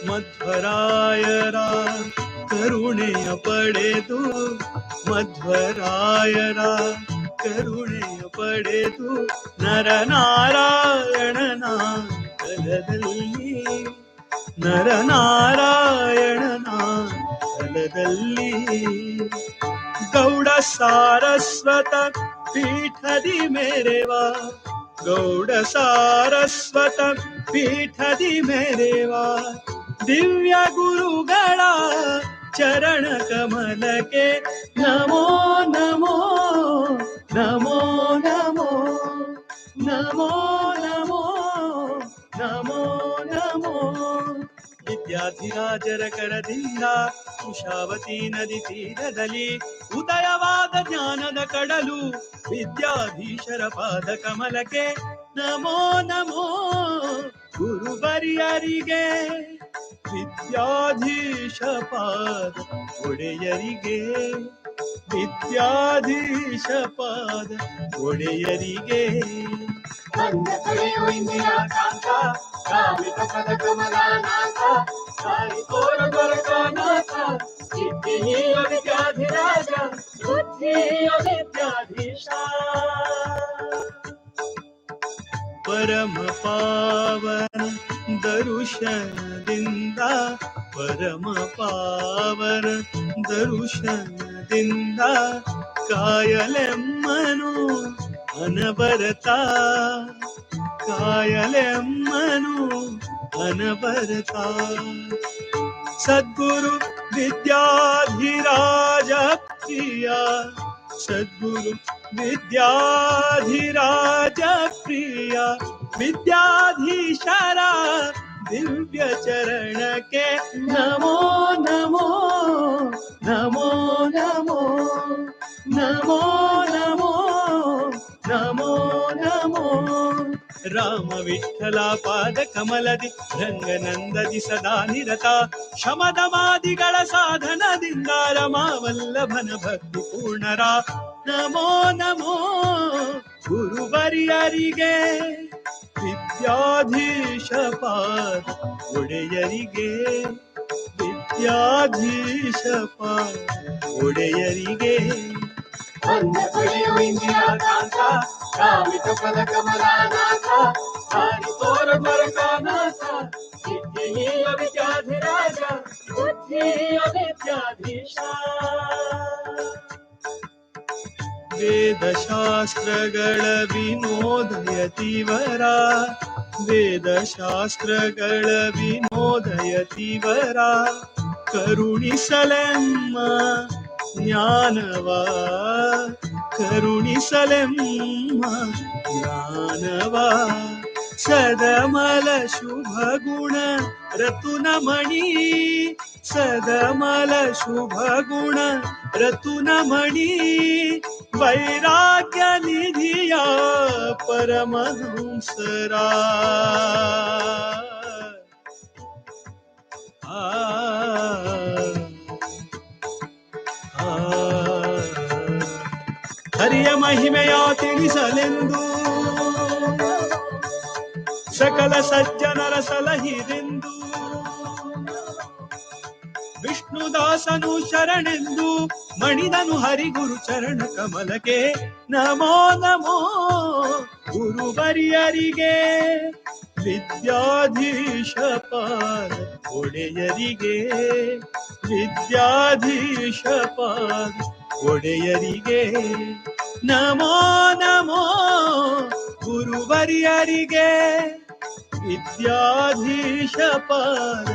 ಮಧ್ವರಾಯರ ಕರುಣೆಯ ಪಡೆದು ಮಧ್ವರಾಯರ ಕರುಣೆಯ ಪಡೆದು ನರನಾರಾಯಣನ ತಲದಲ್ಲಿ ನರನಾರಾಯಣನ ತಲದಲ್ಲಿ ಗೌಡ ಸಾರಸ್ವತ ಪೀಠದಿ ಮೆರೆವ ಗೌಡ ಸಾರಸ್ವತ ಪೀಠದಿ ಮೆರೆವ ದಿವ್ಯ ಗುರುಗಳ ಚರಣ ಕಮಲಕ್ಕೆ ನಮೋ ನಮೋ ನಮೋ ನಮೋ ನಮೋ ನಮೋ ನಮೋ ನಮೋ ವಿದ್ಯಾಧಿರಾಜರ ಕರದಿಂದ ಕುಶಾವತಿ ನದಿ ತೀರದಲ್ಲಿ ಉದಯವಾದ ಜ್ಞಾನದ ಕಡಲು ವಿದ್ಯಾಧೀಶರ ಪಾದ ಕಮಲಕ್ಕೆ ನಮೋ ನಮೋ ಗುರುವರ್ಯರಿಗೆ ವಿದ್ಯಾಧೀಶ ಪಾದ ಒಡೆಯರಿಗೆ ವಿದ್ಯಾಧೀಶ ಪಾದ ಒಡೆಯರಿಗೆ ಇಂದಿರಾಕಾಂತ ಕಾಮಿತ ಪದ ಕಮಲಾನಾಥ ಕಾರಿ ತೋರ ದ್ವಾರಕಾನಾಥ ಸಿದ್ಧಿಯ ವಿದ್ಯಾಧಿರಾಜ ಬುದ್ಧಿಯ ವಿದ್ಯಾಧೀಶ ಪರಮ ಪಾವನ ದರುಶನದಿಂದ ಪರಮ ಪಾವನ ದರುಶನದಿಂದ ಕಾಯಲೆಮ್ಮನು ಅನವರತ ಕಾಯಲೆಮ್ಮನು ಅನವರತ ಸದ್ಗುರು ವಿದ್ಯಾಧಿರಾಜ ಪ್ರಿಯ ಸದ್ಗುರು ವಿದ್ಯಾಧಿರಾಜ ಪ್ರಿಯ ವಿದ್ಯಾಧೀಶರ ದಿವ್ಯ ಚರಣಕ್ಕೆ ನಮೋ ನಮೋ ನಮೋ ನಮೋ ನಮೋ ನಮೋ ನಮೋ ನಮೋ ರಾಮ ವಿಠಲ ಪಾದ ಕಮಲದಿ ರಂಗನಂದದಿ ಸದಾ ನಿರತ ಶಮದಮಾದಿಗಳ ಸಾಧನದಿಂದ ರಮಾವಲ್ಲಭನ ಭಕ್ತಿ ಪೂರ್ಣರ ನಮೋ ನಮೋ ಗುರುವರ್ಯರಿಗೆ ವಿದ್ಯಾಧೀಶ ಪಾದ ಒಡೆಯರಿಗೆ ವಿದ್ಯಾಧೀಶ ಪಾದ ಒಡೆಯರಿಗೆ ಬಂದ ಪಡೆಯು ಇಂದಿರಾ ಕಾಂತ ಕಾಮಿತ ಪದ ಕಮಲಾನಾಥ ದಾರಿ ತೋರ ದ್ವಾರಕಾನಾಥ ಸಿದ್ಧಿಯ ವಿದ್ಯಾಧಿರಾಜ ಬುದ್ಧಿಯ ವಿದ್ಯಾಧೀಶ ವೇದಶಾಸ್ತ್ರಗಳ ವಿನೋದಯತಿವರ ವೇದಶಾಸ್ತ್ರಗಳ ವಿನೋದಯತಿವರ ಕರುಣಿಸಲೆಮ್ಮ ಜ್ಞಾನವ ಕರುಣಿಸಲೆಮ್ಮ ಜ್ಞಾನವ ಸದಮಲ ಶುಭ ಗುಣ ರತುನಮಣಿ ಸದಮಲ ಶುಭ ಗುಣ ರತುನಮಣಿ ವೈರಾಗ್ಯ ನಿಧಿಯ ಪರಮಹಂಸರ ಹರಿಯ ಮಹಿಮೆಯ ತಿಳಿಸಲೆಂದು ಸಕಲ ಸಜ್ಜನರ ಸಲಹಿರೆಂದು ವಿಷ್ಣುದಾಸನು ಶರಣೆಂದು ಮಣಿದನು ಹರಿಗುರು ಚರಣ ಕಮಲಕ್ಕೆ ನಮೋ ನಮೋ ಗುರುವರಿಯರಿಗೆ ವಿದ್ಯಾಧೀಶ ಪಾದ ಒಡೆಯರಿಗೆ ವಿದ್ಯಾಧೀಶ ಪಾದ ಒಡೆಯರಿಗೆ ನಮೋ ನಮೋ ಗುರುವರಿಯರಿಗೆ ವಿದ್ಯಾಧೀಶ ಪಾದ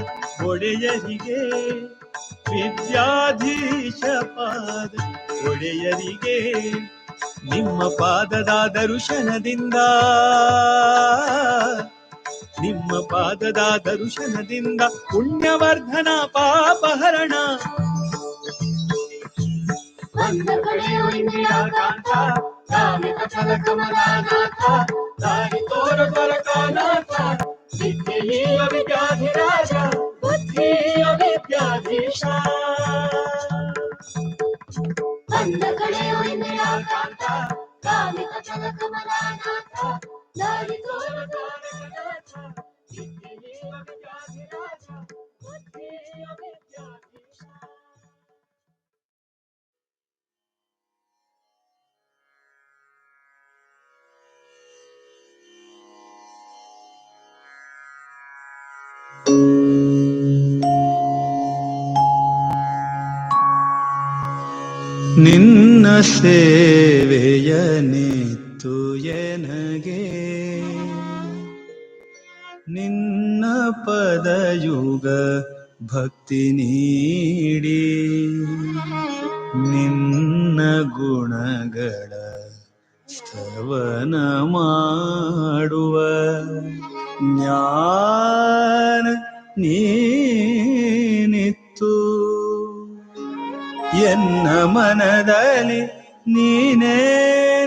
ಒಡೆಯರಿಗೆ ವಿದ್ಯಾಧೀಶ ಪಾದ ಒಡೆಯರಿಗೆ ನಿಮ್ಮ ಪಾದದ ದರ್ಶನದಿಂದ ನಿಮ್ಮ ಪಾದದ ದರ್ಶನದಿಂದ ಪುಣ್ಯವರ್ಧನ ಪಾಪಹರಣ ಬಂದ ಪಡೆಯು ಇಂದಿರಾ ಕಾಂತ ಕಾಮಿತ ಫಲ ಕಮಲಾನಾಥ ದಾರಿ ತೋರ ದ್ವಾರಕಾನಾಥ ಸಿದ್ಧಿಯ ವಿದ್ಯಾಧಿರಾಜ ಬುದ್ಧಿಯ ವಿದ್ಯಾಧೀಶ ಬಂದ ಪಡೆಯು ಇಂದಿರಾ ಕಾಂತ ಕಾಮಿತ ಫಲ ಕಮಲಾನಾಥ ದಾರಿ ತೋರ ದ್ವಾರಕಾನಾಥ ಸಿದ್ಧಿಯ ವಿದ್ಯಾಧಿರಾಜ ಬುದ್ಧಿಯ ವಿದ್ಯಾಧೀಶ ನಿನ್ನ ಸೇವೆಯ ನಿತ್ತು ಎನಗೆ ನಿನ್ನ ಪದಯುಗ ಭಕ್ತಿ ನೀಡಿ ನಿನ್ನ ಗುಣಗಳ ಸ್ತವನ ಮಾಡುವ ಜ್ಞಾನ ನೀನಿತ್ತು ಎನ್ನ ಮನದಲ್ಲಿ ನೀನೇ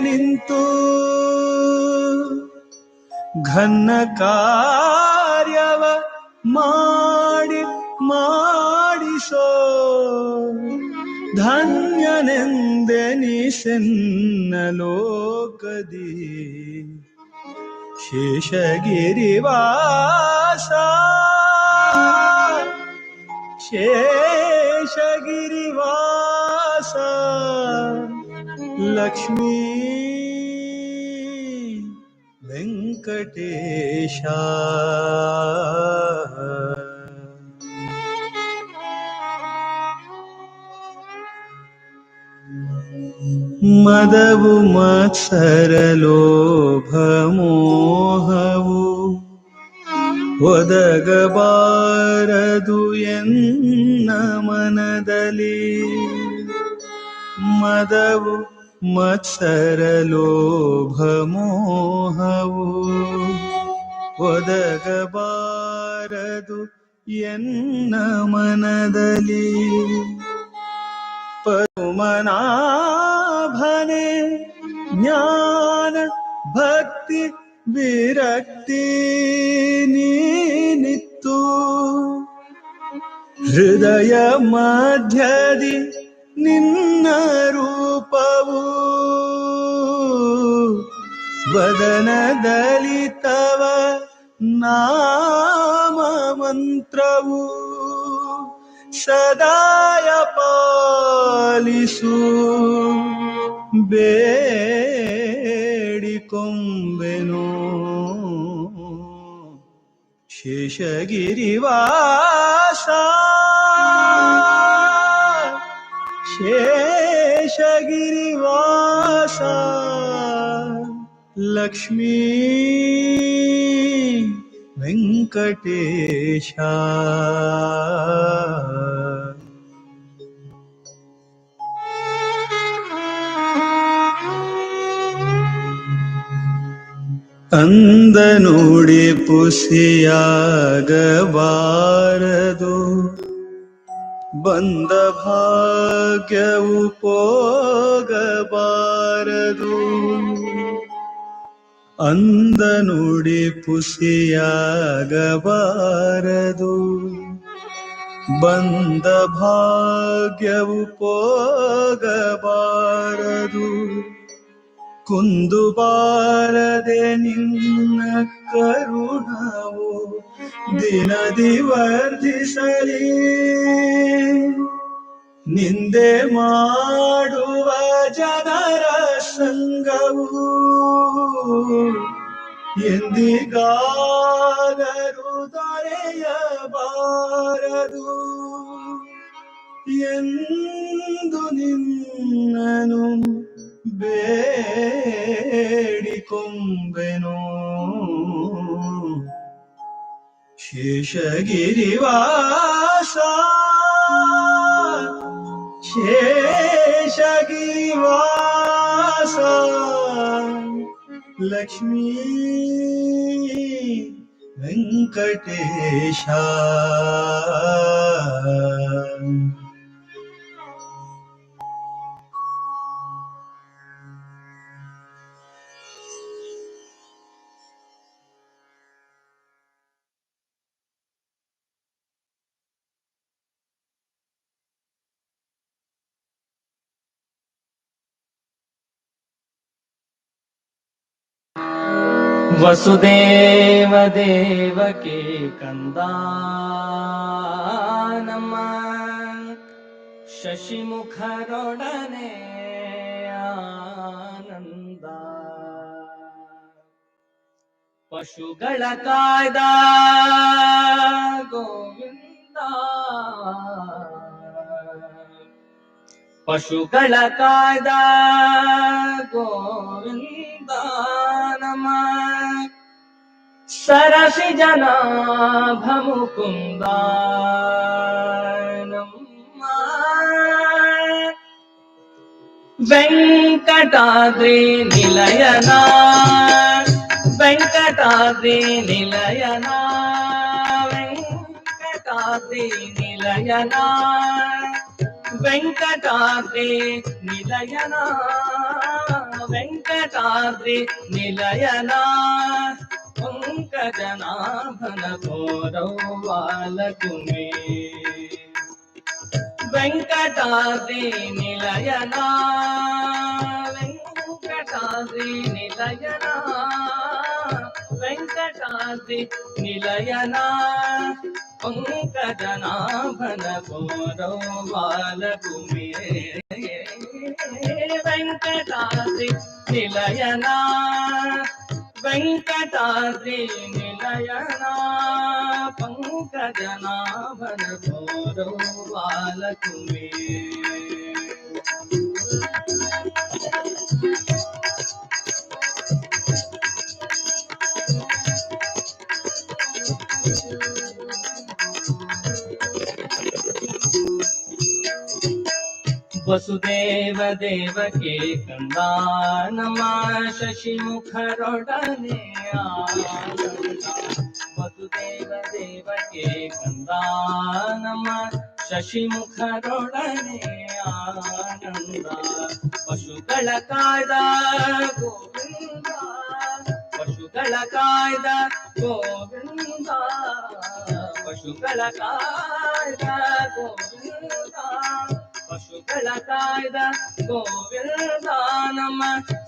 ನಿಂತು ಘನ ಕಾರ್ಯವ ಮಾಡಿಸೋ ಧನ್ಯನೆಂದೆನಿಸೆನ್ನ ಲೋಕದಿ ಶೇಷಗಿರಿವಾಸ ಶೇಷಗಿರಿವಾಸ ಲಕ್ಷ್ಮೀ ವೆಂಕಟೇಶ ಮದವು ಮತ್ಸರ ಲೋಭ ಮೋಹವು ಒದಗಬಾರದು ಎನ್ನ ಮನದಲ್ಲಿ ಮದವು ಮತ್ಸರ ಲೋಭ ಮೋಹವು ಒದಗಬಾರದು ಎನ್ನ ಮನದಲ್ಲಿ ಪರಮನಾಭನೆ ಜ್ಞಾನ ಭಕ್ತಿ ವಿರಕ್ತಿ ನೀನಿತ್ತು ಹೃದಯ ಮಧ್ಯದಿ ನಿನ್ನ ರೂಪವು ವದನದಲ್ಲಿ ತವ ನಾಮ ಮಂತ್ರವು ಸದಾಯ ಪಾಲಿಸು ಬೇಡಿಕೊಂಬೆನು ಶೇಷಗಿರಿವಾಸ ಶೇಷಗಿರಿವಾಸ ಲಕ್ಷ್ಮೀ ವೆಂಕಟೇಶ ಅಂದ ನೋಡಿ ಪುಸಿಯಾಗಬಾರದು ಬಂದ ಭಾಗ್ಯವು ಹೋಗಬಾರದು ಅಂದ ನೋಡಿ ಪುಸಿಯಾಗಬಾರದು ಬಂದ ಭಾಗ್ಯವು ಹೋಗಬಾರದು ಕುಂದು ಬಾರದೆ ನಿನ್ನ ಕರುಣವು ದಿನದಿ ವರ್ಧಿಸಲಿ ನಿಂದೆ ಮಾಡುವ ಜನರ ಸಂಗವು ಎಂದಿಗಾದರೂ ದೊರೆಯಬಾರದು ಎಂದು ನಿನ್ನನು ಬೇಡಿಕೊಂಬೆನು ಶೇಷಗಿರಿವಾಸ ಶೇಷಗಿರಿವಾಸ ಲಕ್ಷ್ಮೀ ವೆಂಕಟೇಶ ವಸುದೇವ ದೇವಕಿ ಕಂದ ನಮ್ಮ ಶಶಿಮುಖರೊಡನೆ ಆನಂದ ಪಶುಗಳ ಕಾಯ್ದ ಗೋವಿಂದ ಪಶುಗಳ ಕಾಯ್ದ ಗೋವಿಂದ ನಮ ಸರಸಿ ಜನಾಭ ಮುಕುಂದ ನಮ್ಮ ವೆಂಕಟಾದ್ರಿ ನಿಲಯನ ವೆಂಕಟಾದ್ರಿ ನಿಲಯನ ವೆಂಕಟಾದ್ರಿ ನಿಲಯನ ವೆಂಕಟಾದ್ರಿ ನಿಲಯನ ವೆಂಕಟಾದ್ರಿ ನಿಲಯನ ಪಂಕಜನಾಭನ ಗೌರವಾಲಕುಮೇ ವೆಂಕಟಾದ್ರಿ ನಿಲಯನ ವೆಂಕಟಾದ್ರಿ ನಿಲಯನ ವೆಂಕಟಾದ್ರಿ ನಿಲಯನ ಪಂಕಜನಾಭನ ಗೌರವಾಲಕುಮೇ ವೆಂಕಟಾದ್ರಿ ನಿಲಯನ ವೆಂಕಟಾದ್ರಿ ನಿಲಯನ ಪಂಕಜನಾಭನ ಗೌರವಾಲಕುಮೇ ವಸುದೇವ ದೇವಕಿ ಕಂದ ನಮ ಶಶಿಮುಖರೊಡನೆ ಆನಂದ ವಸುದೇವ ದೇವಕಿ ಕಂದ ನಮ ಶಶಿಮುಖರೊಡನೆ ಆನಂದ ಪಶುಗಳ ಕಾಯ್ದ ಗೋವಿಂದ ಪಶುಗಳ ಕಾಯ್ದ ಗೋವಿಂದ ಪಶುಗಳ ಕಾಯ್ದ ಗೋವಿಂದ ಪಶುಗಳ ಕಾಯ್ದ ಗೋವಿಂದ ನಮ್ಮ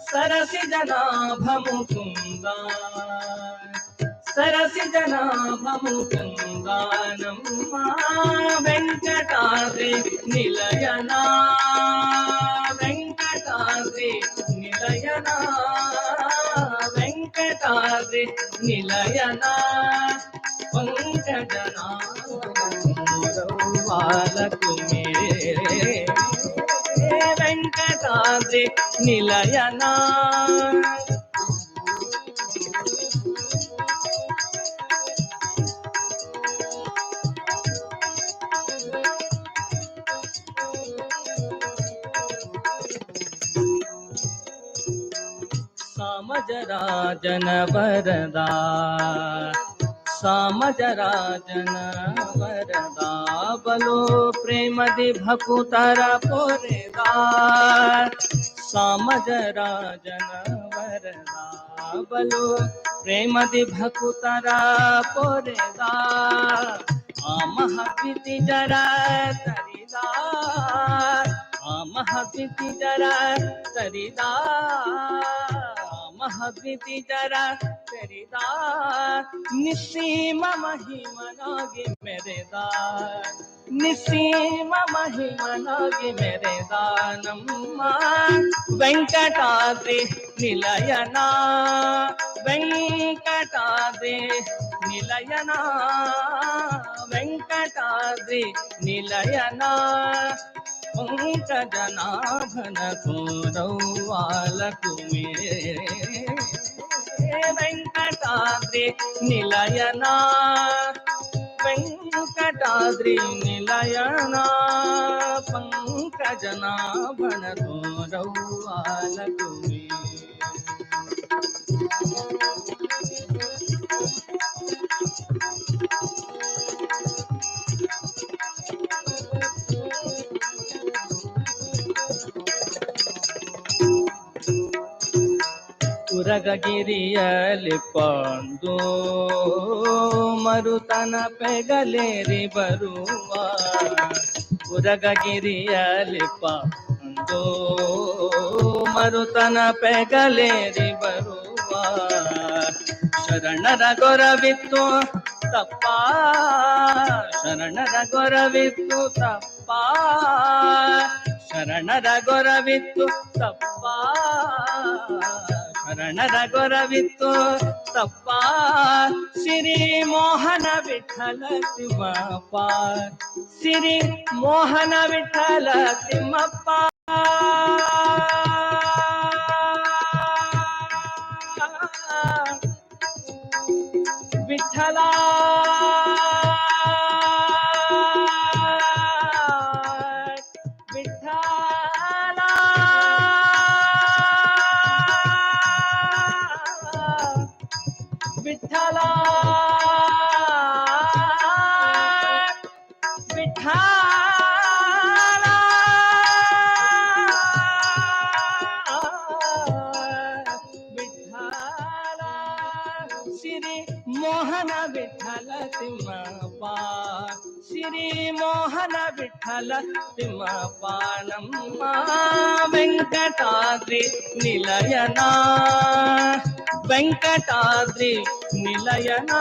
ಸರಸಿ ಜನಾಭ ಮುಕುಂದ సరసిజనాభముకుందానమ్మ వెంకటాద్రి నిలయనా వెంకటాద్రి నిలయనా వెంకటాద్రి నిలయనా పంకజనాలకు వెంకటాద్రి నిలయనా ಸಾಮಜರಾಜನ ವರದಾ ಸಾಮಜರಾಜನ ವರದಾ ಬಲೋ ಪ್ರೇಮದಿ ಭಕುತರ ಪೊರೆದಾ ಸಾಮಜರಾಜನ ವರದಾ ಬಲೋ ಪ್ರೇಮದಿ ಭಕುತರ ಪೊರೆದಾ ಆ ಮಹಾಪಿತಿ ಜರ ತರಿದಾ ಆ ಮಹಾಪಿತಿ ಜರ ತರಿದಾ ಮಹಾಪ್ರೀತಿ ಜರ ತೆರಿದ ನಿಸ್ಸೀಮ ಮಹಿಮನಾಗಿ ಮೆರೆದ ನಿಸ್ಸೀಮ ಮಹಿಮನಾಗಿ ಮೆರೆದ ನಮ್ಮ ವೆಂಕಟಾದ್ರಿ ನಿಲಯನ ವೆಂಕಟಾದ್ರಿ ನಿಲಯನ ವೆಂಕಟಾದ್ರಿ ನಿಲಯನ पंकजनाभन गौरवालकु मे वेंकटाद्रि निलयना वेंकटाद्रि निलयना पंकजनाभन गौरवालकु मे ಉರಗಗಿರಿಯಲ್ಲಿ ಪಂದು ಮರುತನ ಪೆಗಲೇರಿ ಬರುವ ಉರಗಗಿರಿಯಲ್ಲಿ ಪಂದು ಮರುತನ ಪೆಗಲೇರಿ ಬರುವ ಶರಣರ ಗೊರವಿತ್ತು ತಪ್ಪ ಶರಣರ ಗೊರವಿತ್ತು ತಪ್ಪ ಶರಣರ ಗೊರವಿತ್ತು ತಪ್ಪ ಶರಣರ ಗೊರವಿತ್ತು ತಪ್ಪ ಸಿರಿ ಮೋಹನ ವಿಠಲ ತಿಮ್ಮಪ್ಪ ಸಿರಿ ಮೋಹನ ವಿಠಲ ತಿಮ್ಮಪ್ಪ ವಿಠಲ ಮೋಹನ ವಿಠಲ ತಿಮ್ಮಪ್ಪ ಶ್ರೀ ಮೋಹನ ವಿಠಲ ತಿಮ್ಮಪ್ಪ ನಮ್ಮ ವೆಂಕಟಾದ್ರಿ ನಿಲಯನ ವೆಂಕಟಾದ್ರಿ ನಿಲಯನ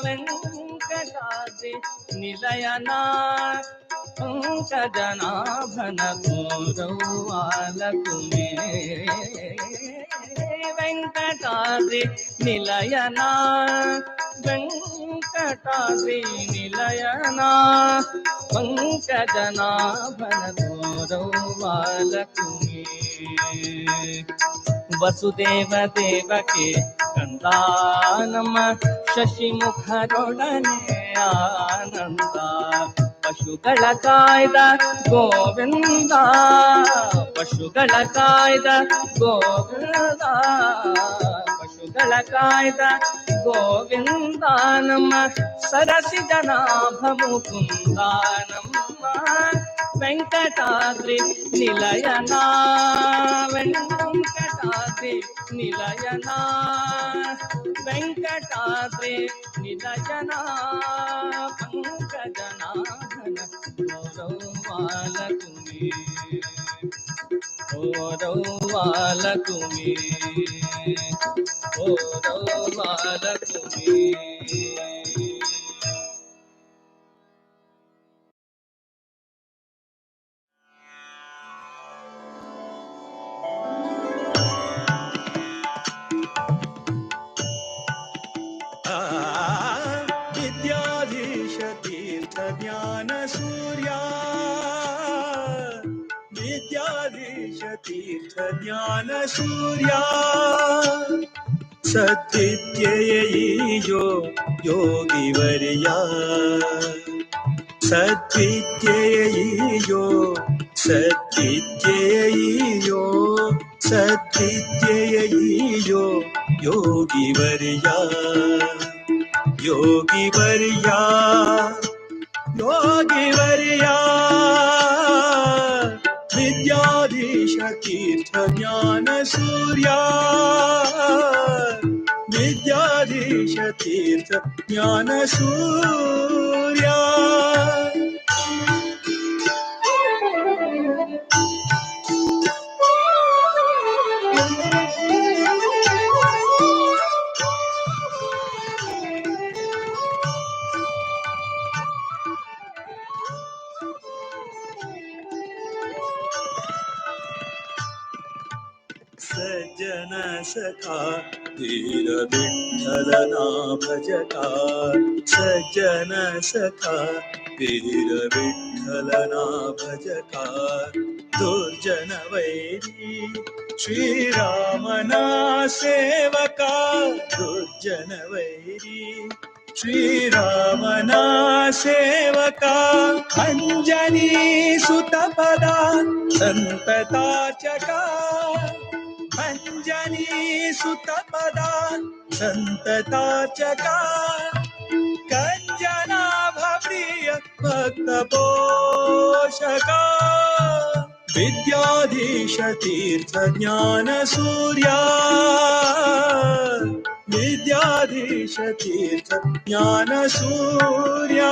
ವೆಂಕಟಾದ್ರಿ ನಿಲಯನ पंकजनाभन गौरवालकु मे वेंकटाद्रि निलयना वेंकटाद्रि निलयना पंकजनाभन गौरवालकु मे वसुदेव देवके कंदानम शशिमुखरೊಡನೆ ಆನಂದ ಪಶುಗಳ ಕಾಯ್ದ ಗೋವಿಂದ ಪಶುಗಳ ಕಾಯ್ದ ಗೋವಿಂದ ಪಶುಗಳ ಕಾಯ್ದ ಗೋವಿಂದ ನಮ್ಮ ಸರಸಿಜನಾಭ ಮುಕುಂದ ನಮ್ಮ ವೆಂಕಟಾದ್ರಿ ನಿಲಯನ ವೆಂಕಟಾದ್ರಿ ನಿಲಯನ ವೆಂಕಟಾದ್ರಿ ನಿಲಯನ पंकजनाभन गौरवालकु मे रौवाल तुम्ही रौवाल तुम्ही विद्याधीश तीर्थ ज्ञान सूर्या विद्याधीश तीर्थ ज्ञान सूर्या सद्विद्येयो योगिवर्या सद्विद्येयो सद्विद्येयो सद्विद्येयो योगिवर्या योगिवर्या योगिवर्या विद्याधीश तीर्थ ज्ञान सूर्या विद्याधीश तीर्थ ज्ञान सूर्या सज्जन सखा धीर विठ्ठलना भजता सज्जन सखा धीर विठ्ठलना भजता दुर्जन वैरी श्रीरामना सेवका दुर्जन वैरी श्रीरामना सेवका अंजनी सुतपदा संतताचका अंजनी सुतपदा संतताचका कंजना भप्रिय भक्त पोषका विद्याधीश तीर्थ ज्ञान सूर्या विद्याधीश तीर्थ ज्ञान सूर्या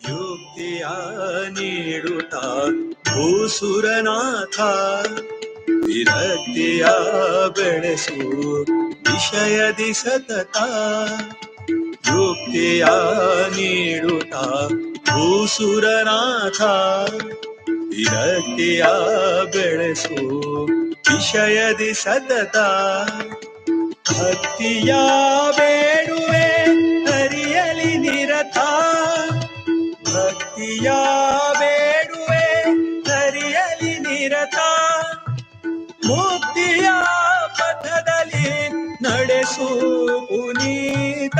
युक्तिया नीडुता भूसुरनाथ विरक्तिया ಬೆಳೆಸು ವಿಷಯದಿ ಸತತ युक्तिया नीडुता भूसुरनाथ विरक्तिया ಬೆಳೆಸು ವಿಷಯದಿ ಸತತ ಭಕ್ತಿಯ ಬೇಡುವೆ ಹರಿಯಲಿ ನಿರತ ಭಕ್ತಿಯ ಬೇಡುವೆ ಹರಿಯಲಿ ನಿರತ ಮುಕ್ತಿಯ ಪಥದಲ್ಲಿ ನಡೆಸು ಪುನೀತ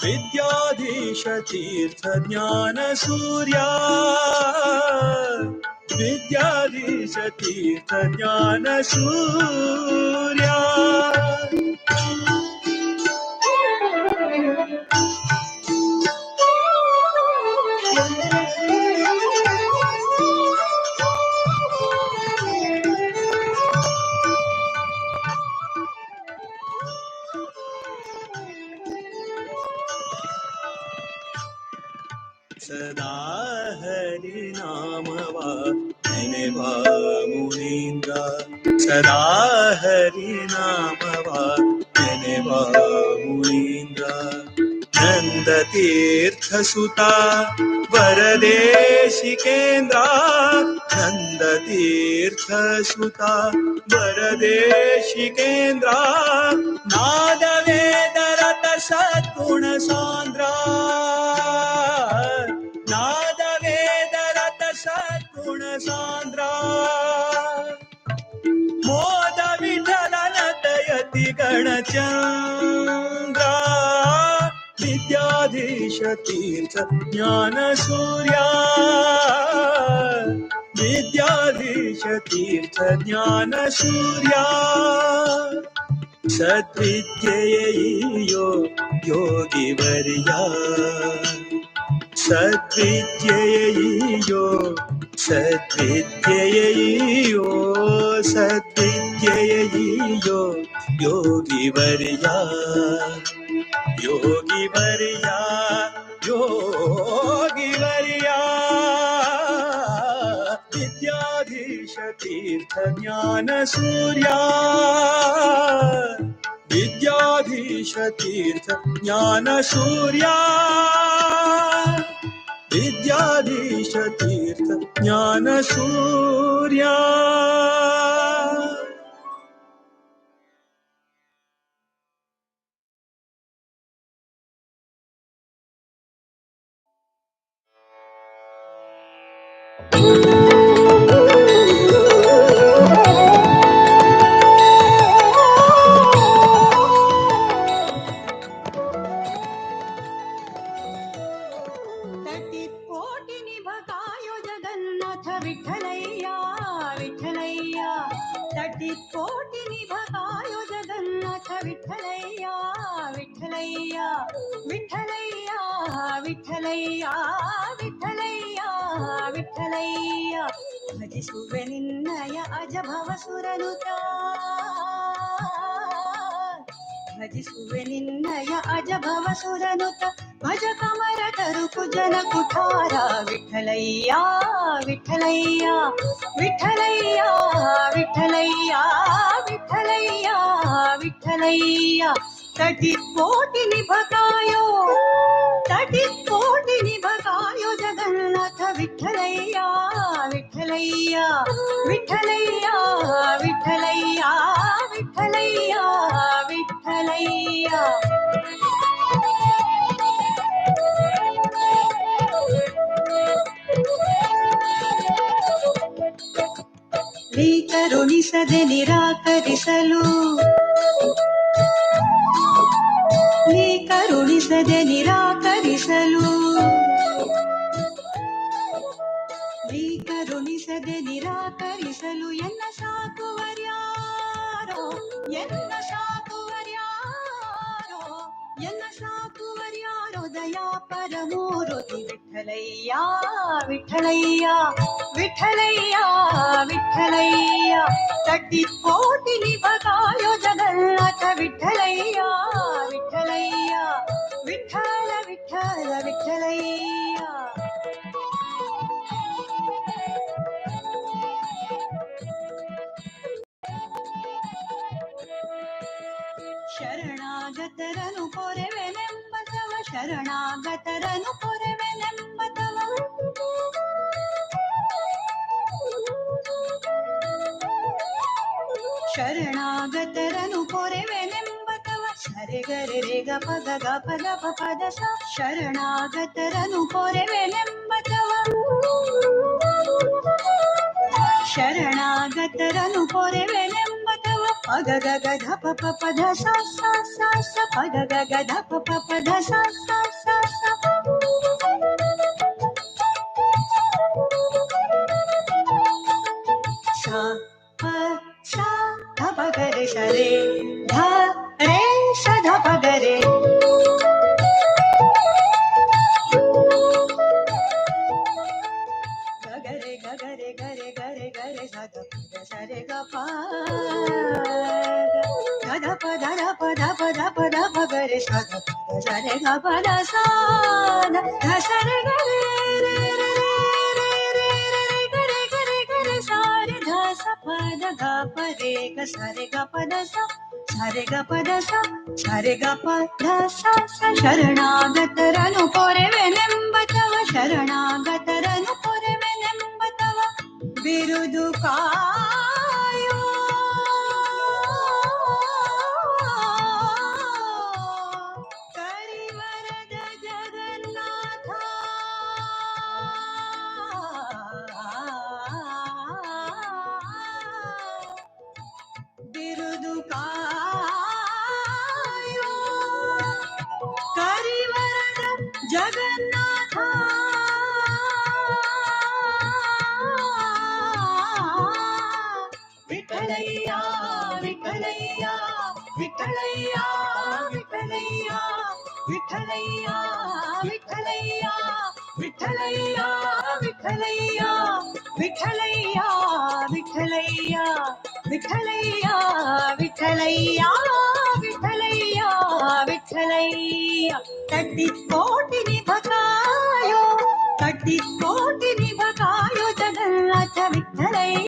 ವಿದ್ಯಾಧೀಶ ತೀರ್ಥ ಜ್ಞಾನ ಸೂರ್ಯ ವಿದ್ಯಾಧೀಶ ತೀರ್ಥ ಜ್ಞಾನ ಸೂರ್ಯ सदा हरि नामवा नेनेवा मुनीन्द्र सदा हरि नामवा नेनेवा मुनीन्द्र नंद तीर्थ सुता वरदेशिकेन्द्र नंद तीर्थ सुता वरदेशिकेन्द्र नाद वेदरत सद्गुण सांद्र नाद वेदरत सद्गुण सांद्र मोद विठलन दयति गणचंद्र विद्याधीश तीर्थ ज्ञान सूर्या विद्याधीश तीर्थ ज्ञान सूर्या सद्विद्येयो योगिवर्या सद्विद्येयो सद्विद्येयो योगिवर्या योगिवर्या योगिवर्या विद्याधीश तीर्थ ज्ञान सूर्या विद्याधीश तीर्थ ज्ञान सूर्या विद्याधीश तीर्थ ज्ञान सूर्या कोटि निभकायो जगन्नाथ विठ्ठलैया विठ्ठलैया कोटि निभकायो जगन्नाथ विठ्ठलैया विठ्ठलैया विठ्ठलैया विठ्ठलैया विठ्ठलैया विठ्ठलैया भजिಸುವೆ ನಿನ್ನಯ ಅಜಭವ ಸುರನುತಾ ಭಜಿಸುವೆ ನಿನ್ನಯ ಅಜಭವ ಸುರನುತ ಭಜ ಕಮರ ತರು ಕುಜನ ಕುಠಾರ ವಿಠಲಯ್ಯ ವಿಠಲಯ್ಯ ವಿಠಲಯ್ಯ ವಿಠಲಯ್ಯ ವಿಠಲಯ್ಯ ವಿಠಲಯ್ಯ ತಟಿ ಕೋಟಿ ನಿಭಕಾಯೋ ತಟಿ ಕೋಟಿ ನಿಭಕಾಯೋ ಜಗನ್ನಾಥ ವಿಠಲಯ್ಯ ವಿಠಲಯ್ಯ ವಿಠಲಯ್ಯ ವಿಠಲಯ್ಯ ವಿಠಲಯ್ಯ ವಿಠಲಯ್ಯ ನೀ ಕರುಣಿಸದೆ ನಿರಾಕರಿಸಲು ನೀ ಕರುಣಿಸದೆ ನಿರಾಕರಿಸಲು ನೀ ಕರುಣಿಸದೆ ನಿರಾಕರಿಸಲು ಎನ್ನ ಸಾಕುವರ್ಯಾರೋ ಎನ್ನ ಸಾಕುವರ್ಯಾರೋ ಎನ್ನ ಸಾಕುವರ್ಯಾರೋ ದಯಾ ಪರಮೂರುತಿ ವಿಠಲಯ್ಯ ವಿಠಲಯ್ಯ ವಿಠಲಯ್ಯ ವಿಠಲಯ್ಯ ತಟ್ಟಿ ಕೋಟಿ ನಿಭಕಾಯೋ ಜಗನ್ನಾಥ ವಿಠಲಯ್ಯ ವಿಠಲಯ್ಯ ವಿಠಲ ವಿಠಲ ವಿಠಲಯ್ಯ ಶರಣಾಗತರನು ಪೊರೆವೆನೆಂಬತವ ಶರಣಾಗತರನು ಪೊರೆವೆನೆಂಬತವ ಶರಣಾಗತರನು ಪೊರೆವೆನೆಂಬತವ ಸರೆಗರೆ ರೇಗ ಪದ ಗ ಪದ ಪ ಪದ ಸ ಶರಣಾಗತರನು ಪೊರೆವೆನೆಂಬತವ ಶರಣಾಗತರನು ಪೊರೆವೆನೆಂಬತವ ಪಗ ಗ ಗ ಧ ಪ ಪ ಪದ ಸ ಸ ಸ ಸ ಪಗ ಗ ಗ ಧ ಪ ಪ ಪದ ಸ ಸ ಸ ಸ ಸ ಪ ಸ ಧ ಪ ಗ ರೆ ಸ ರೆ ಧ ರೆ ಸ ಧ ಪ ಗ ರೆ ಗಗರೆ ಗಗರೆ ಗರೆ ಗರೆ ಗರೆ ಸ ಧ ಪ ಗ ಸ ರೆ ಗ ಪ ಧ ಪ ಧ ಪ ಧ ಪ ಧ ಪ ಧ ಪ ಗ ರೆ ಸ ಧ ಪ ಗ ಸ ರೆ ಗ ಪ ಧ ಸ ಧ ಸ ರೆ ಗ ರೆ ರೆ ರೆ ರೆ ರೆ ರೆ ಗರೆ ಗರೆ ಗರೆ ಸ ರೆ ಧ ಸ ಪ ಧ ಗ ಪ ರೆ ಗ ಸ ರೆ ಗ ಪ ಧ ಸ ಸ ರೆ ಗ ಪ ಧ ಸ ಸ ರೆ ಗ ಪ ಧ ಸ ಸ ಶರಣಾಗತರನು ಪೊರೆವೆನೆಂಬತವ ಶರಣಾಗತರನು ಪೊರೆವೆನೆಂಬತವ ಬಿರುದು ಕಾಯೋ ಕರಿವರದ ಜಗನ್ನಾಥ ಬಿರುದು ಕಾಯೋ ಕರಿವರದ ಜಗನ್ನಾಥ ವಿಠಲಯ್ಯ ವಿಠಲಯ್ಯ ವಿಠಲಯ್ಯ ವಿಠಲಯ್ಯ ವಿಠಲಯ್ಯ ವಿಠಲಯ್ಯ ವಿಠಲಯ್ಯ ವಿಠಲಯ್ಯ ವಿಠಲಯ್ಯ ವಿಠಲಯ್ಯ ವಿಠಲಯ್ಯ ವಿಠಲಯ್ಯ ವಿಠಲಯ್ಯ ತಟ್ಟಿ ಕೋಟಿ ನಿಭಕಾಯೋ ತಟ್ಟಿ ಕೋಟಿ ನಿಭಕಾಯೋ ಜಗನ್ನಾಥ ವಿಠಲಯ್ಯ